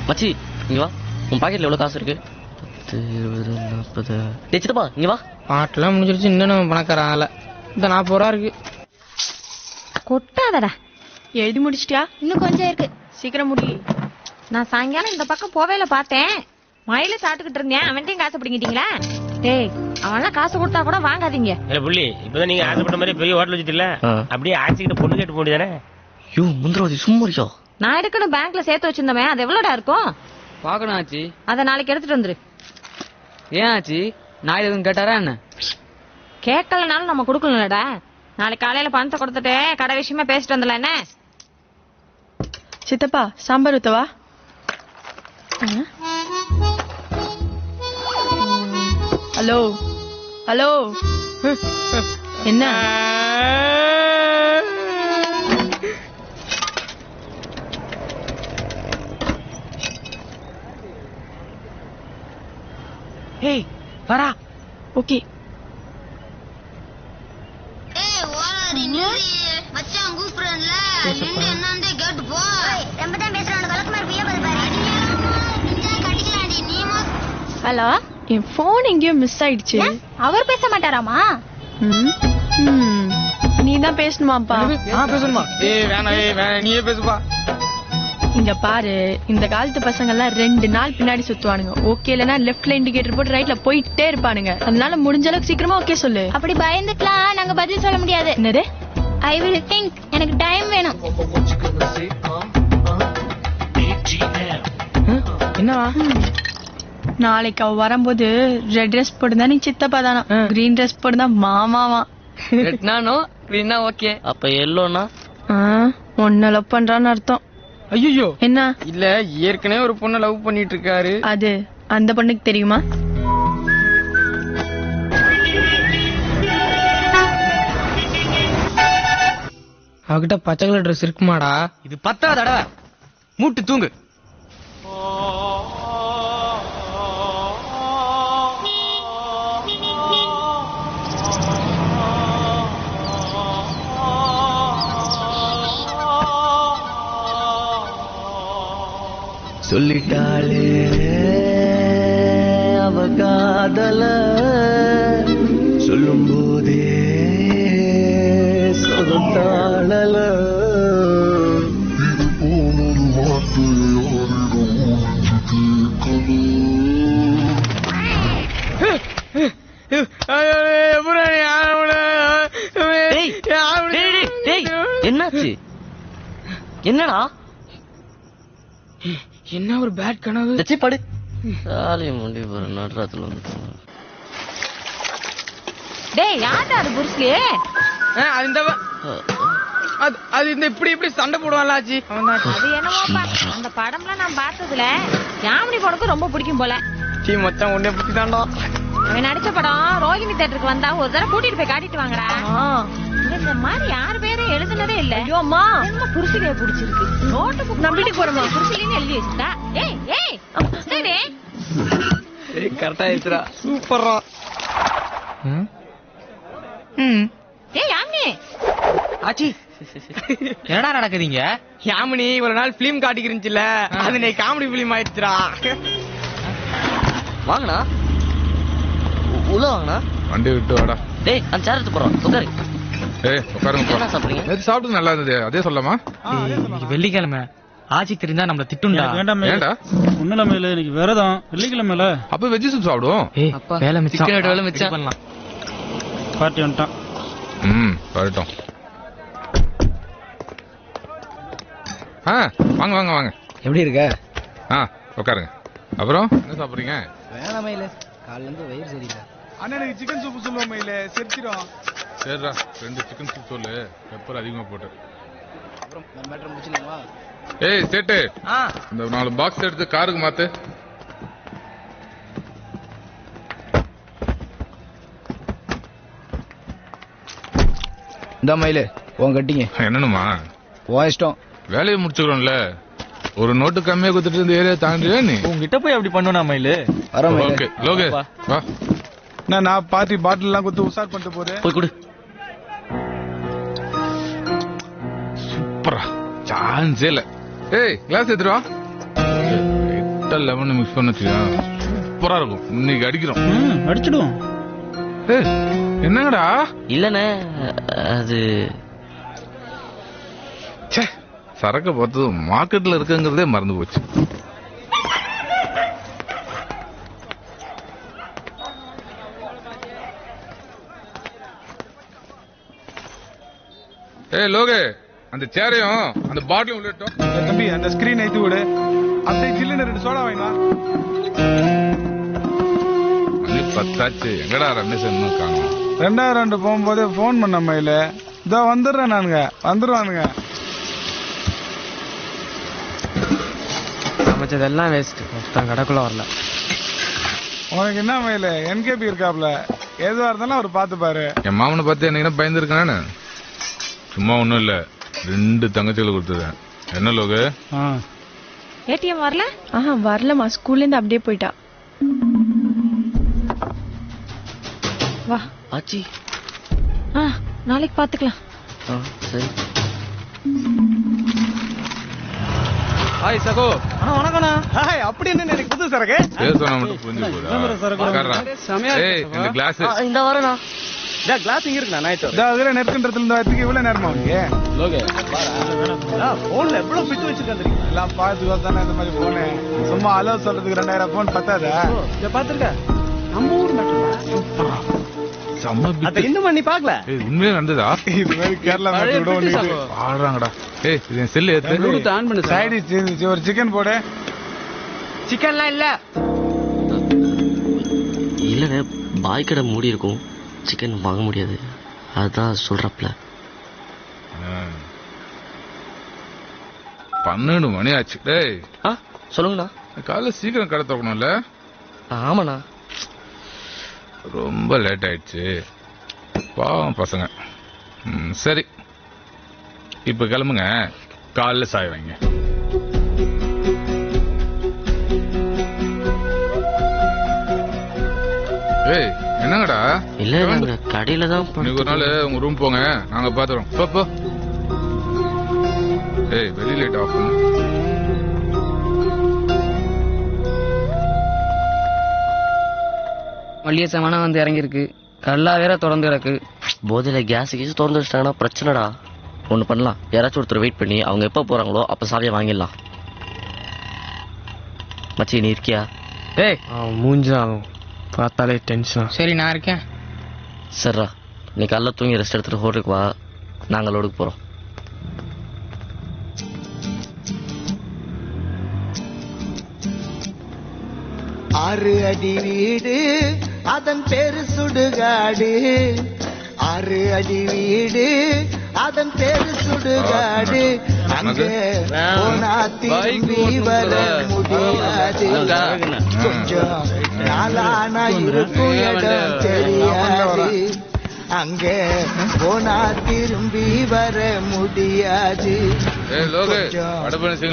மச்சி, இங்க வா. உன் பாக்கெட்ல எவ்வளவு காசு இருக்கு? 10, 20, 40. சித்தப்பா இங்க வா. பாட்டெல்லாம் முடிஞ்சிருச்சு. இன்னும் நம்ம பணக்கார ஆகல. இந்த 40 ரூபா இருக்கு. கொட்டாதடா. எழுதி முடிச்சிட்டியா? இன்னும் கொஞ்சம் இருக்கு. சீக்கிரம் முடி. நான் சாயங்காலம் இந்த பக்கம் போவேல பார்த்தேன். மயில சாப்பிட்டுக்கிட்டு இருந்தேன். அவன்கிட்டயும் காசு பிடிங்கிட்டீங்களா? டேய், அவன்லாம் காசு கொடுத்தா கூட வாங்காதீங்க. புள்ளி, இப்பதான் நீங்க ஆசைப்பட்ட மாதிரி பெரிய ஹோட்டல் வச்சுட்டுல, அப்படியே ஆச்சிக்கிட்ட பொண்ணு கேட்டு போண்டியதானே? யோ முந்திரவாதி சும்மா. நான் எடுக்கணும் பேங்க்ல சேர்த்து வச்சிருந்தவன். அது எவ்வளோடா இருக்கும்? பாக்கணும் ஆச்சி. அதை நாளைக்கு எடுத்துட்டு வந்துரு. ஏன் ஆச்சி, நான் எதுவும் கேட்டாரா என்ன? கேட்கலனாலும் நம்ம கொடுக்கணும்லடா. நாளைக்கு காலையில பணத்தை கொடுத்துட்டு கடை விஷயமா பேசிட்டு வந்துடலாம். என்ன சித்தப்பா சாம்பார் ஊத்தவா? ஹலோ ஹலோ, என்ன? ஏய் வரா. ஓகே. மச்சான் கூப்பிடுறேன்ல, நின்று என்னன்னு கேட்டு போ. ரொம்ப தான் பேசுறான். விளக்குமாறு பிய பாரு. கட்டிக்கலாண்டி நீ. ஹலோ, என் போன் எங்கேயோ மிஸ் ஆயிடுச்சு. அவர் பேச மாட்டாராமா? நீ தான் பேசணுமாப்பா? பேசணுமா? வேணாம் நீயே பேசுப்பா. இங்க பாரு, இந்த காலத்து பசங்க எல்லாம் 2 நாள் பின்னாடி சுத்துவானுங்க. ஓகே இல்லனா லெஃப்ட்ல இண்டிகேட்டர் போட்டு ரைட்ல போயிட்டே இருப்பானுங்க. அதனால முடிஞ்ச அளவுக்கு சீக்கிரமா ஓகே சொல்லு. அப்படி பயந்துக்கலாம் நாங்க பதில் சொல்ல முடியாது. என்னது? I will think. எனக்கு டைம் வேணும். என்னவா? நாளைக்கு அவ வரும்போது ரெட் ட்ரெஸ் போட்டுதான் நீ சித்தப்பா தானா, கிரீன் ட்ரெஸ் போட்டுதான் மாமாவா. ரெட்னானோ கிரீனா ஓகே. அப்ப எல்லோனா ஒன்ன லவ் பண்றான்னு அர்த்தம். ஐயோ என்ன? இல்ல, ஏற்கனவே ஒரு பொண்ணை லவ் பண்ணிட்டு இருக்காரு. அது அந்த பொண்ணுக்கு தெரியுமா? அவகிட்ட பச்சை கலர் ட்ரெஸ் இருக்குமாடா? இது 10வது தடவை. மூட்டு தூங்கு. சொல்லிட்டாளே அவ காதல, சொல்லும் போதே சொல்லாளல. என்னாச்சு? என்னடா? என்ன ஒரு பேட் கனவு. படு. முண்டி போற நடுராத்துல வந்து. டேய் யாரா அது புருஸ்லி? அது இந்த இப்படி சண்டை போடுவான்ல ஆச்சி. அது என்னமோப்பா, அந்த படம்லாம் நான் பார்த்ததுல யாமினி படக்கும் ரொம்ப பிடிக்கும் போல. டீ மச்சான் உன்னை பத்தி தாண்டா. அவன் நடிச்ச படம் ரோகிணி தியேட்டருக்கு வந்தா ஒரு தடவை கூட்டிட்டு போய் காட்டிட்டு வாங்கடா. இந்த மாதிரி யாரு பேரும் எழுதுனதே இல்ல. ஐயோ அம்மா, என்ன புருஷிலியே பிடிச்சிருக்கு. நோட்டு புக் நம்ம வீட்டுக்கு போறோமா? புருஷிலின்னு எழுதி வச்சுட்டா. ஏய் ஏய் சரி. ஏய் கரெக்டா இருக்குடா. சூப்பர்ரா. ஏய் யாமினி. ஆச்சி என்னடா நடக்குதுங்க? யாமினி ஒரு நாள் பிலிம் காட்டிக்கிருந்துச்சுல, அது நீ காமெடி பிலிம் ஆயிடுச்சுடா. வாங்கண்ணா, உள்ள வாங்கண்ணா. வண்டி விட்டு வாடா. டேய் அந்த சேர் எடுத்து போறோம், உட்காரு. ஏய் உட்காருங்க. என்ன சாப்பிடுறீங்க? நேத்து சாப்பிட்டு நல்லா இருந்தது, அதே சொல்லலாமா? வெள்ளிக்கிழமை ஆச்சி தெரிஞ்சா நம்மள திட்டுண்டா. ஏண்டா? ஒண்ணுல இன்னைக்கு விரதம், வெள்ளிக்கிழமைல. அப்ப வெஜ் சூப் சாப்பிடுவோம். ஏய் வேலை மிச்சம், வேலை மிச்சம் பண்ணலாம். பார்ட்டி வந்துட்டான். வரட்டும். வாங்க வாங்க வாங்க. எப்படி இருக்க? உட்காருங்க. அப்புறம் என்ன சாப்பிடுறீங்க? வேணாம் மயில, காலைல இருந்து வயிறு சரியில்லை. அண்ணனுக்கு சிக்கன் சூப் சொல்லுவோம் மயில, செத்துரும். சரிடா, 2 சிக்கன் சூப் சொல்லு, பெப்பர் அதிகமா போட்டு. அப்புறம் மேட்டர் முடிச்சிடலாமா? ஏய் சேட்டு, இந்த 4 பாக்ஸ் எடுத்து காருக்கு மாத்து. இந்த மயில உன் கட்டிங்க. என்னன்னுமா? உன் இஷ்டம். வேலையை முடிச்சுக்கிறோம்ல, ஒரு நோட்டு கம்மியா கொடுத்துட்டு இந்த ஏரியா தாண்டியா நீ? உங்ககிட்ட போய் அப்படி பண்ணுனா மயிலு? ஓகே லோகே வா. நான் பார்ட்டி பாட்டில் எல்லாம் கொடுத்து உஷார் பண்ணிட்டு போறேன். போய் கொடு. சூப்பரா, சான்ஸே இல்ல. ஏய் கிளாஸ் எடுத்துட்டு வா. 8-11 மிக்ஸ் பண்ண வச்சுக்கா சூப்பரா இருக்கும். இன்னைக்கு அடிக்கிறோம். அடிச்சிடுவோம். ஏய் என்னங்கடா? இல்லண்ணே அது சரக்கு பார்த்து மார்க்கெட்ல இருக்குங்கிறதே மறந்து போச்சு. ஏய் லோகே, அந்த சேரையும் அந்த பாட்டிலும் உள்ளட்டும். தம்பி அந்த ஸ்கிரீன் ஏத்தி விடு. அப்படியே ஜில்லுன்னு 2 சோடா வாங்கினா. மணி 10 ஆச்சு. எங்கடா ரமேஷ் இன்னும் காணோம்? 2 போகும்போதே போன் பண்ண மயில. இதோ வந்துடுறேன் நானுங்க, வந்துருவானுங்க. சமைச்சதெல்லாம் வேஸ்ட், மொத்தம் கடைக்குள்ள வரல. உனக்கு என்ன மயில, என்கேபி இருக்காப்ல, எதுவா இருந்தாலும் அவர் பாத்து பாரு. என் மாமனை பார்த்து என்ன பயந்துருக்கானு? சும்மா ஒண்ணும் இல்ல, 2 தங்கச்சிகளை கொடுத்துருக்கேன். என்ன லோகு? ஏடிஎம் வரல? வரலமா, ஸ்கூல்ல இருந்து அப்படியே போயிட்டா. வா ஆச்சி. நாளைக்கு பாத்துக்கலாம். சரி. ஹாய் சகோ. வணக்கம்ண்ணா. ஹாய். அப்படி என்ன எனக்கு புது சரக்கு? பேசணும் மட்டும் புரிஞ்சு போதா? ஏய் இந்த கிளாஸ் இந்த வரேண்ணா. கிளாஸ் இங்க இருக்குண்ணா. நைட் நெருக்கன்றதுல இருந்து வரதுக்கு இவ்வளவு நேரமா உனக்கு? லோகே போன்ல எவ்வளவு பிட்டு வச்சிருக்கேன் எல்லாம் பார்த்து தானே இந்த மாதிரி போனு. சும்மா அலோ சொல்றதுக்கு 2000 போன் பத்தாதா? இத பாத்துருக்க நம்ம ஊர் மட்டும் இன்னும் நீ பாக்கல? உண்மையா நடந்ததா? இது மாதிரி கேரளா ஆடுறாங்கடா. ஏய் இது செல்லு ஏத்து ஆன் பண்ணு. சைடு ஒரு சிக்கன் போடு. சிக்கன்லாம் இல்ல. இல்லண்ணே, பாய் கடை மூடி இருக்கும், சிக்கன் வாங்க முடியாது, அதுதான் சொல்றப்பல. 12 மணி ஆச்சு. டேய் சொல்லுங்கண்ணா. காலைல சீக்கிரம் கடை திறக்கணும்ல? ஆமாண்ணா. ரொம்ப லேட் ஆயிடுச்சு, பாவம் பசங்க. சரி இப்ப கிளம்புங்க, காலைல சாய் வைங்க. ஏய் என்னங்கடா? இல்ல நாங்க கடையில தான். இன்னைக்கு ஒரு நாள் உங்க ரூம் போங்க, நாங்க பாத்துறோம். போ. ஏய் வெரி லேட் ஆஃப். மல்லிகை சாமானா வந்து இறங்கிருக்கு, கல்லா வேற திறந்து கிடக்கு. போதையில கேஸ் திறந்து வச்சிட்டாங்கன்னா பிரச்சனைடா. ஒண்ணு பண்ணலாம், யாராச்சும் ஒருத்தர் வெயிட் பண்ணி அவங்க எப்ப போறாங்களோ அப்ப சாவியை வாங்கிடலாம். மச்சி நீ இருக்கியா? ஏய் மூஞ்சாலும் பார்த்தாலே டென்ஷன். சரி நான் இருக்கேன். சரிடா, நீ காலைல தூங்கி ரெஸ்ட் எடுத்துட்டு ஹோட்டலுக்கு வா, நாங்கள் லோடுக்கு போறோம். ஆறு அடி வீடு அதன் பேரு சுடுகாடு, 6 அடி வீடு அதன் பேரு சுடுகாடு, அங்க போனா திரும்பி வர முடியாது, கொஞ்சம் நாளானா இருக்கும் இடம் தெரியாது, அங்க போனா திரும்பி வர முடியாது, கொஞ்சம்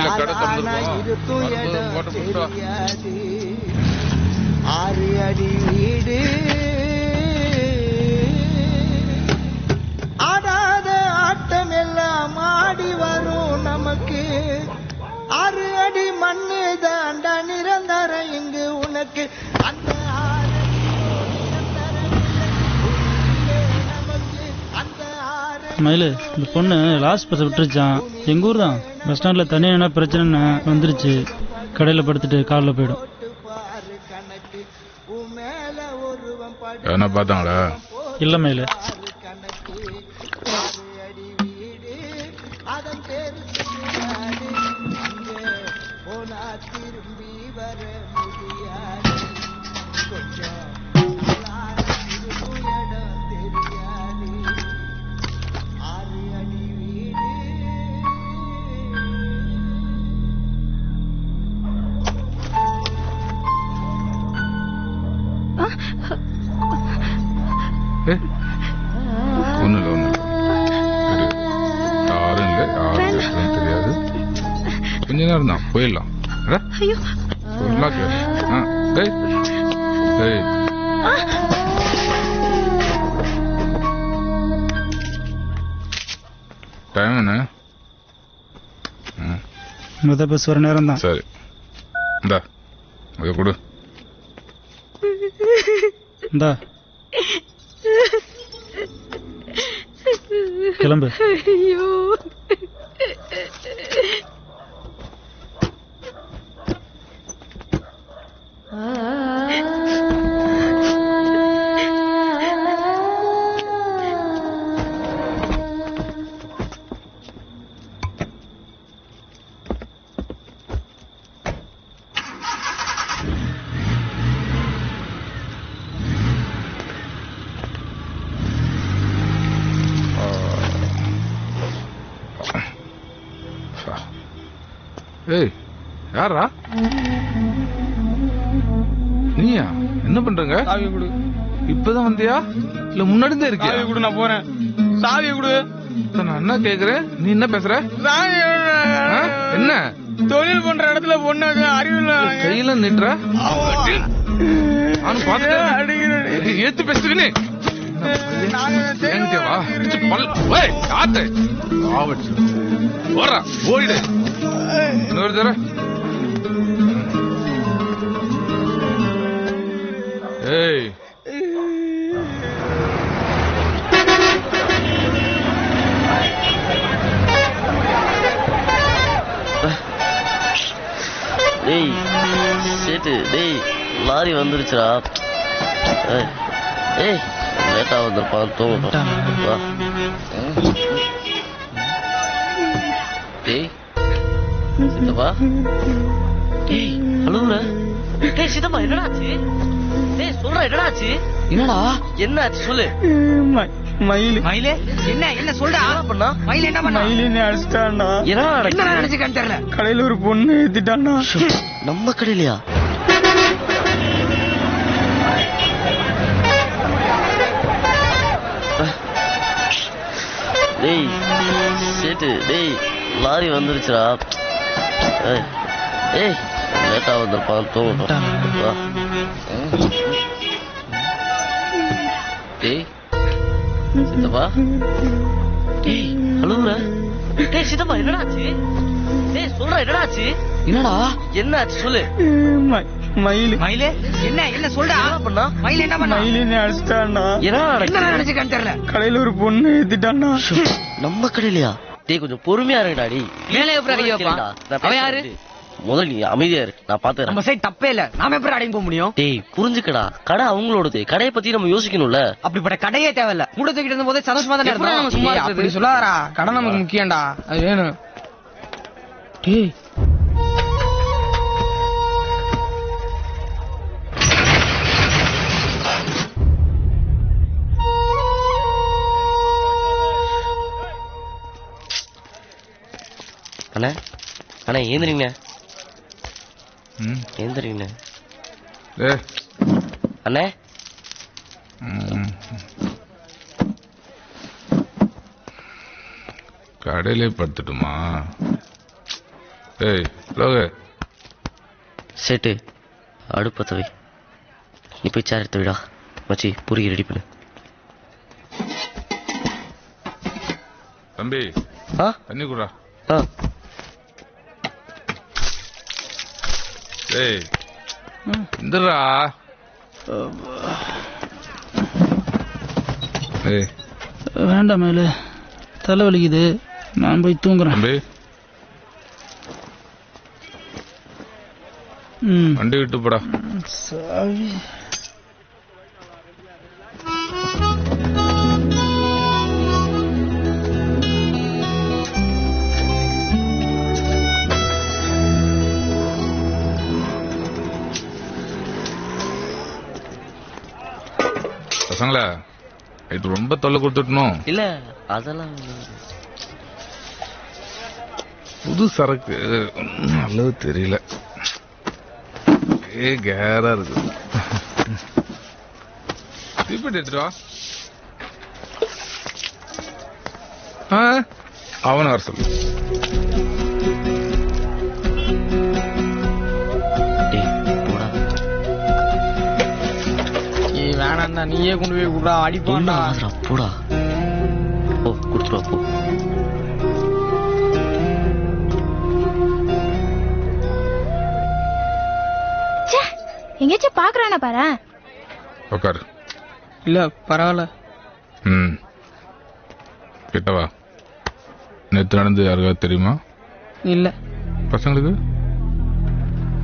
நாளானா இருக்கும் இடம் தெரியாது. 6 அடி வீடு ஆடாத ஆட்டம் எல்லாம் ஆடி வரும் நமக்கு, 6 அடி மண்ணு தாண்டா நிரந்தரம் இங்கு உனக்கு, அந்த மயிலு, இந்த பொண்ணு லாஸ்ட் பஸ் விட்டுருச்சான். எங்க ஊர் தான். பஸ் ஸ்டாண்ட்ல தனியா என்ன பிரச்சனை வந்துருச்சு. கடையில படுத்துட்டு காலில் போயிடும். என்ன பார்த்தாங்களா? இல்ல மயிலு. கொஞ்ச நேரம் தான் போயிடலாம். டைம் என்ன? முத பஸ் வர நேரம் தான். சரி, இந்தா இதை கொடு. இந்தா கிளம்பு. ஐயோ ஏய், யாரா நீயா? என்ன பண்றங்க? சாவி கொடு. இப்பதான் வந்தியா இல்ல முன்னாடி தான் இருக்கியா? சாவி கொடு, நான் போறேன். சாவி கொடு. நான் என்ன கேக்குறேன், நீ என்ன பேசுற? என்ன தொழில் பண்ற இடத்துல பொண்ணு அறிவில்ல கையில நிட்டுற? நானும் பாத்துட்டேன். ஏத்து பேசுறேன்னு ஓடிடு. இன்னொரு தர ஏய் டேய் சேட்டு, டேய் லாரி வந்துருச்சுடா. ஏய் லேட்டா வந்திருப்பான், தூங்கட்டும். டேய் சித்தப்பா, டேய் அழுவுற? டேய் சித்தப்பா, என்னடாச்சு? டேய் சொல்ற, என்னடாச்சு? என்னடா என்ன ஆச்சு சொல்லு. மயிலு மயிலே என்ன சொல்றா? பண்ணா மயில என்ன பண்ணா? மயிலு என்ன அடிச்சிட்டான்டா. என்ன நினைச்சுக்கான்னு தெரியல. கடையில ஒரு பொண்ணு ஏத்திட்டான்டா. நம்ம கடையிலயா? டேய் சேட்டு, டேய் லாரி வந்துருச்சுடா. ஏய் லேட்டா வந்திருப்பான், தூங்கட்டும். டேய் சித்தப்பா, டேய் அழுவுற? டேய் சித்தப்பா, என்னடாச்சு? டேய் சொல்ற, என்னடாச்சு? என்னடா என்ன ஆச்சு சொல்லு. மயிலு மயிலே என்ன சொல்றா? பண்ணா மயில என்ன பண்ணா? மயிலு என்ன அடிச்சிட்டான்டா. என்ன நினைச்சுக்கான்னு தெரியல. கடையில ஒரு பொண்ணு ஏத்திட்டான்டா. நம்ம கடையிலயா? டேய் கொஞ்சம் பொறுமையா இருங்கடா. டேய் மேலே எப்படி வைப்பா? அவன் யாரு? முதல்ல நீ அமைதியா இரு, நான் பாத்துக்கிறேன். நம்ம சைடு தப்பே இல்ல, நாம எப்படி அடங்கி போக முடியும்? டேய் புரிஞ்சுக்கடா, கடை அவங்களோடது, கடையை பத்தி நம்ம யோசிக்கணும்ல. அப்படிப்பட்ட கடையே தேவையில்ல, மூட தூக்கிட்டு இருந்த போதே சந்தோஷமா தானே இருந்தோம். சும்மா அப்படி சொல்லாதடா, கடை நமக்கு முக்கியம்டா, அது வேணும். டேய் அண்ணா அண்ணா ஏந்திரிங்க, ஏந்திரிங்க அண்ணே. கடையிலே படுத்துட்டுமா? சேட்டு அடுப்பத்த வை, நீ போய் சேர் எடுத்து விடா. மச்சி பூரிக்கு ரெடி பண்ணு. தம்பி தண்ணி குடா. ஏய் இந்தடா. வேண்டாம் மேல தலை வலிக்குது, நான் போய் தூங்குறேன். வண்டி விட்டு போடா. சாவி பசங்களா இது ரொம்ப தொல்லை கொடுத்துட்டணும். இல்ல அதெல்லாம் புது சரக்கு நல்லது தெரியல, கேரா இருக்கு. தீப்பெட்டி எடுத்துட்டு வா. அவனை வர சொல்லு. வேணாண்டா, நீயே கொண்டு போய் குடுறா, அடிப்பாண்டா. போடா ஓ குடுத்துருவா போ. எங்கேயாச்சும் பாக்குறானா பாரு. உட்காரு. இல்ல பரவாயில்ல. கிட்டவா. நேற்று நடந்து யாருக்காவது தெரியுமா? இல்ல. பசங்களுக்கு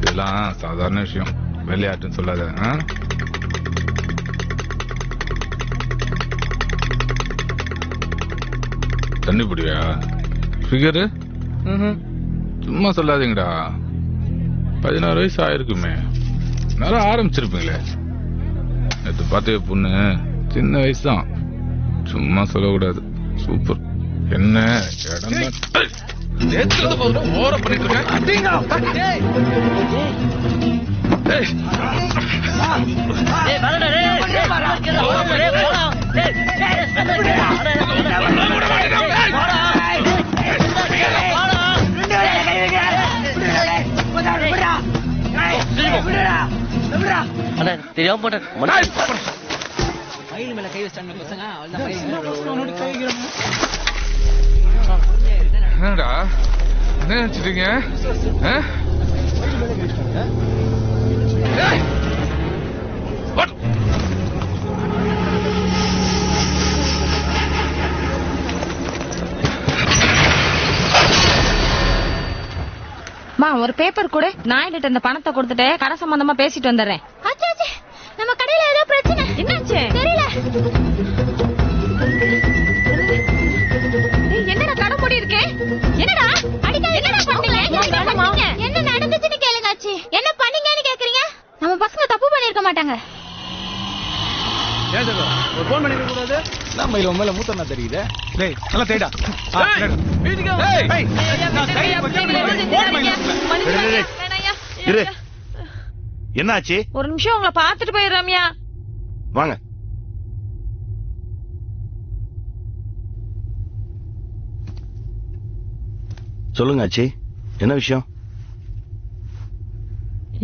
இதெல்லாம் சாதாரண விஷயம், விளையாட்டுன்னு சொல்லாத. தண்ணி பிடியா? ஃபிகரு சும்மா சொல்லாதீங்கடா. 16 வயசு ஆயிருக்குமே, நேரம் ஆரம்பிச்சிருப்பீங்களே. நேற்று பார்த்த பொண்ணு சின்ன வயசு தான், சும்மா சொல்லக்கூடாது. சூப்பர். என்ன இடம் ஓர பண்ணிட்டு தெரியாம போட்டேன். மயில் மேல கை வச்சாங்க பசங்க. என்னடா என்ன நினைச்சிட்டீங்க? ஒரு பேப்பர் கூட, நாயிட்ட இந்த பணத்தை கொடுத்துட்டு கடை சம்பந்தமா பேசிட்டு வந்துடுறேன். நம்ம கடையில ஏதோ பிரச்சனை. என்னாச்சு தெரியல. என்னடா கடை மூடி இருக்கு? என்னடா அடிக்காத. என்னடா பண்ணீங்க? என்ன நடந்துச்சுன்னு கேளுங்க ஆச்சி. என்ன பண்ணீங்கன்னு கேக்குறீங்க? நம்ம பசங்க தப்பு பண்ணிருக்க மாட்டாங்க. ஒரு போன் பண்ணிக்க கூடாது. நம்ம இவன் மேல மூத்தனா தெரியுது. டேய் நல்லா தேடா. இரு, என்னாச்சு? ஒரு நிமிஷம் உங்களை பாத்துட்டு போயிரு ரம்யா. வாங்க. சொல்லுங்க ஆச்சி, என்ன விஷயம்?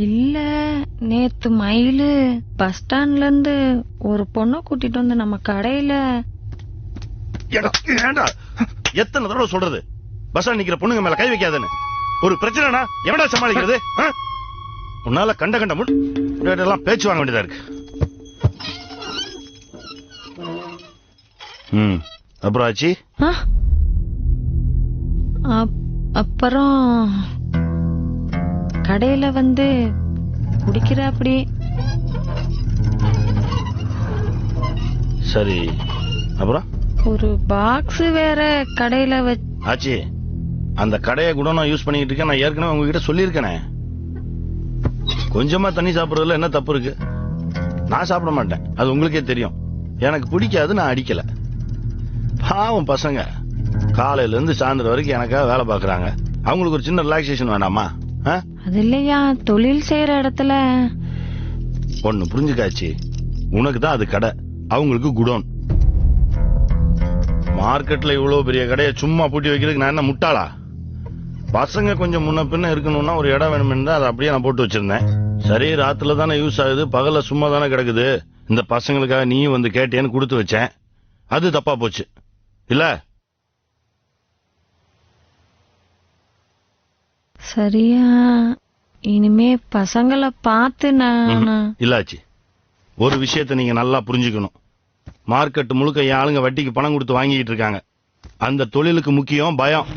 இல்ல நேத்து மயிலு பஸ் ஸ்டாண்ட்ல இருந்து ஒரு பொண்ணை கூட்டிட்டு வந்து நம்ம கடையில. எத்தனை தடவை சொல்றது பஸ் ஸ்டாண்ட் நிக்கிற பொண்ணுங்க மேல கை வைக்காதுன்னு? ஒரு பிரச்சனைனா எவடா சமாளிக்கிறது? உன்னால கண்ட கண்ட முன்னெல்லாம் பேச்சு வாங்க வேண்டியதா இருக்கு. அப்புறம் ஆச்சி? அப்புறம் கடையில வந்து குடிக்கிற அப்படி. சரி, அப்புறம் ஒரு பாக்ஸ் வேற கடையில ஆச்சி, அந்த கடையை கூட நான் யூஸ் பண்ணிட்டு இருக்கேன். நான் ஏற்கனவே உங்ககிட்ட சொல்லியிருக்கேனே. கொஞ்சமா தண்ணி சாப்பிடுறதுல என்ன தப்பு இருக்கு? நான் சாப்பிட மாட்டேன், அது உங்களுக்கே தெரியும். எனக்கு பிடிக்காது, நான் அடிக்கல. பாவம் பசங்க காலையில இருந்து சாயந்தரம் வரைக்கும் எனக்காக வேலை பாக்குறாங்க. அவங்களுக்கு ஒரு சின்ன ரிலாக்ஸேஷன் வேண்டாமா? அது இல்லையா, தொழில் செய்யற இடத்துல ஒண்ணு புரிஞ்சுக்காச்சு, உனக்கு தான் அது கடை, அவங்களுக்கு குடோன். மார்க்கெட்ல இவ்வளவு பெரிய கடையை சும்மா பூட்டி வைக்கிறதுக்கு நான் என்ன முட்டாளா? பசங்க கொஞ்சம் முன்ன பின்ன இருக்கணும்னா ஒரு இடம் வேணும்னு அதை அப்படியே நான் போட்டு வச்சிருந்தேன். சரி, ராத்துல தானே யூஸ் ஆகுது, பகல்ல சும்மா தானே கிடக்குது, இந்த பசங்களுக்காக நீ வந்து கேட்டேன்னு கொடுத்து வச்சேன். அது தப்பா போச்சு இல்ல? சரியா, இனிமே பசங்களை பார்த்து நான் இல்லாச்சு. ஒரு விஷயத்தை நீங்க நல்லா புரிஞ்சுக்கணும். மார்க்கெட் முழுக்க என் ஆளுங்க வட்டிக்கு பணம் கொடுத்து வாங்கிட்டு இருக்காங்க. அந்த தொழிலுக்கு முக்கியம் பயம்.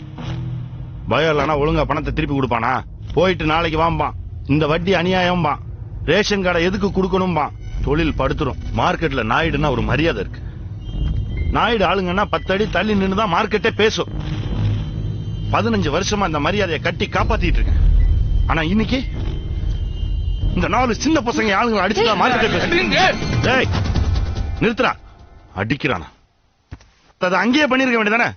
பயம் இல்லைன்னா ஒழுங்கா பணத்தை திருப்பி கொடுப்பானா? போயிட்டு நாளைக்கு வாம்பான். இந்த வட்டி அநியாயம்பான். ரேஷன் கார்டை எதுக்கு கொடுக்கணும்பான். தொழில் படுத்துரும். மார்க்கெட்ல நாயுடுன்னா ஒரு மரியாதை இருக்கு. நாயுடு ஆளுங்கன்னா 10 அடி தள்ளி நின்னுதான் மார்க்கெட்டே பேசும். 15 வருஷமா அந்த மரியாதையை கட்டி காப்பாத்திட்டு இருக்கேன். ஆனா இன்னைக்கு இந்த 4 சின்ன பசங்க ஆளுங்களை அடிச்சுதான் மார்க்கெட்டே பேசுறேன். நிறுத்துறா, அடிக்கிறானா? அதை அங்கேயே பண்ணிருக்க வேண்டியதானே?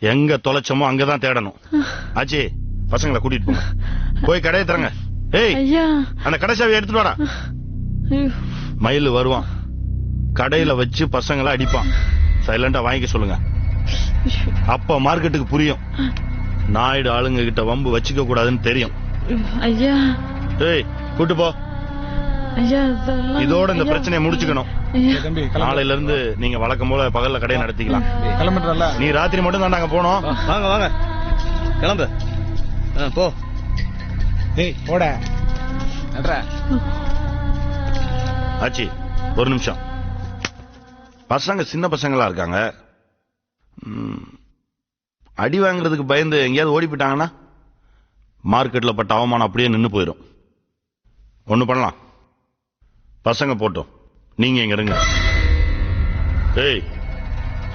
எங்க தொலைச்சமோ அங்கதான் தேடணும். ஆச்சி, பசங்களை கூட்டிட்டு போங்க, போய் கடையை தரங்க. ஏய், அந்த கடை சாவியை எடுத்துட்டு வாடா. மயில் வருவான், கடையில வச்சு பசங்களை அடிப்பான். சைலண்டா வாங்கிக்க சொல்லுங்க. அப்ப மார்க்கெட்டுக்கு புரியும் நாயுடு ஆளுங்க கிட்ட வம்பு வச்சுக்க கூடாதுன்னு தெரியும். ஐயா, ஏய், கூட்டு போ. இதோட இந்த பிரச்சனையை முடிச்சுக்கணும். நாளையில இருந்து நீங்க வழக்கம் போல பகல்ல கடையை நடத்திக்கலாம். நீ ராத்திரி மட்டும் தான் நாங்க போனோம். வாங்க வாங்க, கிளம்பு. போ. போட ஆச்சி, ஒரு நிமிஷம். பசங்க சின்ன பசங்களா இருக்காங்க. அடி வாங்குறதுக்கு பயந்து எங்கேயாவது ஓடி போயிட்டாங்கன்னா மார்க்கெட்ல பட்ட அவமானம் அப்படியே நின்னு போயிடும். ஒண்ணு பண்ணலாம், பசங்க போட்டோம், நீங்க இங்க இருங்க. ஏய்,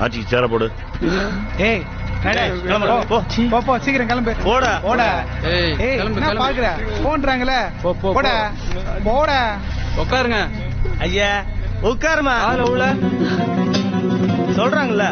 ஆச்சிக்கு சேர போடு. ஏய், சீக்கிரம் கிளம்பு. போட போட. என்ன பாக்குற? போன்றாங்களே, போட போட. உட்காருங்க ஐயா, உட்காருமா. உள்ள சொல்றாங்கல்ல.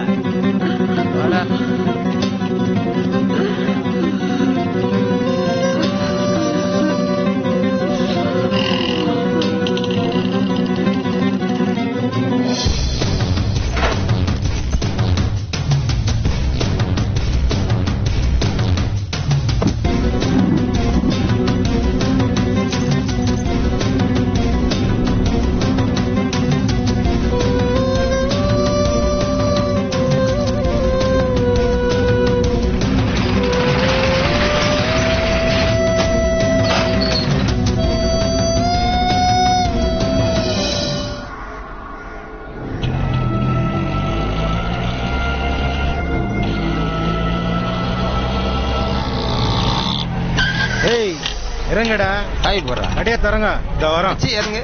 இறங்கடா. காய் போடுற அடையே தரங்க. இந்த வரோம். இறங்க.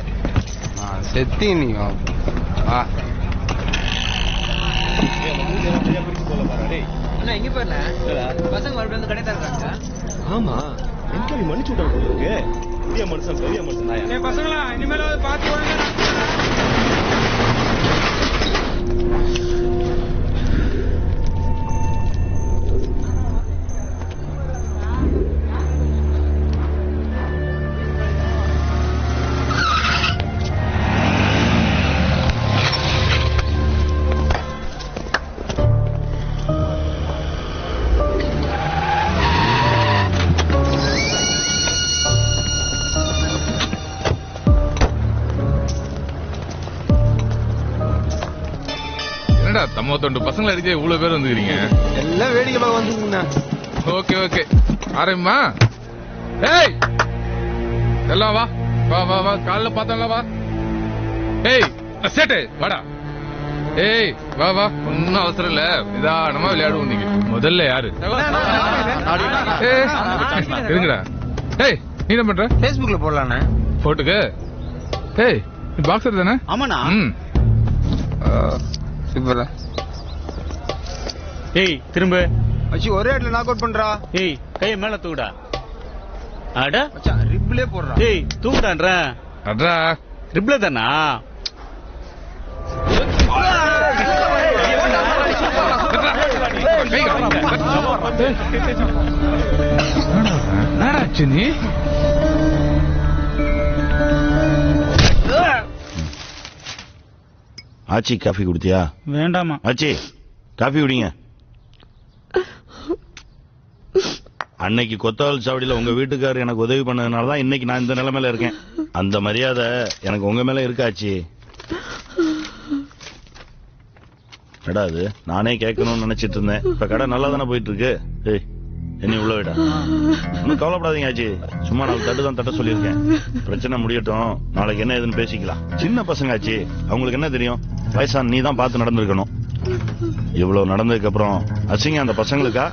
செத்தி நீ வா. எங்க போயிடல பசங்க மறுபடியும் வந்து கடை தர்றாங்க. ஆமா, என்கவி மன்னிச்சு விட்டாங்க போல இருக்கு. பெரிய மனுஷன் பசங்களா, இனிமேல பாத்து வாங்க. தம்ம தொண்டு பசங்களை அடிக்க இவ்வளவு பேர் வந்துக்கிறீங்க. எல்லாம் வேடிக்கை பார்க்க வந்துருங்கண்ணா. Okay okay, ஆரம்பிமா. ஏய், எல்லாம் வா வா வா வா, காலைல பார்த்தோம்ல வா. ஏய் சேட்டு வாடா. ஏய் வா வா, ஒன்னும் அவசரம் இல்ல, நிதானமா விளையாடுவோம். நீங்க முதல்ல யாரு? இருங்கடா, ஏய் நீ என்ன பண்ற? Facebookல போடலானே. போட்டுக்கு. ஏய் நீ பாக்ஸர் தானே? ஆமாண்ணா. சூப்பரா. ஏய் திரும்ப. மச்சி ஒரே இடத்துல நாக் அவுட் பண்றா. ஏய் கைய மேல தூக்குடா. அட மச்சான் ரிப்லே போடுறா. ஏய் தூக்குடான்றா. அடடா ரிப்ல தானா? என்னடாச்சு நீ? ஆச்சி காஃபி குடித்தியா? வேண்டாமா. ஆச்சி காஃபி குடிங்க. அன்னைக்கு கொத்தவால் சாவடியில உங்க வீட்டுக்காரர் எனக்கு உதவி பண்ணதுனாலதான் இன்னைக்கு நான் இந்த நிலைமையில இருக்கேன். அந்த மரியாதை எனக்கு உங்க மேல இருக்காச்சு. கடை அது நானே கேட்கணும்னு நினைச்சிட்டு இருந்தேன். இப்ப கடை நல்லா தானே போயிட்டு இருக்கு. ஏய் என்ன உள்ள விடா. ஒன்னும் கவலைப்படாதீங்க ஆச்சி. சும்மா 4 தட்டு தான் தட்ட சொல்லியிருக்கேன். பிரச்சனை முடியட்டும், நாளைக்கு என்ன ஏதுன்னு பேசிக்கலாம். சின்ன பசங்க ஆச்சி, அவங்களுக்கு என்ன தெரியும்? வயசான நீ தான் பார்த்து நடந்திருக்கணும். இவ்வளவு நடந்ததுக்கு அப்புறம் அசிங்க அந்த பசங்களுக்கா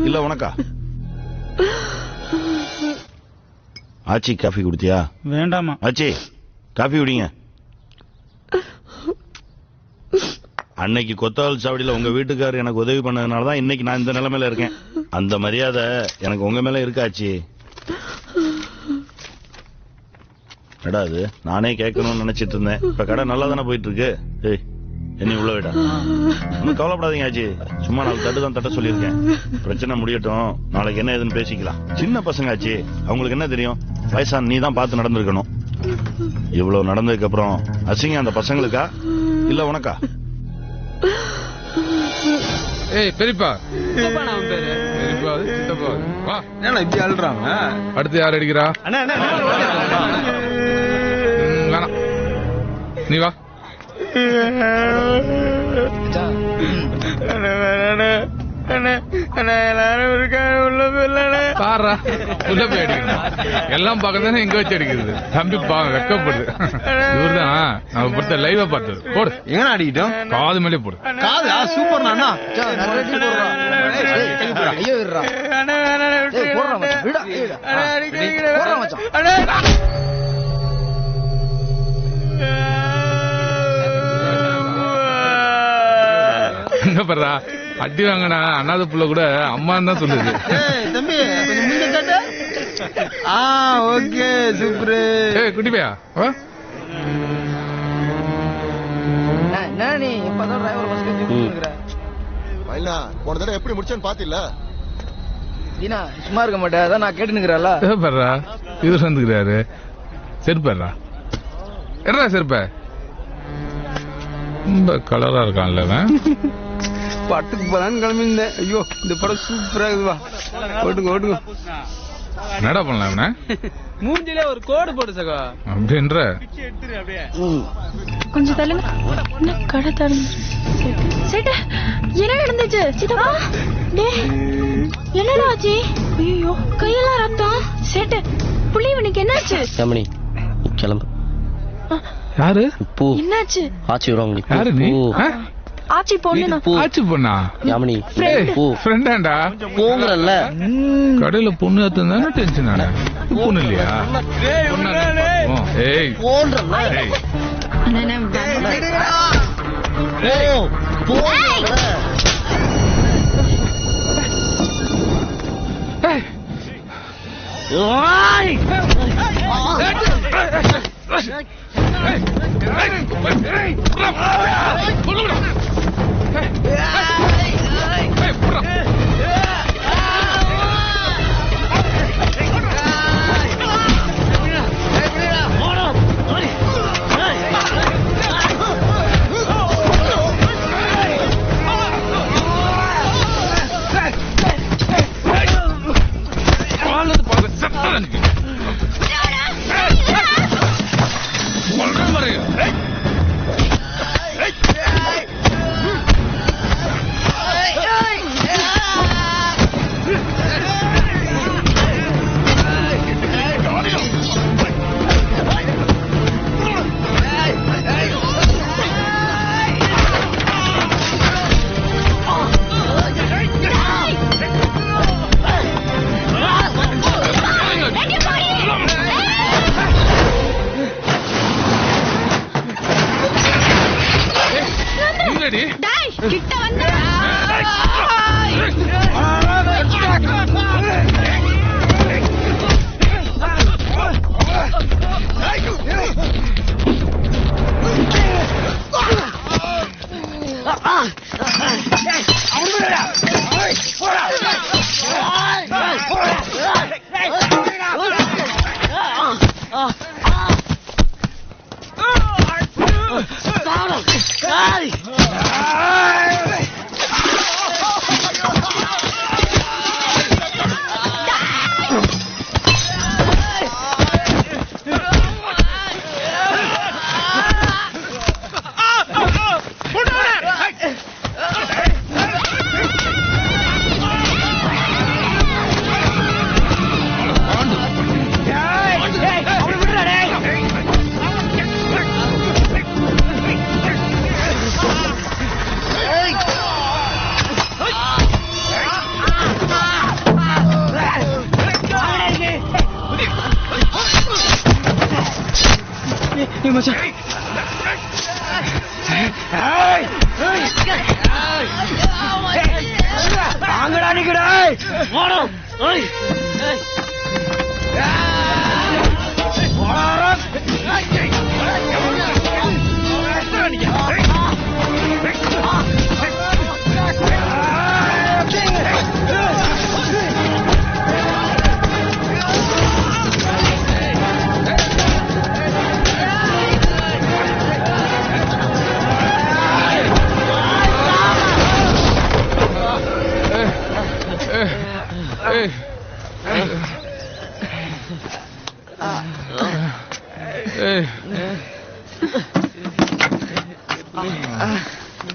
இல்ல உனக்கா? ஆச்சி காஃபி குடித்தியா? வேண்டாமா. ஆச்சி காஃபி குடிங்க. அன்னைக்கு கொத்தவால் சாவடியில உங்க வீட்டுக்காரர் எனக்கு உதவி பண்ணதுனாலதான் இன்னைக்கு நான் இந்த நிலைமையில இருக்கேன். அந்த மரியாதை எனக்கு உங்க மேல இருக்காச்சு. கடை அது நானே கேட்கணும்னு நினைச்சிட்டு இருந்தேன். இப்ப கடை நல்லா தானே போயிட்டு இருக்கு. ஏய் என்ன உள்ள விடா. ஒன்னும் கவலைப்படாதீங்க ஆச்சி. சும்மா 4 தட்டு தான் தட்ட சொல்லியிருக்கேன். பிரச்சனை முடியட்டும், நாளைக்கு என்ன ஏதுன்னு பேசிக்கலாம். சின்ன பசங்க ஆச்சி, அவங்களுக்கு என்ன தெரியும்? வயசான நீ தான் பார்த்து நடந்திருக்கணும். இவ்வளவு நடந்ததுக்கு அப்புறம் அசிங்க அந்த பசங்களுக்கா இல்ல உனக்கா? ஏய் பெரியப்பா. பெரியப்பா சித்தப்பா வா. என்ன இப்படி அழுறாங்க? அடுத்து யார் அடிக்கிறா? வேணாம் நீ வா. பாரா உள்ள போய் அடிக்கணும். எல்லாம் பார்க்கதானே எங்க வச்சு அடிக்கிறது. தம்பி வெக்கப்படுது. இவர்தான் நம்ம பொறுத்த லைவா பார்த்தது. போடு எங்க அடிக்கிட்டோம்? காது மேலே போடு. காது சூப்பர் நானா. ஐயோ இருடா. ஏய் போடுறா மச்சான். விடா. போடுறா மச்சான். என்ன பண்றா? அடி வாங்கனா அண்ணாத புள்ள கூட அம்மான்னு தான் சொல்லுது. தம்பி கொஞ்சம் முன்ன காட்டு. Okay super. ஏய் குட்டி பையா வா. நானே இப்பதான் டிரைவர் பஸ்க்கு தூக்குறேங்கற. வைனா போன தடவை எப்படி முடிச்சேன்னு பாத்தில்ல? நீனா சும்மா இருக்க மாட்டே. அதான் நான் கேட்டு நிக்கறல. ஏ பர்றா இவர் வந்துக்கிறாரு. செருப்பறா. எறா செருப்ப. ரொம்ப கலரா இருக்கான்ல அவன். பட்டுக்கு போலான்னு கிளம்பியிருந்தேன். ஐயோ இந்த படம் சூப்பரா இருக்குவா. ஓட்டுங்க. என்னடா பண்ணலாம் அவன? மூஞ்சிலே ஒரு கோடு போடு சகோ. அப்படின்ற கொஞ்சம் தள்ளுங்க. என்ன கடை திறந்து சேட்ட என்ன நடந்துச்சு? சித்தப்பா டேய் என்னடா ஆச்சு? ஐயோ கையெல்லாம் ரத்தம். சேட்ட புள்ளிவனுக்கு என்னாச்சு? கமனி கிளம்பு. யாரு? போ. என்னாச்சு? ஆச்சி வராங்க. யாரு நீ? ஆச்சி பொண்ணு. ஆச்சி பொண்ணா? யாமினி போ. ஃப்ரெண்டாண்டா? போங்கறல்ல. கடையில பொண்ணு ஏத்துனானே டென்ஷன் ஆனா. பொண்ணு இல்லையா? ஏய் போன்றல்ல. ஏய் அண்ணா போ. ஏய் ஓய்.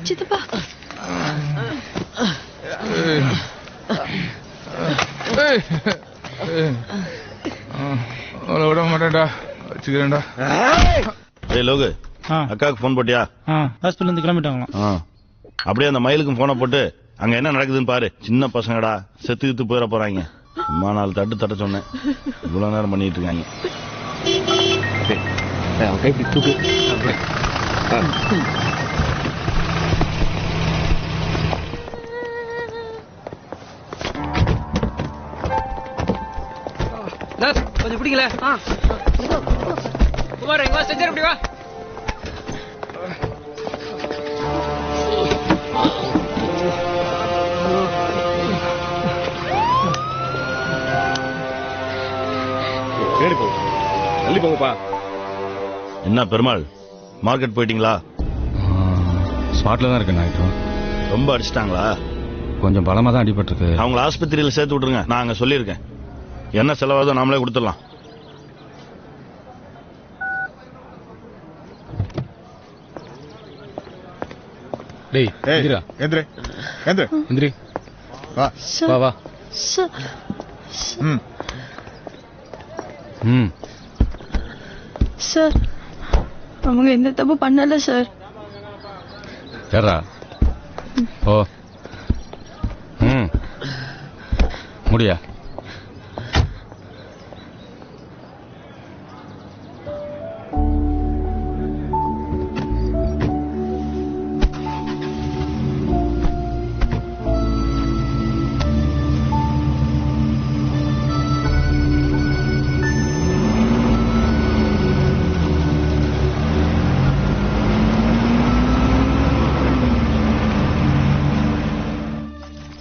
சித்தப்பா விட மாட்டேன்டா வச்சுக்கிறேன்டா. லோகு அக்காவுக்கு போன் போட்டியா? ஹாஸ்பிட்டல் இருந்து கிளம்பிட்டாங்களாம். அப்படியே அந்த மயிலுக்கும் போனை போட்டு அங்க என்ன நடக்குதுன்னு பாரு. சின்ன பசங்கடா செத்து கித்து போயிட போறாங்க. அம்மா 4 தட்ட சொன்னேன், இவ்வளவு நேரம் பண்ணிட்டு இருக்காங்க. கொஞ்சம் பிடிக்கல. குமார் எங்க செஞ்சு அப்படி வா. என்ன பெருமாள், மார்க்கெட் போயிட்டீங்களா? ஸ்பாட்ல தான் இருக்கு. நான் ரொம்ப அடிச்சிட்டாங்களா? கொஞ்சம் பலமா தான் அடிபட்டிருக்கு. அவங்கள ஆஸ்பத்திரியில சேர்த்து விட்டுருங்க. நான் அங்க சொல்லியிருக்கேன். என்ன செலவாதோ நாமளே கொடுத்துடலாம். டேய் எந்திரா. எந்திரி எந்திரி எந்திரி. வா வா வா. சார் அவங்க எந்த தப்பு பண்ணல சார். ஏறா. ஓ முடியா.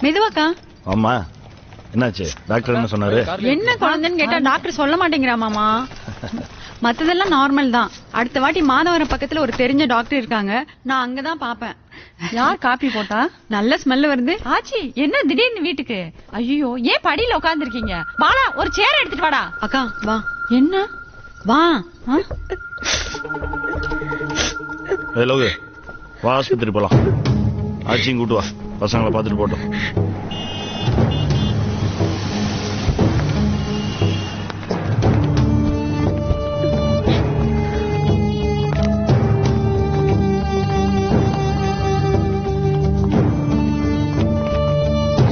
மெதுவாக்கா. ஆமா என்னாச்சு? டாக்டர் என்ன சொன்னாரு? என்ன குழந்தைன்னு கேட்டா டாக்டர் சொல்ல மாட்டேங்கிறா மாமா. மத்ததெல்லாம் நார்மல் தான். அடுத்த வாட்டி மாதவரம் பக்கத்துல ஒரு தெரிஞ்ச டாக்டர் இருக்காங்க, நான் அங்கதான் பாப்பேன். யார் காப்பி போட்டா? நல்ல ஸ்மெல் வருது. ஆச்சி என்ன திடீர்னு வீட்டுக்கு? ஐயோ ஏன் படியில உட்கார்ந்து இருக்கீங்க? பாலா ஒரு சேர் எடுத்துட்டு வாடா. அக்கா வா. என்ன வா. லோகு வா, ஆஸ்பத்திரி போலாம். ஆச்சியும் கூட்டு வா, பசங்களை பார்த்துட்டு போட்டோம்.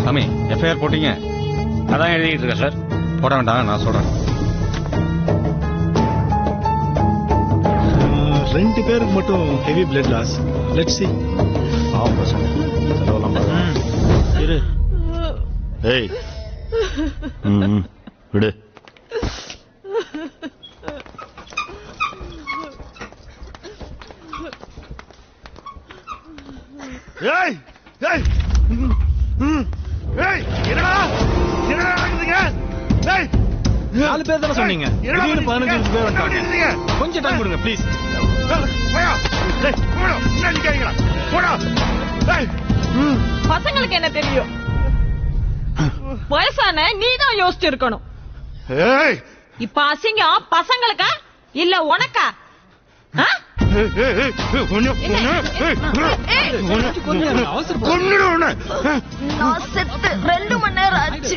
சாமி எஃப்ஐஆர் போட்டீங்க? அதான் எழுதிட்டு இருக்கேன் சார். போட வேண்டாம், நான் சொல்றேன். 2 பேருக்கு மட்டும் heavy blood loss. Let's see. பாவம் பசங்க, செலவெல்லாம் பாருங்க. இரு. ஏய் விடு. ஏய் ஏய் ஏய் என்னடா என்னடா நடக்குதுங்க? ஏய் 4 பேர் தான சொன்னீங்க. திடீர்னு 15 பேர் வந்தாங்க. கொஞ்சம் டைம் கொடுங்க ப்ளீஸ். போயா. டேய் போடா. என்ன நிக்கிறீங்களா? போடா. டேய். பசங்களுக்கு என்ன தெரியும்? வயசான நீதான் யோசிச்சிருக்கணும். ஏய் இப்ப அசிங்கம் பசங்களுக்கா இல்ல உனக்கா? நான் செத்து 2 மணி நேரம் ஆச்சு.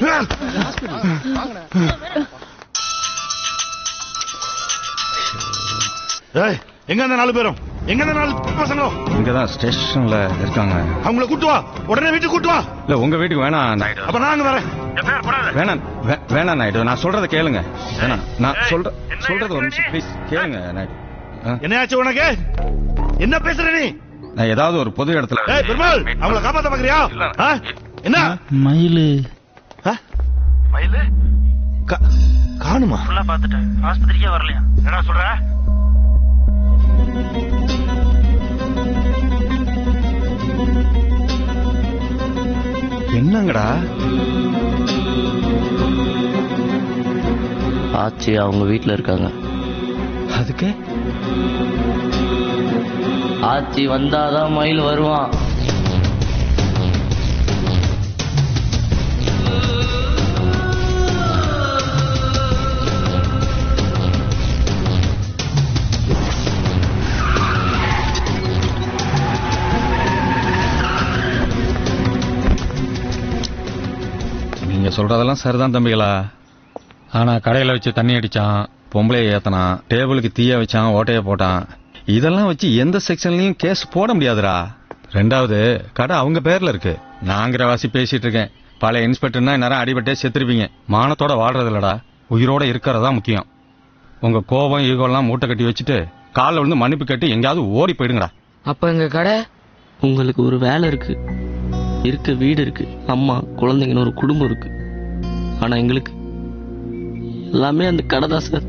ஏய் எங்க அந்த 4 பேரும்? எங்க அந்த 4 பசங்களும்? இங்கதான் ஸ்டேஷன்ல இருக்காங்க. அவங்கள கூட்டு வா. உடனே வீட்டுக்கு கூட்டு வா. இல்ல உங்க வீட்டுக்கு வேணாம். அப்ப நான் அங்க வரேன். வேணாம் வேணாம் நாயுடு, நான் சொல்றத கேளுங்க. வேணாம், நான் சொல்றது ஒரு நிமிஷம் ப்ளீஸ் கேளுங்க நாயுடு. என்னையாச்சு உனக்கு? என்ன பேசுற நீ? நான் ஏதாவது ஒரு பொது இடத்துல. ஏய் பெருமாள், அவங்கள காப்பாத்த பாக்குறியா? என்ன மயிலு மயிலு காணுமா? ஃபுல்லா பாத்துட்டேன், ஆஸ்பத்திரிக்கே வரலையா? என்னடா சொல்ற? என்னங்கடா? ஆச்சி அவங்க வீட்டுல இருக்காங்க. அதுக்கு ஆச்சி வந்தாதான் மயில் வருவான். நீங்க சொல்றதெல்லாம் சரிதான் தம்பிகளா. ஆனா கடையில வச்சு தண்ணி அடிச்சான், பொம்பளைய ஏத்தனான், டேபிளுக்கு தீய வச்சான், ஓட்டைய போட்டான். இதெல்லாம் வச்சு எந்த செக்ஷன்லயும் கேஸ் போட முடியாதுடா. 2வது கடை அவங்க பேர்ல இருக்கு. நாங்கிற வாசி பேசிட்டு இருக்கேன். பழைய இன்ஸ்பெக்டர்னா நேரம் அடிபட்டே செத்துருப்பீங்க. மானத்தோட வாழ்றது இல்லடா, உயிரோட இருக்கிறதா முக்கியம். உங்க கோபம் ஈகோலாம் மூட்டை கட்டி வச்சுட்டு காலில் விழுந்து மன்னிப்பு கட்டி எங்கேயாவது ஓடி போயிடுங்கடா. அப்ப எங்க கடை? உங்களுக்கு ஒரு வேலை இருக்கு, இருக்க வீடு இருக்கு, அம்மா குழந்தைங்கன்னு ஒரு குடும்பம் இருக்கு. ஆனா எங்களுக்கு எல்லாமே அந்த கடை தான் சார்.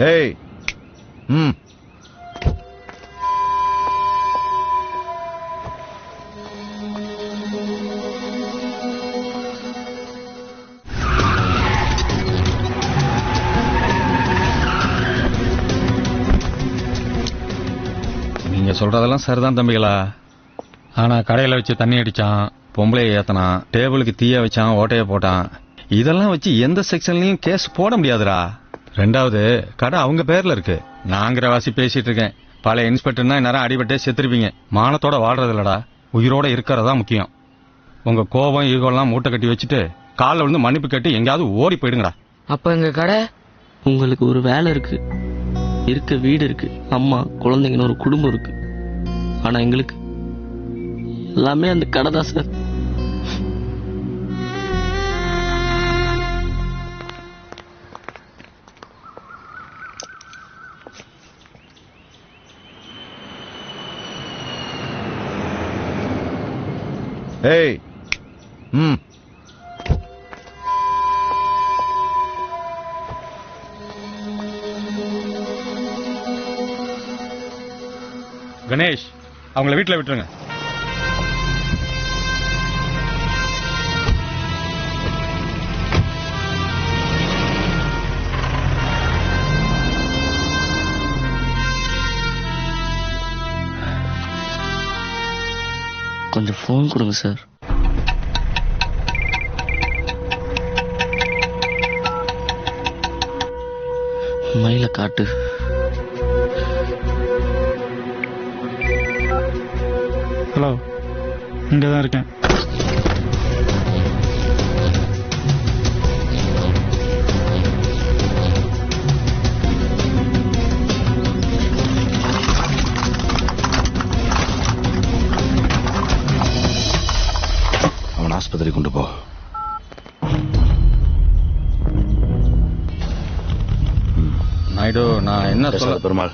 ஏய் நீங்க சொல்றதெல்லாம் சரிதான் தம்பிகளா. ஆனா கடையில வச்சு தண்ணி அடிச்சான், பொம்பளைய ஏத்தனான், டேபிளுக்கு தீய வச்சான், ஓட்டைய போட்டான். இதெல்லாம் வச்சு எந்த செக்ஷன்லயும் கேஸ் போட முடியாதுடா. 2வது கடை அவங்க பேர்ல இருக்கு. நாங்கிற வாசி பேசிட்டு இருக்கேன். பழைய இன்ஸ்பெக்டர்னா நேரம் அடிபட்டே செத்துருப்பீங்க. மானத்தோட வாழ்றது இல்லடா, உயிரோட இருக்கிறதா முக்கியம். உங்க கோபம் ஈகோலாம் மூட்டை கட்டி வச்சுட்டு காலில் விழுந்து மன்னிப்பு கட்டி எங்கேயாவது ஓடி போயிடுங்கடா. அப்ப எங்க கடை? உங்களுக்கு ஒரு வேலை இருக்கு, இருக்க வீடு இருக்கு, அம்மா குழந்தைங்கன்னு ஒரு குடும்பம் இருக்கு. ஆனா எங்களுக்கு எல்லாமே அந்த கடை தான் சார். ஏய் கணேஷ், அவங்கள வீட்டுல விட்டுருங்க. கொஞ்சம் போன் கொடுங்க சார். மயில காட்டு. ஹலோ, இங்கதான் இருக்கேன். ஆஸ்பத்திரி கொண்டு போ. நாயுடு, நான் என்ன சொல்ல பெருமாள்,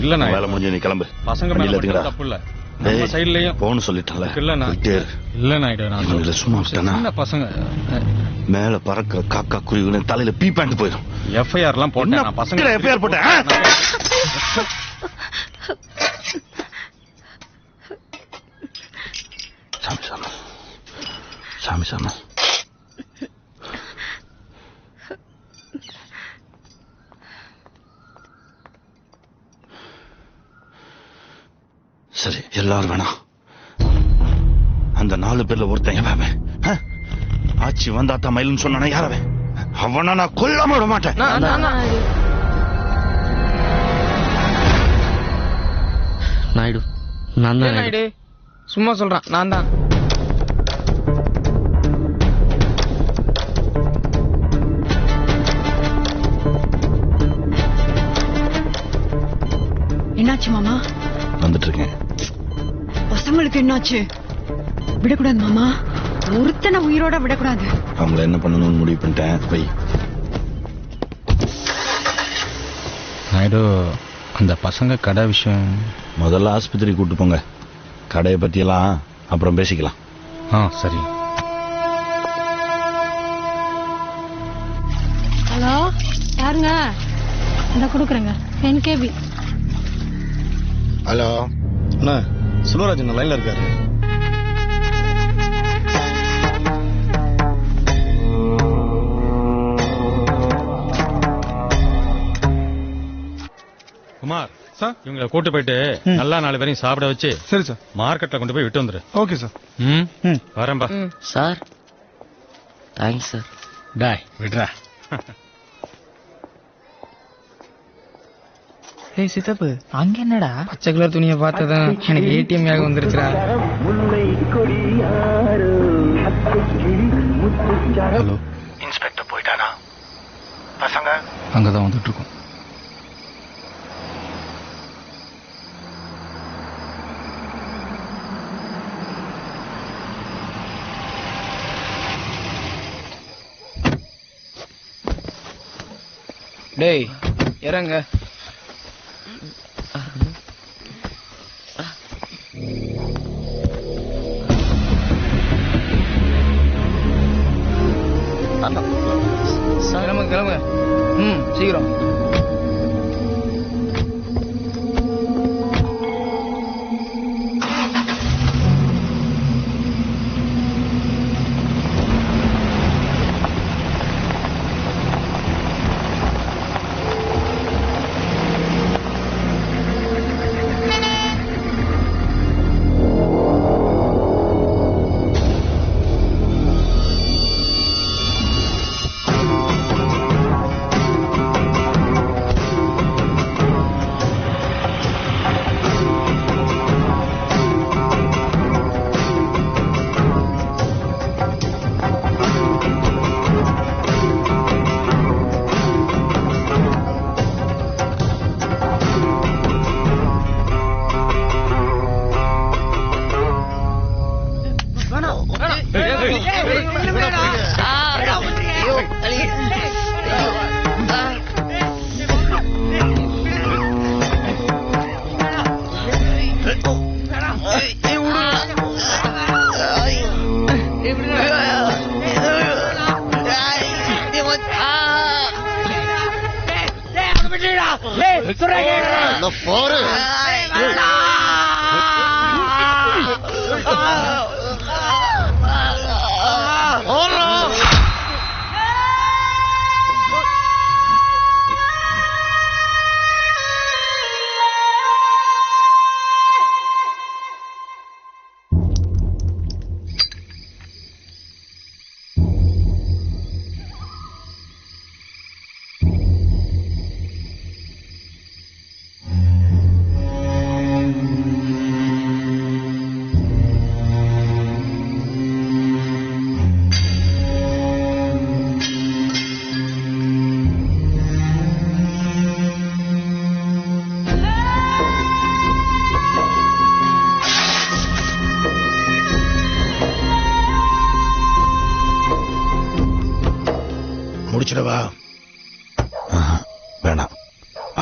இல்ல நான் வேலை முடிஞ்சு நீ கிளம்பு. பசங்க மேல தப்பு இல்ல. நம்ம சைடுலயும் போன்னு சொல்லிட்டல இல்ல நாயுடு நான் சும்மா விட்டேனா பசங்க மேல பறக்க காக்கா குருவின்னு தலையில பீ பேண்ட் போயிடும். எஃப்ஐஆர் எல்லாம் போட்டேன் பசங்க எஃப்ஐஆர் போட்டேன். சாமி சாமி சாமி சாமி சரி எல்லாரும் வேணாம். அந்த 4 பேர்ல ஒருத்தன் எவன் ஆட்சி வந்தாத்தா மயிலுன்னு சொன்னானா யாரவன்? அவனா நான் கொல்லாம விட மாட்டேன். நாயுடு நான் தான் நாயுடு சும்மா சொல்றான் நான் தான். என்னாச்சு மாமா? வந்துட்டு இருக்கேன். பசங்களுக்கு என்னாச்சு? விடக்கூடாது மாமா, ஒருத்தனை உயிரோட விடக்கூடாது. அவங்கள என்ன பண்ணணும்னு முடிவு பண்ணிட்டேன். போய் நாயுடு அந்த பசங்க கடை விஷயம் முதல்ல ஆஸ்பத்திரி கூட்டு போங்க. கடையை பத்தி எல்லாம் அப்புறம் பேசிக்கலாம். சரி. ஹலோ யாருங்க? இந்த கொடுக்குறேங்க 10 KB. ஹலோ அண்ணா, செல்வராஜ் லைன்ல இருக்காரு. குமார் சார் இவங்களை கூட்டு போயிட்டு நல்லா 4 பேரையும் சாப்பிட வச்சு சரி சார் மார்க்கெட்ல கொண்டு போய் விட்டு வந்துரு. Okay sir. வரேன்பா சார். Thanks sir. டாய் விடுறா. ஏய் சித்தப்பு அங்க என்னடா பச்சை கலர் துணியை பார்த்ததான் எனக்கு ஏடிஎம் யாக வந்துருச்சுடா. ஹலோ இன்ஸ்பெக்டர் போயிட்டானா? பசங்க அங்கதான் வந்துட்டு இருக்கோம். டேய் இறங்க. கிளம்புங்க கிளம்புங்க. சீக்கிரம்.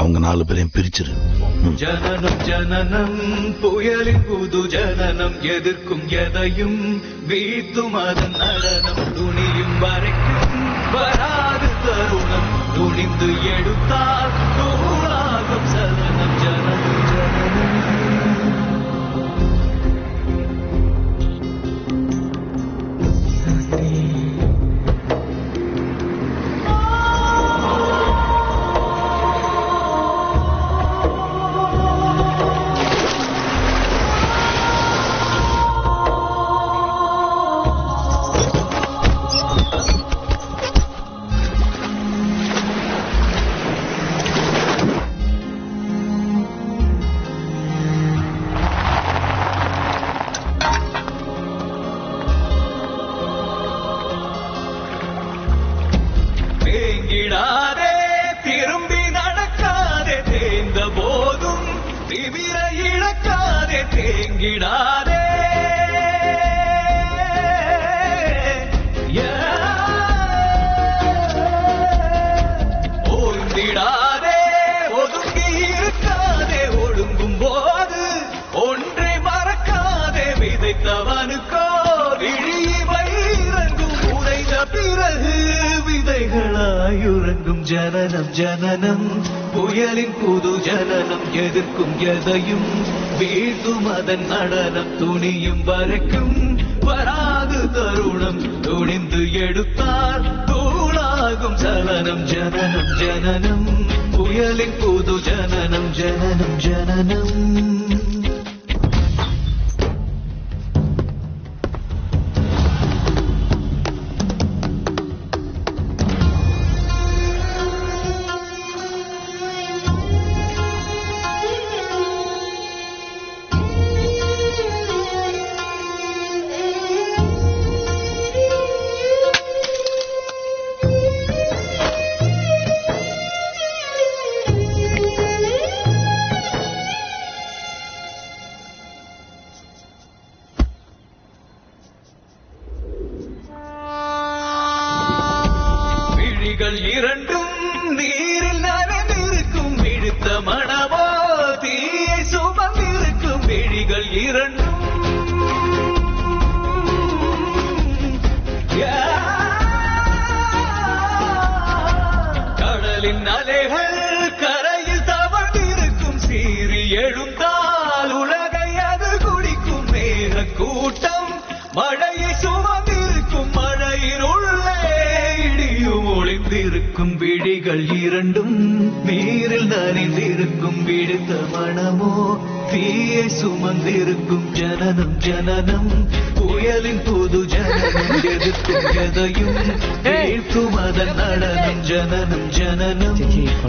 அவங்க 4 பேரையும் பிரிச்சிரு. ஜனனம் ஜனனம் புயலின் புது ஜனனம் எதிர்க்கும் எதையும் வீத்தும் அதன் நடனம் துணியும் வரைக்கும் வராது தருணம் துணிந்து எடுத்தால் தூளாகும் சலனம் ஜனனம் ஜனனம். தேங்கிடாதே திரும்பி நடக்காதே தேய்ந்த போதும் திமிர இழக்காதே தேங்கிடாதே ஓய்ந்திடாதே ஒதுங்கி இருக்காதே ஒடுங்கும் போது ஒன்றை மறக்காதே விதைத்தவனுக்கோ விழிவை இறங்கும் உதைந்த பிறகு விதைகளாயுறங்கும் ஜனனம் ஜனனம் புயலின் புது ஜனனம் எதிர்க்கும் எதையும் வீழ்த்தும் அதன் நடனம் துணியும் வரைக்கும் வராது தருணம் துணிந்து எடுத்தால் தூளாகும் சலனம் ஜனனம் ஜனனம் புயலின் புது ஜனனம் ஜனனம் ஜனனம். இரண்டும் நீரில் நனைந்திருக்கும் இழுத்த மனமோ தீயை சுமந்திருக்கும் விழிகள் இரண்டும் கடலின் அலைகள் கரையில் தவழ்ந்திருக்கும் சீறி எழுந்தால் உலகை அது குடிக்கும் மேக கூட்டம் மழையை சுமந்திருக்கும் மழையின் உள்ளே இடியும் ஒளிந்திருக்கும் விழிகள் இரண்டும் நீரில் நனைந்திருக்கும் விடுத்த மனமோ தீயை சுமந்திருக்கும் ஜனனம் ஜனனம் புயலின் புது ஜனனம் எதிர்க்கும் எதையும் வீழ்த்தும் அதன் நடனம் ஜனனம் ஜனனம்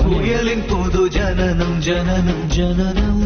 புயலின் புது ஜனனம் ஜனனம் ஜனனம்.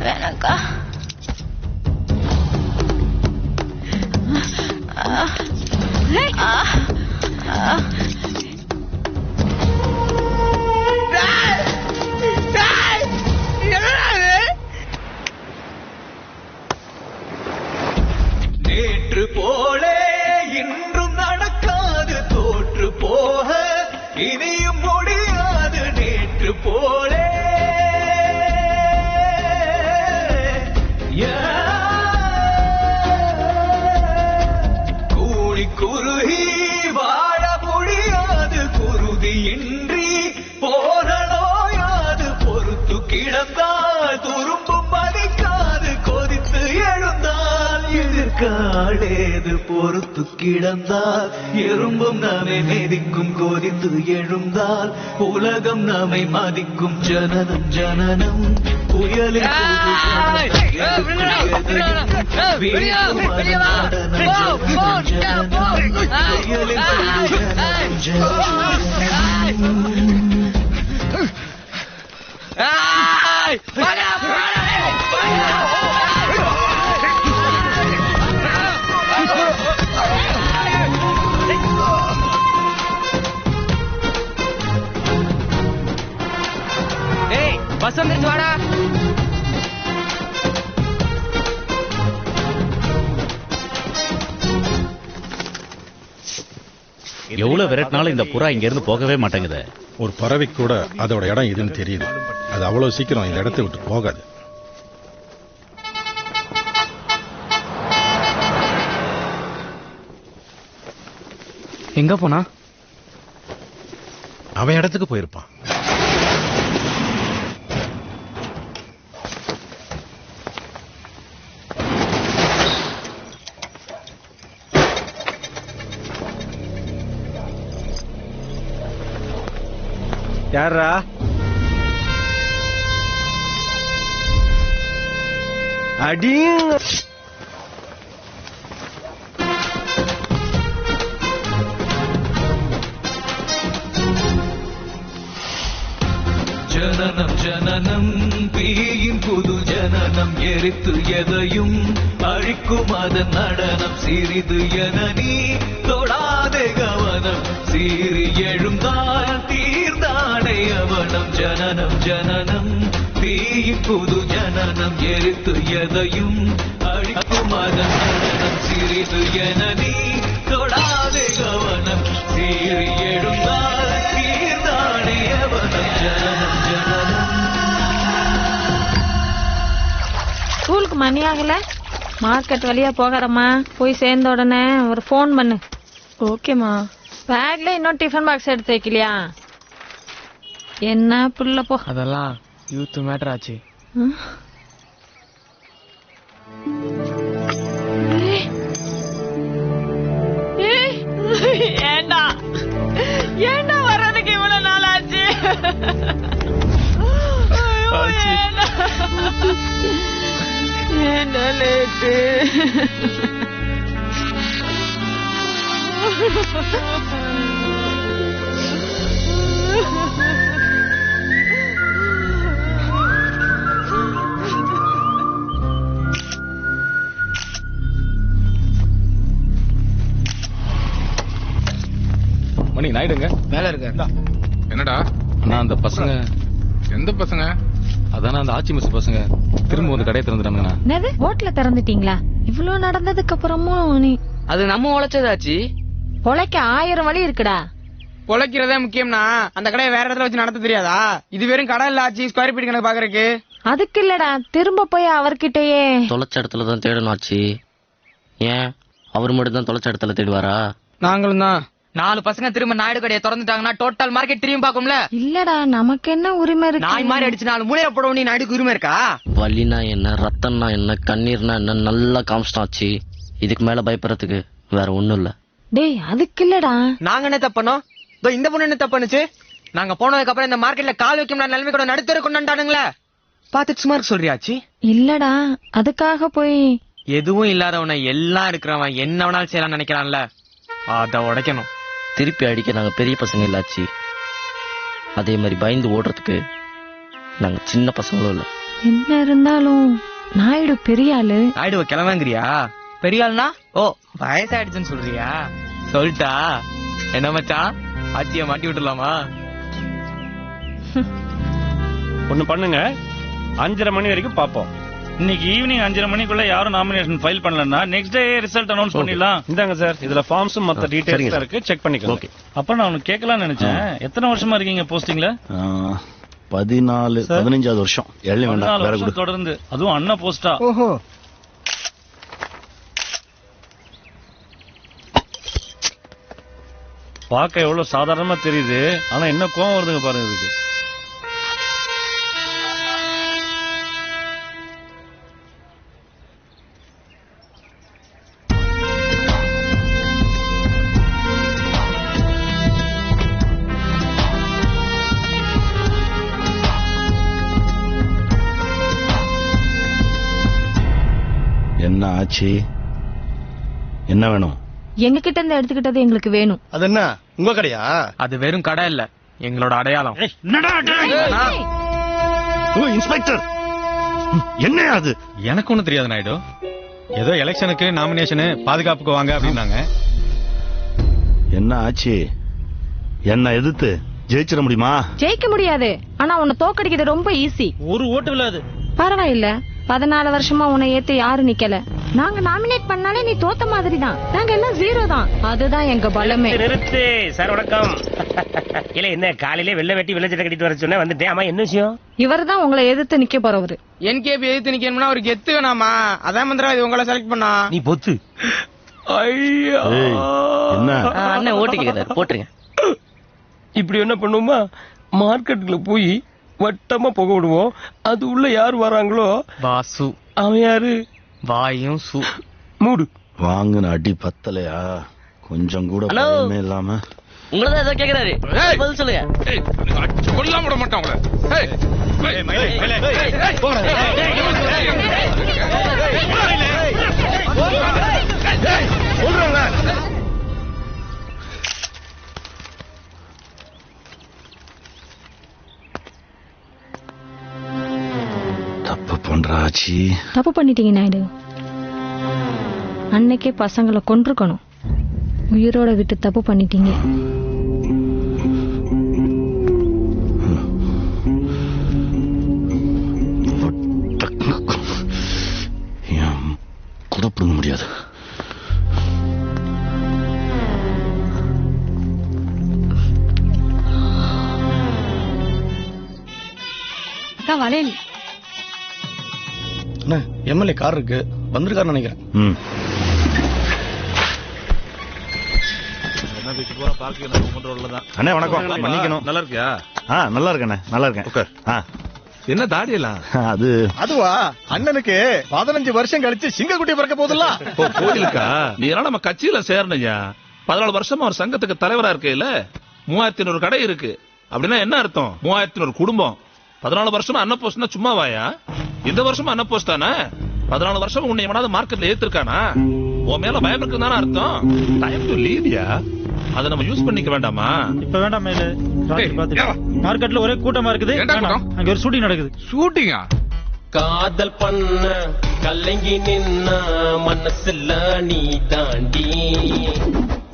வேணாக்கா. நேற்று போலே காடேது பொறுத்து கிடந்தால் எறும்பும் நம்மை மேதிக்கும் கோதித்து எழுந்தால் உலகம் நம்மை மதிக்கும் ஜனனம் ஜனனம் புயலில் பஸ் வந்துருச்சு வாடா. எவ்வளவு விரட்டினாலும் இந்த புறா இங்க இருந்து போகவே மாட்டேங்குது. ஒரு பறவை கூட அதோட இடம் இதுன்னு தெரியுது. அது அவ்வளவு சீக்கிரம் இந்த இடத்தை விட்டு போகாது. எங்க போனா? அவன் இடத்துக்கு போயிருப்பான். யாரா? அடிங்க. ஜனனம் ஜனனம் தீயின் புது ஜனனம் எரித்து எதையும் அழிக்கும் அதன் நடனம் சிறிது என நீ தொடாதே கவனம் சீறி எழுந்தால் தீர்ந்தானே அவனம் ஜனனம் ஜனனம் தீயின் புது ஜனனம் எரித்து எதையும் அழிக்கும் அதன் நடனம் சிறிது என நீ தொடாதே கவனம் சீறி எழுந்தால் தீர்ந்தானே அவனம் ஜனனம் ஸ்கூலுக்கு மணி ஆகல, மார்க்கெட் வழியா போகிறம்மா. போய் சேர்ந்த உடனே ஒரு ஃபோன் பண்ணு. ஓகேம்மா. பேக்ல இன்னும் டிஃபன் பாக்ஸ் எடுத்து வைக்கலையா? என்ன புள்ள போ. அதெல்லாம் யூத் மேட்டர் ஆச்சு. ஏண்டா ஏண்டா வர்றதுக்கு இவ்வளவு நாள் ஆச்சு? ஏண்டா லேட்டு? மணி நாயுடுங்க மேல இருக்க. என்னடா அண்ணா அந்த பசங்க. எந்த பசங்க? அதான அந்த ஆச்சி மிஸ் பசங்க திரும்ப வந்து கடையை திறந்துட்டாங்கண்ணா. என்னது ஹோட்டல திறந்துட்டீங்களா? இவ்வளவு நடந்ததுக்கு அப்புறமும் நீ அது நம்ம உழைச்சதாச்சு. பொழைக்க 1000 வழி இருக்குடா. பொழைக்கிறதே முக்கியம்னா அந்த கடையை வேற இடத்துல வச்சு நடத்த தெரியாதா? இது வெறும் கடை இல்ல ஆச்சு, ஸ்கொயர் ஃபீட் கணக்கு பாக்குறதுக்கு. அதுக்கு இல்லடா, திரும்ப போய் அவர்கிட்டயே தொலைச்ச இடத்துல தான் தேடணும் ஆச்சு. ஏன் அவர் மட்டும் தான் தொலைச்ச இடத்துல தேடுவாரா? நாங்களும் தான். 4 பசங்க திரும்ப நாயுடு கடையை திறந்துட்டாங்கன்னா டோட்டல் மார்க்கெட் திரும்பி பாக்கும்ல. இல்லடா, நமக்கு என்ன உரிமை இருக்கு? நாய் மாதிரி அடிச்சு 4 மூலையில போட வேண்டிய நாயுடுக்கு உரிமை இருக்கா? வலினா என்ன, ரத்தம்னா என்ன, கண்ணீர்னா என்ன நல்லா காமிச்சிட்டாச்சு. இதுக்கு மேல பயப்படுறதுக்கு வேற ஒண்ணும் இல்ல. டேய் அதுக்கு இல்லடா. நாங்க என்ன தப்பனோம்? இந்த பொண்ணு என்ன தப்புனுச்சு? நாங்க போனதுக்கு அப்புறம் இந்த மார்க்கெட்ல கால் வைக்க முடியாத நிலைமை கூட நடுத்தர கொண்டாண்டானுங்களே. பாத்துட்டு சும்மா சொல்றியாச்சு? இல்லடா, அதுக்காக போய் எதுவும் இல்லாதவனை எல்லாம் இருக்கிறவன் என்ன வேணாலும் செய்யலாம் நினைக்கிறான்ல, அத உடைக்கணும். திருப்பி அடிக்க நாங்க பெரிய பசங்க இல்லாச்சு. அதே மாதிரி பயந்து ஓடுறதுக்கு நாங்க சின்ன பசங்களும் இல்ல. என்ன இருந்தாலும் நாயுடு பெரிய ஆளு. நாயுடுவ கிளம்புங்கிறியா? பெரிய ஆள்னா ஓ வயசாயிடுச்சுன்னு சொல்றியா? சொல்லிட்டா என்ன மச்சான், ஆச்சிய மாட்டி விட்டுலாமா? ஒண்ணு பண்ணுங்க, 5:30 மணி வரைக்கும் பாப்போம். இன்னைக்கு ஈவினிங் 5:30 மணிக்குள்ள யாரும் நாமினேஷன் ஃபைல் பண்ணலன்னா நெக்ஸ்ட் டே ரிசல்ட் அனௌன்ஸ் பண்ணிடலாம். இந்தாங்க சார், இதுல ஃபார்ம்ஸும் மத்த டீடைல்ஸ் இருக்கு, செக் பண்ணிக்கோங்க. ஓகே. அப்ப நான் உனக்கு கேட்கலாம்னு நினைச்சேன், எத்தனை வருஷமா இருக்கீங்க போஸ்டிங்ல? 15வது வருஷம். எல்லாம் வேண்டாம், வேற கூட தொடர்ந்து, அதுவும் அண்ணா போஸ்டா. ஓஹோ. பார்க்க எவ்வளவு சாதாரணமா தெரியுது, ஆனா என்ன கோவம் வருதுங்க பாருங்க இதுக்கு. என்ன ஆச்சு? என்ன வேணும்? எங்க கிட்ட இருந்து எடுத்துக்கிட்டது எங்களுக்கு வேணும். அது என்ன உங்க கடையா? அது வெறும் கடை இல்ல, எங்களோட அடையாளம். இன்ஸ்பெக்டர், என்ன அது? எனக்கு ஒண்ணும் தெரியாது நாயுடு. ஏதோ எலெக்ஷனுக்கு நாமினேஷனு பாதுகாப்புக்கு வாங்க அப்படின்னாங்க. என்ன ஆச்சு? என்ன எதிர்த்து ஜெயிச்சிட முடியுமா? ஜெயிக்க முடியாது, ஆனா உன்னை தோக்கடிக்கிறது ரொம்ப ஈஸி. ஒரு ஓட்டு விழாது. பரவாயில்ல, 14 வருஷமா உன்னை ஏத்து யாரும் நிக்கல. நாங்க நாமினேட் பண்ணாலே நீ தோத்த மாதிரி தான். நாங்க எல்லாம் 0 தான். அதுதான் எங்க பலமே. நிறுத்து சார், வணக்கம். இல்ல என்ன காலையிலே வெள்ளை வெட்டி வெள்ளை சட்டை கட்டிட்டு வர சொன்ன வந்துட்டேன். ஆமா என்ன விஷயம்? இவர் தான் உங்களை எதிர்த்து நிக்க போறவரு. என்கேபி எதிர்த்து நிக்கணும்னா அவருக்கு எத்து வேணாமா? அதான் மந்திரவாதி உங்களை செலக்ட் பண்ணா. நீ பொத்து. ஐயோ என்ன அண்ணன் ஓட்டு கேக்குறாரு, போட்டுருங்க. இப்படி என்ன பண்ணுவோமா, மார்க்கெட்டுக்குள்ள போய் வட்டமா புக விடுவோம். அது உள்ள யாரு வராங்களோ வாசு. அவன் யாரு? வாயும் சு. மூடு. வாங்குன அடி பத்தலையா? கொஞ்சம் கூட பயமே இல்லாம. உங்களதான் ஏதோ கேக்குறாரு, பதில் சொல்லுங்க. கொல்லாம விட மாட்டான் உங்களை. தப்பு பண்றாச்சி. தப்பு பண்ணிட்டீங்க நாயுடு. அன்னைக்கே பசங்களை கொன்றுக்கணும். உயிரோட விட்டு தப்பு பண்ணிட்டீங்க. கூட பிடுங்க முடியாது. அக்கா வளையல். எம்எல்ஏ கார் இருக்கு, வந்திருக்காரு நினைக்கிறேன். அண்ணே வணக்கம். மன்னிக்கணும். நல்லா இருக்கியா? நல்லா இருக்கேண்ணே, நல்லா இருக்கேன். என்ன தாடியெல்லாம்? அதுவா, அண்ணனுக்கு 15 வருஷம் கழிச்சு சிங்கக்குட்டி பிறக்க போதுல்ல. கோயிலுக்கா? நீ எல்லாம் நம்ம கட்சியில சேரணையா? 14 வருஷமா ஒரு சங்கத்துக்கு தலைவரா இருக்கையில 3500 கடை இருக்கு அப்படின்னா என்ன அர்த்தம்? 3500 குடும்பம். 14 வருஷமா அன்ன போஸ்ட்னா சும்மா வாயா? இந்த வருஷமா அன்ன போஸ்ட் தானே? 14 வருஷம் உன்னை எவனாவது மார்க்கெட்ல ஏத்திருக்கானா? உன் மேல பயம் இருக்குன்னு தானே அர்த்தம். டைம் டு லீவ்யா. அதை நம்ம யூஸ் பண்ணிக்க வேண்டாமா? இப்ப வேண்டாம் மேலு. மார்க்கெட்ல ஒரே கூட்டமா இருக்குது. அங்க ஒரு ஷூட்டிங் நடக்குது. ஷூட்டிங்கா? காதல் பண்ண கலங்கி நின்ன மனசுல நீ தாண்டி,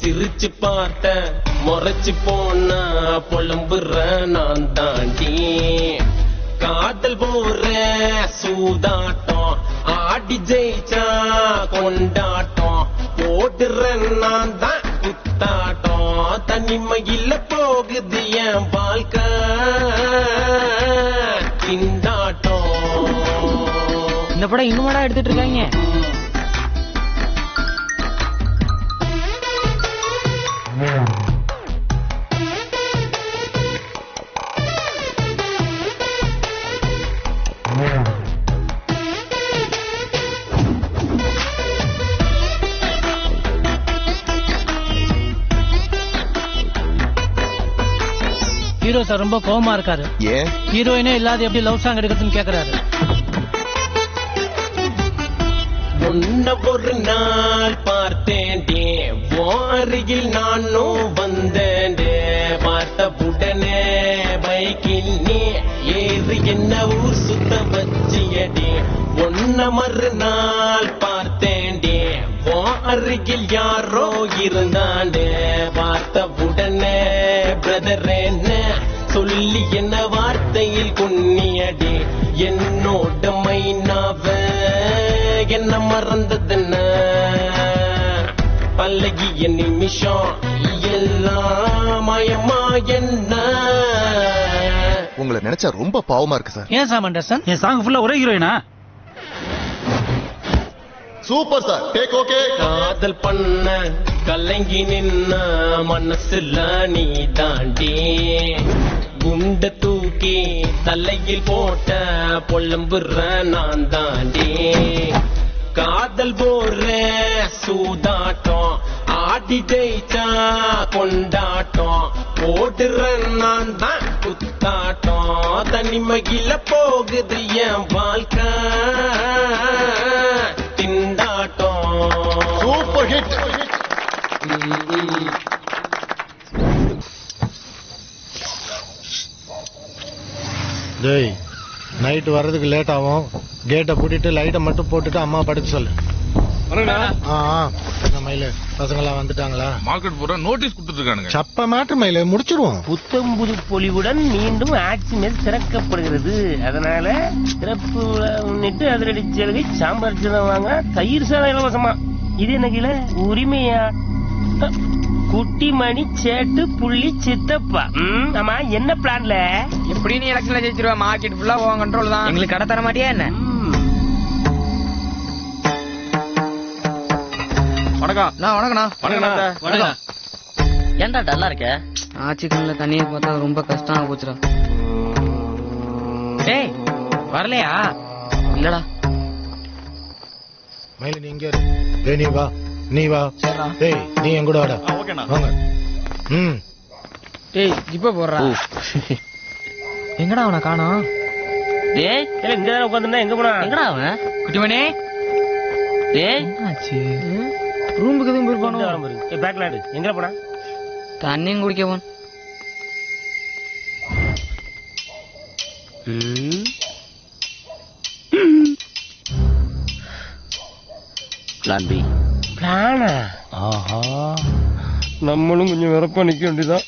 சிரிச்சு பார்த்த முறைச்சு போன புலம்புற நான் தாண்டி. காதல் போற சூதாட்டம் ஆடி ஜெயிச்சா கொண்டாட்டம், போடுற நான் தான் குத்தாட்டம். தனிமையில போகுது என் வாழ்க்கை திண்டாட்டம். இந்த படம் இன்னும் எடுத்துட்டு இருக்காங்க. ஹீரோ சார் ரொம்ப கோவமா இருக்காரு. ஏன்? ஹீரோயினே இல்லாத எப்படி லவ் சாங் எடுக்கிறதுன்னு கேக்குறாரு. உன்ன ஒரு நாள் பார்த்தேன்டே, வாரியில் நானும் வந்தேன்டே. பார்த்த உடனே பைக்கில் நீ ஏறி என்ன ஊர் சுத்த வச்சியடே. உன்ன மறுநாள் பார்த்தேன்டே, வாரியில் யாரோ இருந்தாண்டே. பார்த்த உடனே பிரதர் என்ன சொல்லி என்ன வார்த்தையில் கொன்னியடே. என்னோட மைனாவ என்ன மறந்ததுன்ன பல்லகிய நிமிஷம் எல்லாம் மயமா என்ன. உங்களை நினைச்சா ரொம்ப பாவமா இருக்கு சார். ஏன் சாம் அண்டர்சன்? என் சாங் ஃபுல்லா ஒரே ஹீரோயினா? Super sir, take okay. காதல் பண்ண கலங்கி நின்ன மனசுல நீ தாண்டி, குண்ட தூக்கி தலையில் போட்ட புலம்புற நான் தாண்டி. காதல் போற சூதாட்டம் ஆடி ஜெயிச்சா கொண்டாட்டம், போடுற நான் தான் குத்தாட்டம். தனிமையில போகுது என் வாழ்க்கை திண்டாட்டம். டேய் நைட் வர்றதுக்கு லேட் ஆகும். கேட்டை பூட்டிட்டு லைட்டை மட்டும் போட்டுட்டு அம்மா படுக்க சொல்லு. மயில பசங்களாம் வந்துட்டாங்களா? மார்க்கெட் போற நோட்டீஸ் கொடுத்துருக்கானுங்க. சப்ப மாற்று மயில முடிச்சிருவோம். புத்தம் புது பொலிவுடன் மீண்டும் ஆட்சி மேல் திறக்கப்படுகிறது. அதனால திறப்பு முன்னிட்டு அதிரடி சலுகை சாம்பார் சாதம் வாங்க, தயிர் சாதம் இலவசமா. இது என்ன கீழே உரிமையா? குட்டிமணி சேட்டு புள்ளி சித்தப்பா. ஆமா என்ன பிளான்ல? எப்படி நீ எலெக்ஷன்ல ஜெயிச்சிருவா? மார்க்கெட் ஃபுல்லா உன் கண்ட்ரோல் தான். எங்களுக்கு கடை தர மாட்டியா என்ன? ஏன்டா டல்லா இருக்க? ஆச்சிக்கல்ல தண்ணியை பார்த்தா ரொம்ப கஷ்டமா போச்சுடா. டேய் வரலையா? இல்லடா. மயில நீ இங்க இரு. நீ வா, நீ வா. டேய் நீ என் கூட வாடா. வாங்க. டேய் ஜிப்ப போடுறா. எங்கடா அவனை காணோம்? டேய் இங்கதான் உட்காந்துருந்தா எங்க போனா? எங்கடா அவன்? குட்டிமணி. டேய் ஆச்சு ரூமுக்கு எதுவும் போயிருப்பானோ? பேக்ல எங்க போனா? தண்ணியும் குடிக்க போன். Plan B. பிளானா? ஆஹா நம்மளும் கொஞ்சம் விறப்பா நிக்க வேண்டியதான்.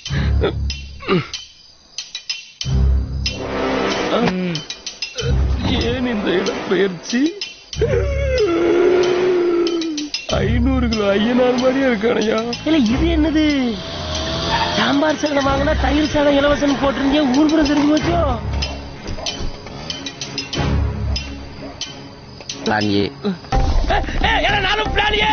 ஏன் இந்த இடப்பெயர்ச்சி? 500 கிலோ ஐயனார் மாதிரியே இருக்கானையா? இல்ல இது என்னது? சாம்பார் சாதம் வாங்கினா தயிர் சாதம் இலவசம் போட்டிருந்தே ஊர்புறம் தெரிஞ்சு போச்சோ? Plan A. நானும் பிளான் ஏ.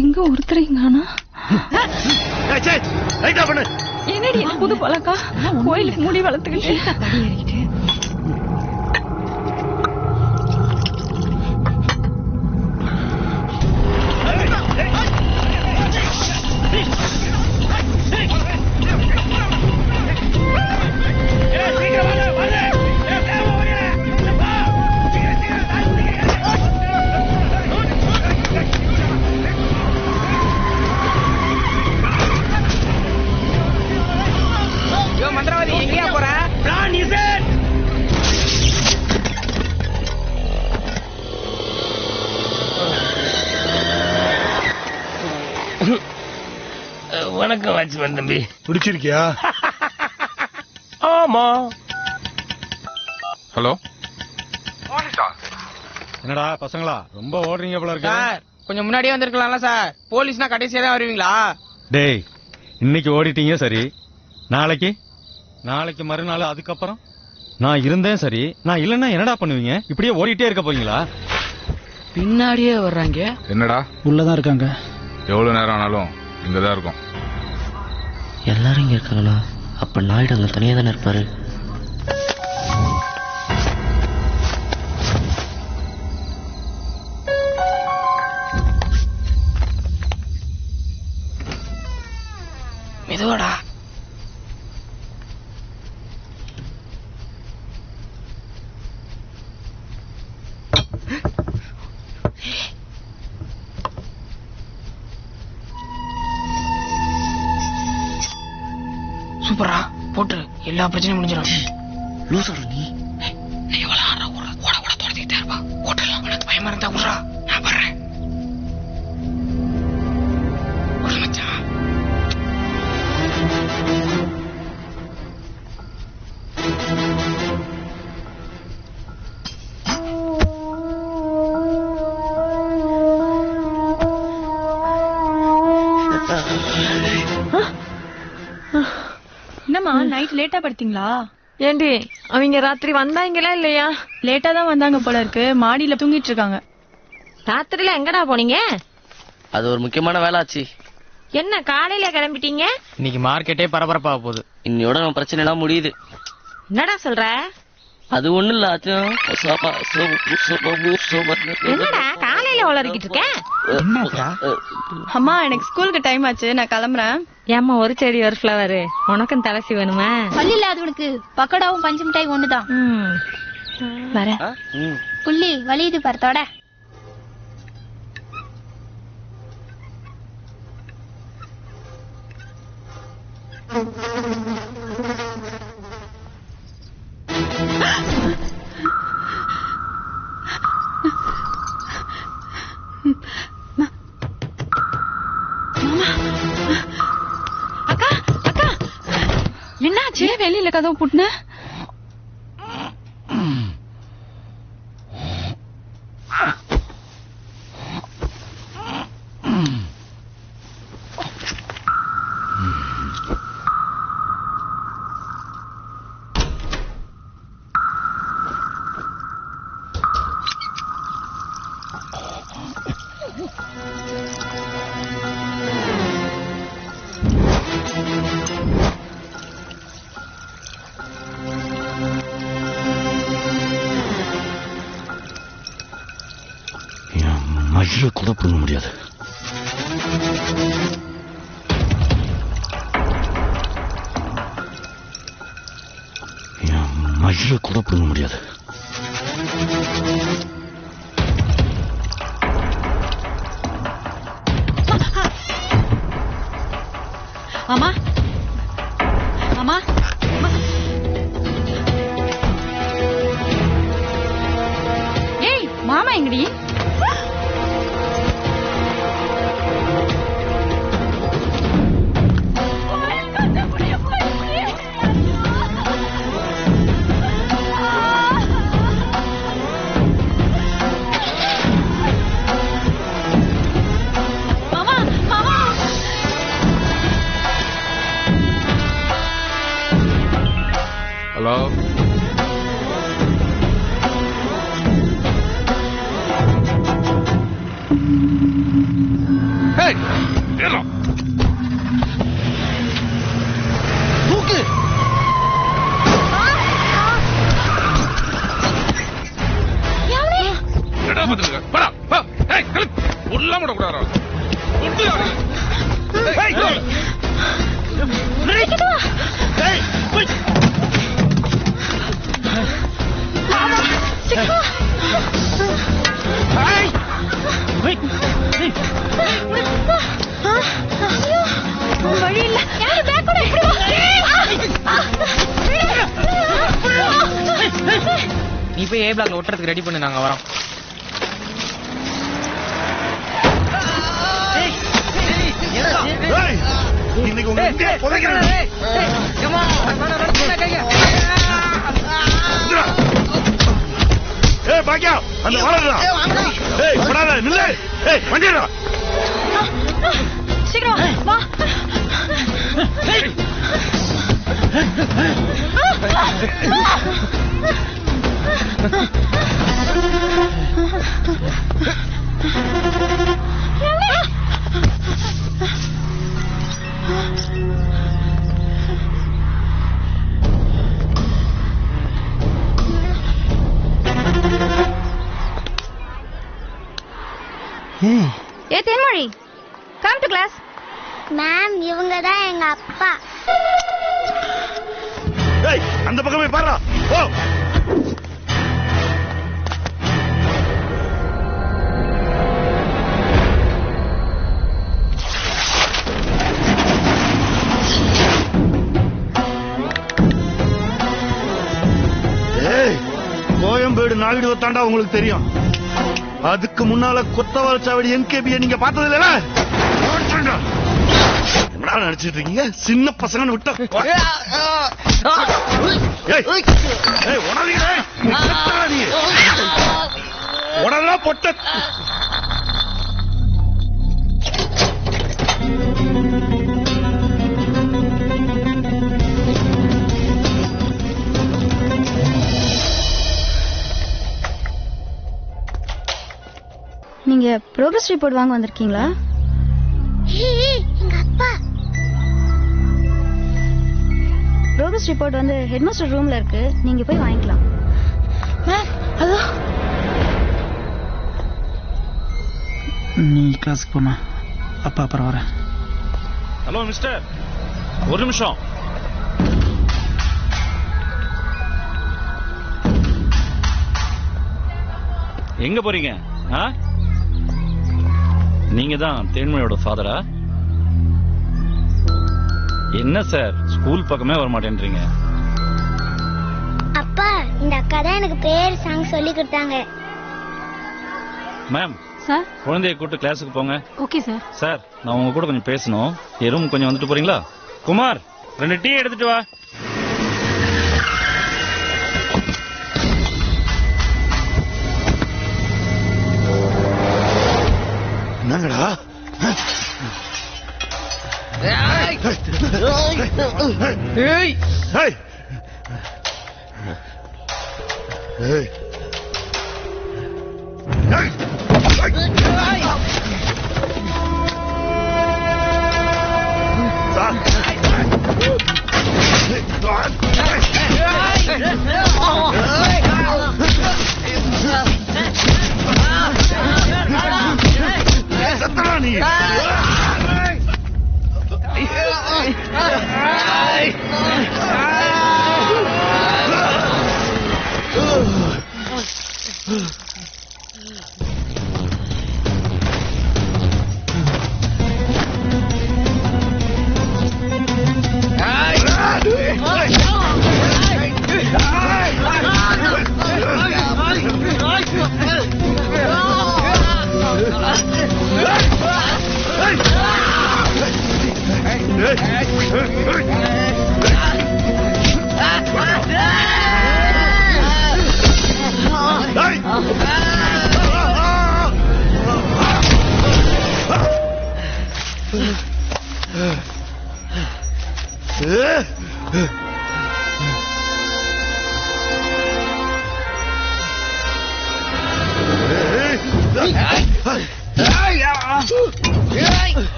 எங்க ஒருத்தரையும் காணா? என்னடி புது பழக்கா? கோயிலுக்கு முடி வளர்த்துக்கிட்டு மந்திரவாதி எங்கேயா போற? வணக்கம் வாட்ச்மேன் தம்பி. பிடிச்சிருக்கியா? ஆமா. ஹலோ என்னடா பசங்களா ரொம்ப ஓடுறீங்க போல இருக்கு. சார் கொஞ்சம் முன்னாடியே வந்திருக்கலாம்ல சார். போலீஸ்னா கடைசியா தான் வருவீங்களா? டேய் இன்னைக்கு ஓடிட்டீங்க சரி, நாளைக்கு மறுநாள் அதுக்கப்புறம் நான் இருந்தேன் சரி, நான் இல்லன்னா என்னடா பண்ணுவீங்க? இப்படியே ஓடிட்டே இருக்க போறீங்களா? பின்னாடியே வர்றாங்க. என்னடா? உள்ளதான் இருக்காங்க. எவ்வளவு நேரம் ஆனாலும் இங்கதான் இருக்கும். எல்லாரும் இங்க இருக்காங்களா? அப்ப நாயுடு அங்க தனியா தானே இருப்பாரு. மெதுவாடா. சூப்பரா போட்டு எல்லா பிரச்சனையும் முடிஞ்சிடும். லூசர் நீ ஓட துரத்திக்கிட்டே இருப்பா. ஓட்டலாம் உனக்கு பயமா இருந்தா விட்றா, நான் வர்றேன். ஒரு மச்சான் என்னம்மா நைட் லேட்டா படுத்தீங்களா? ஏண்டி அவங்க ராத்திரி வந்தாங்களா இல்லையா? லேட்டா தான் வந்தாங்க போல இருக்கு. மாடியில தூங்கிட்டு இருக்காங்க. ராத்திரில எங்கடா போனீங்க? அது ஒரு முக்கியமான வேலை ஆச்சு. என்ன காலையில கிளம்பிட்டீங்க? இன்னைக்கு மார்க்கெட்டே பரபரப்பா போகுது. இன்னையோட நம்ம பிரச்சனை எல்லாம் முடியுது. என்னடா சொல்ற? அது ஒண்ணு இல்ல. என்னடா காலையில காலையில உளறிக்கிட்டு இருக்கேன். அம்மா எனக்கு ஸ்கூலுக்கு டைம் ஆச்சு, நான் கிளம்புறேன். ஏம்மா ஒரு செடி ஒரு ஃபிளவர், உனக்கும் தலசி வேணுமா? பள்ளியில அது உனக்கு பக்கோடாவும் பஞ்சு மிட்டாய் ஒண்ணுதான். வரேன். புள்ளி வலியுது பரத்தோட. அக்கா அக்கா என்னாச்சு? வெளியில கதவு பூட்டின? மயிரை கூட பண்ண முடியாது. மயிரை கூட பண்ண முடியாது. மாமா மாமா ஏய் மாமா எங்கடி? ஹலோ, தூக்கு. உள்ள விடக்கூடாது. வழி இல்ல. யாரு பேக் கூட நீ போய் ஏ பிளாக்ல ஒட்டுறதுக்கு ரெடி பண்ணு, நாங்க வரோம். இன்னைக்கு உங்க புதைக்கிறேன். ஏய் பாக்கியா, அந்த வாழடா. ஏய் படாத, நில்லு. ஏய் வண்டிடா. சீக்கிரம் வா. ஏ தென்மொழி, கம் டு கிளாஸ். மேம், இவங்க தான் எங்க அப்பா. ஏய் அந்த பக்கமே பாருடா. ஓ ஏய், கோயம்பேடு நாயுடு தாண்டா உங்களுக்கு தெரியும். அதுக்கு முன்னால கொத்தவால் சாவடி என்கேபியை நீங்க பார்த்தது இல்ல? என்ன நினைச்சிட்டு இருக்கீங்க? சின்ன பசங்க விட்டா உடலாம் பொட்ட. நீங்க ப்ரோக்ரஸ் ரிப்போர்ட் வாங்க வந்திருக்கீங்களா? எங்க அப்பா. ப்ரோக்ரஸ் ரிப்போர்ட் வந்து ஹெட்மாஸ்டர் ரூம்ல இருக்கு, நீங்க போய் வாங்கிக்கலாம். மேம், அதோ நீ கிளாஸுக்கு போமா, அப்பா அப்புறம் வரேன். ஹலோ மிஸ்டர், ஒரு நிமிஷம். எங்க போறீங்க? நீங்க தான் தேன்மொழியோட ஃபாதரா? என்ன சார் ஸ்கூல் பக்கமே வர மாட்டேன்றீங்க? அப்பா, இந்த அக்கா தான் எனக்கு பேர் சாங் சொல்லி கொடுத்தாங்க. மேம் சார், குழந்தைய கூட்டு கிளாஸுக்கு போங்க. Okay sir. சார், நான் உங்க கூட கொஞ்சம் பேசணும். என் ரூம் கொஞ்சம் வந்துட்டு போறீங்களா? குமார், 2 டீ எடுத்துட்டு வா. என்னங்கடா?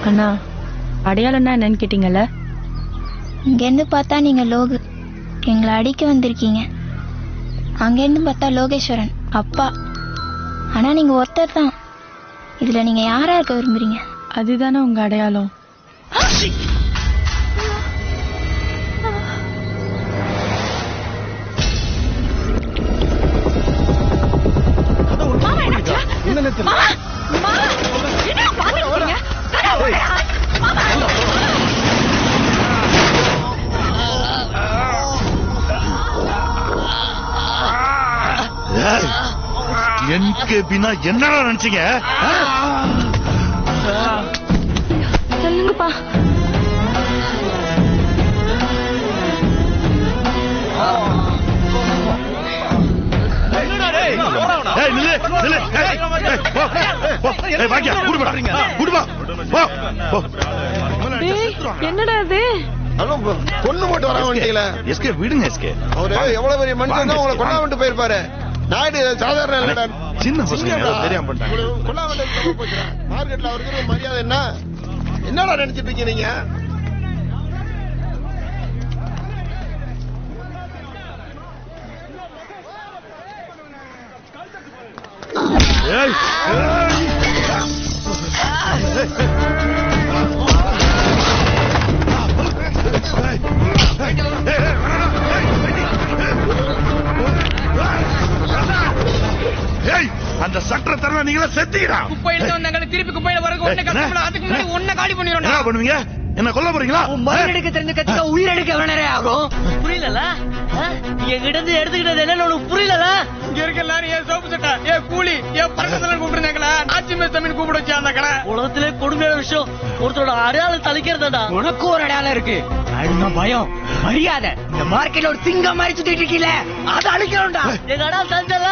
அண்ணா, அடையாளம்னா என்னன்னு கேட்டீங்கல்ல? இங்கேருந்து பார்த்தா நீங்க லோகு, எங்களை அடிக்க வந்திருக்கீங்க. அங்கேருந்து பார்த்தா லோகேஸ்வரன் அப்பா. ஆனா நீங்க ஒருத்தர் தான். இதுல நீங்க யாரா இருக்க விரும்புறீங்க? அதுதானே உங்க அடையாளம். என்கேபினா என்னடா நினைச்சீங்க? சொல்லுங்கப்பா. என்னடா அது? பொண்ணு மட்டும் வர வேண்டியல. எஸ்கே விடுங்க எஸ்கே. அவரு எவ்வளவு பெரிய மனுஷன் தான் உங்களை கொண்டாந்து போயிருப்பாரு. நாயுடு சாதாரண இல்லடா. சின்ன பசங்க தெரியாம பண்ணிட்டாங்க. கொண்டாந்து போச்சுடா. மார்க்கெட்ல அவருக்கு மரியாதை என்ன? என்னடா நினைச்சிட்டு இருக்கீங்க நீங்க? அந்த சட்டை தர நீங்களா செத்தீங்கடா. குப்பையில வந்தாங்க, திருப்பி குப்பையில வரக்கு ஒண்ணே கட்டணும். அதுக்கு முன்னாடி ஒண்ணே காலி பண்ணிரோம். என்ன பண்ணுவீங்க? என்ன கொல்ல போறீங்களா? மருந்து எடுக்க தெரிஞ்ச கட்சிக்கு உயிர் எடுக்க எவ்வளவு நேரம் ஆகும்? புரியல. எங்கிட்ட இருந்து எடுத்துக்கிட்டது என்னன்னு உனக்கு புரியல. இங்க இருக்க எல்லாரும் ஏன் சோப்பு சட்டா, ஏன் கூலி, ஏன் பறக்கத்தெல்லாம் கூப்பிடுறாங்களா? ஆட்சி மேசமின் கூப்பிட வச்சு அந்த கடை. உலகத்திலே கொடுமையான விஷயம் ஒருத்தரோட அடையாளம் தளிக்கிறதா. உனக்கு ஒரு அடையாளம் இருக்கு. அதுதான் பயம். மரியாதை. இந்த மார்க்கெட்ல ஒரு சிங்கம் மாதிரி சுத்திட்டு இருக்கீல, அதை அழிக்கணும்டா. எங்க அடா செஞ்சல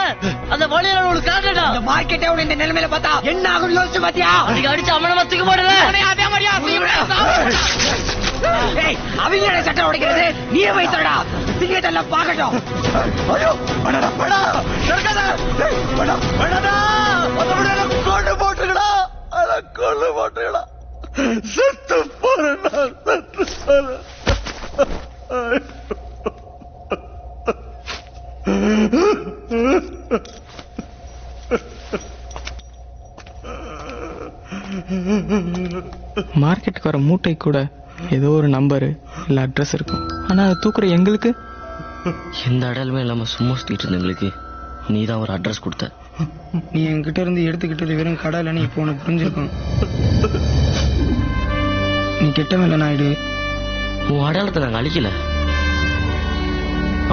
அந்த வழியில ஒரு காட்டுடா. இந்த மார்க்கெட்டை உன இந்த நிலைமையில பார்த்தா என்ன ஆகும் யோசிச்சு பாத்தியா? அதுக்கு அடிச்சு அம்மன மத்துக்கு போடுற. அதே மாதிரியா அவங்க சட்டம் உடைக்கிறது நீயே வைத்தடா. சிங்கத்தெல்லாம் பாக்கட்டும். ஐயோ படடா படா நடக்காத. படா படடா அதோட கொண்டு போட்டுடா. அத கொண்டு போட்டுடா. செத்து போறடா செத்து போற. மார்க்கெட்டுக்கு வர மூட்டை கூட ஏதோ ஒரு நம்பரு இல்ல அட்ரஸ் இருக்கும். ஆனா அதை தூக்குற எங்களுக்கு எந்த அடையாளமே இல்லாம சும்மா சுத்திட்டு இருந்தவங்களுக்கு நீதான் ஒரு அட்ரஸ் கொடுத்த. நீ என்கிட்ட இருந்து எடுத்துக்கிட்டது வெறும் கடை இல்லைன்னு இப்போ உனக்கு புரிஞ்சிருக்கும். நீ கெட்டவன் இல்லை நாயுடு. உன் அடையாளத்தை நாங்க அழிக்கல,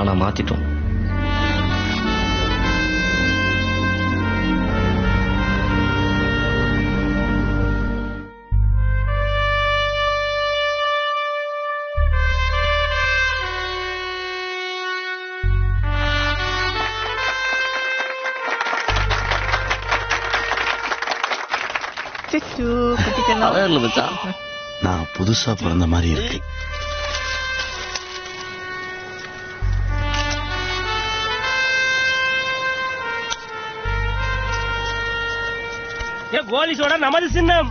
ஆனா மாத்திட்டோம். நான் புதுசா பிறந்த மாதிரி இருக்கு. கோலி சோடா நமது சின்னம்.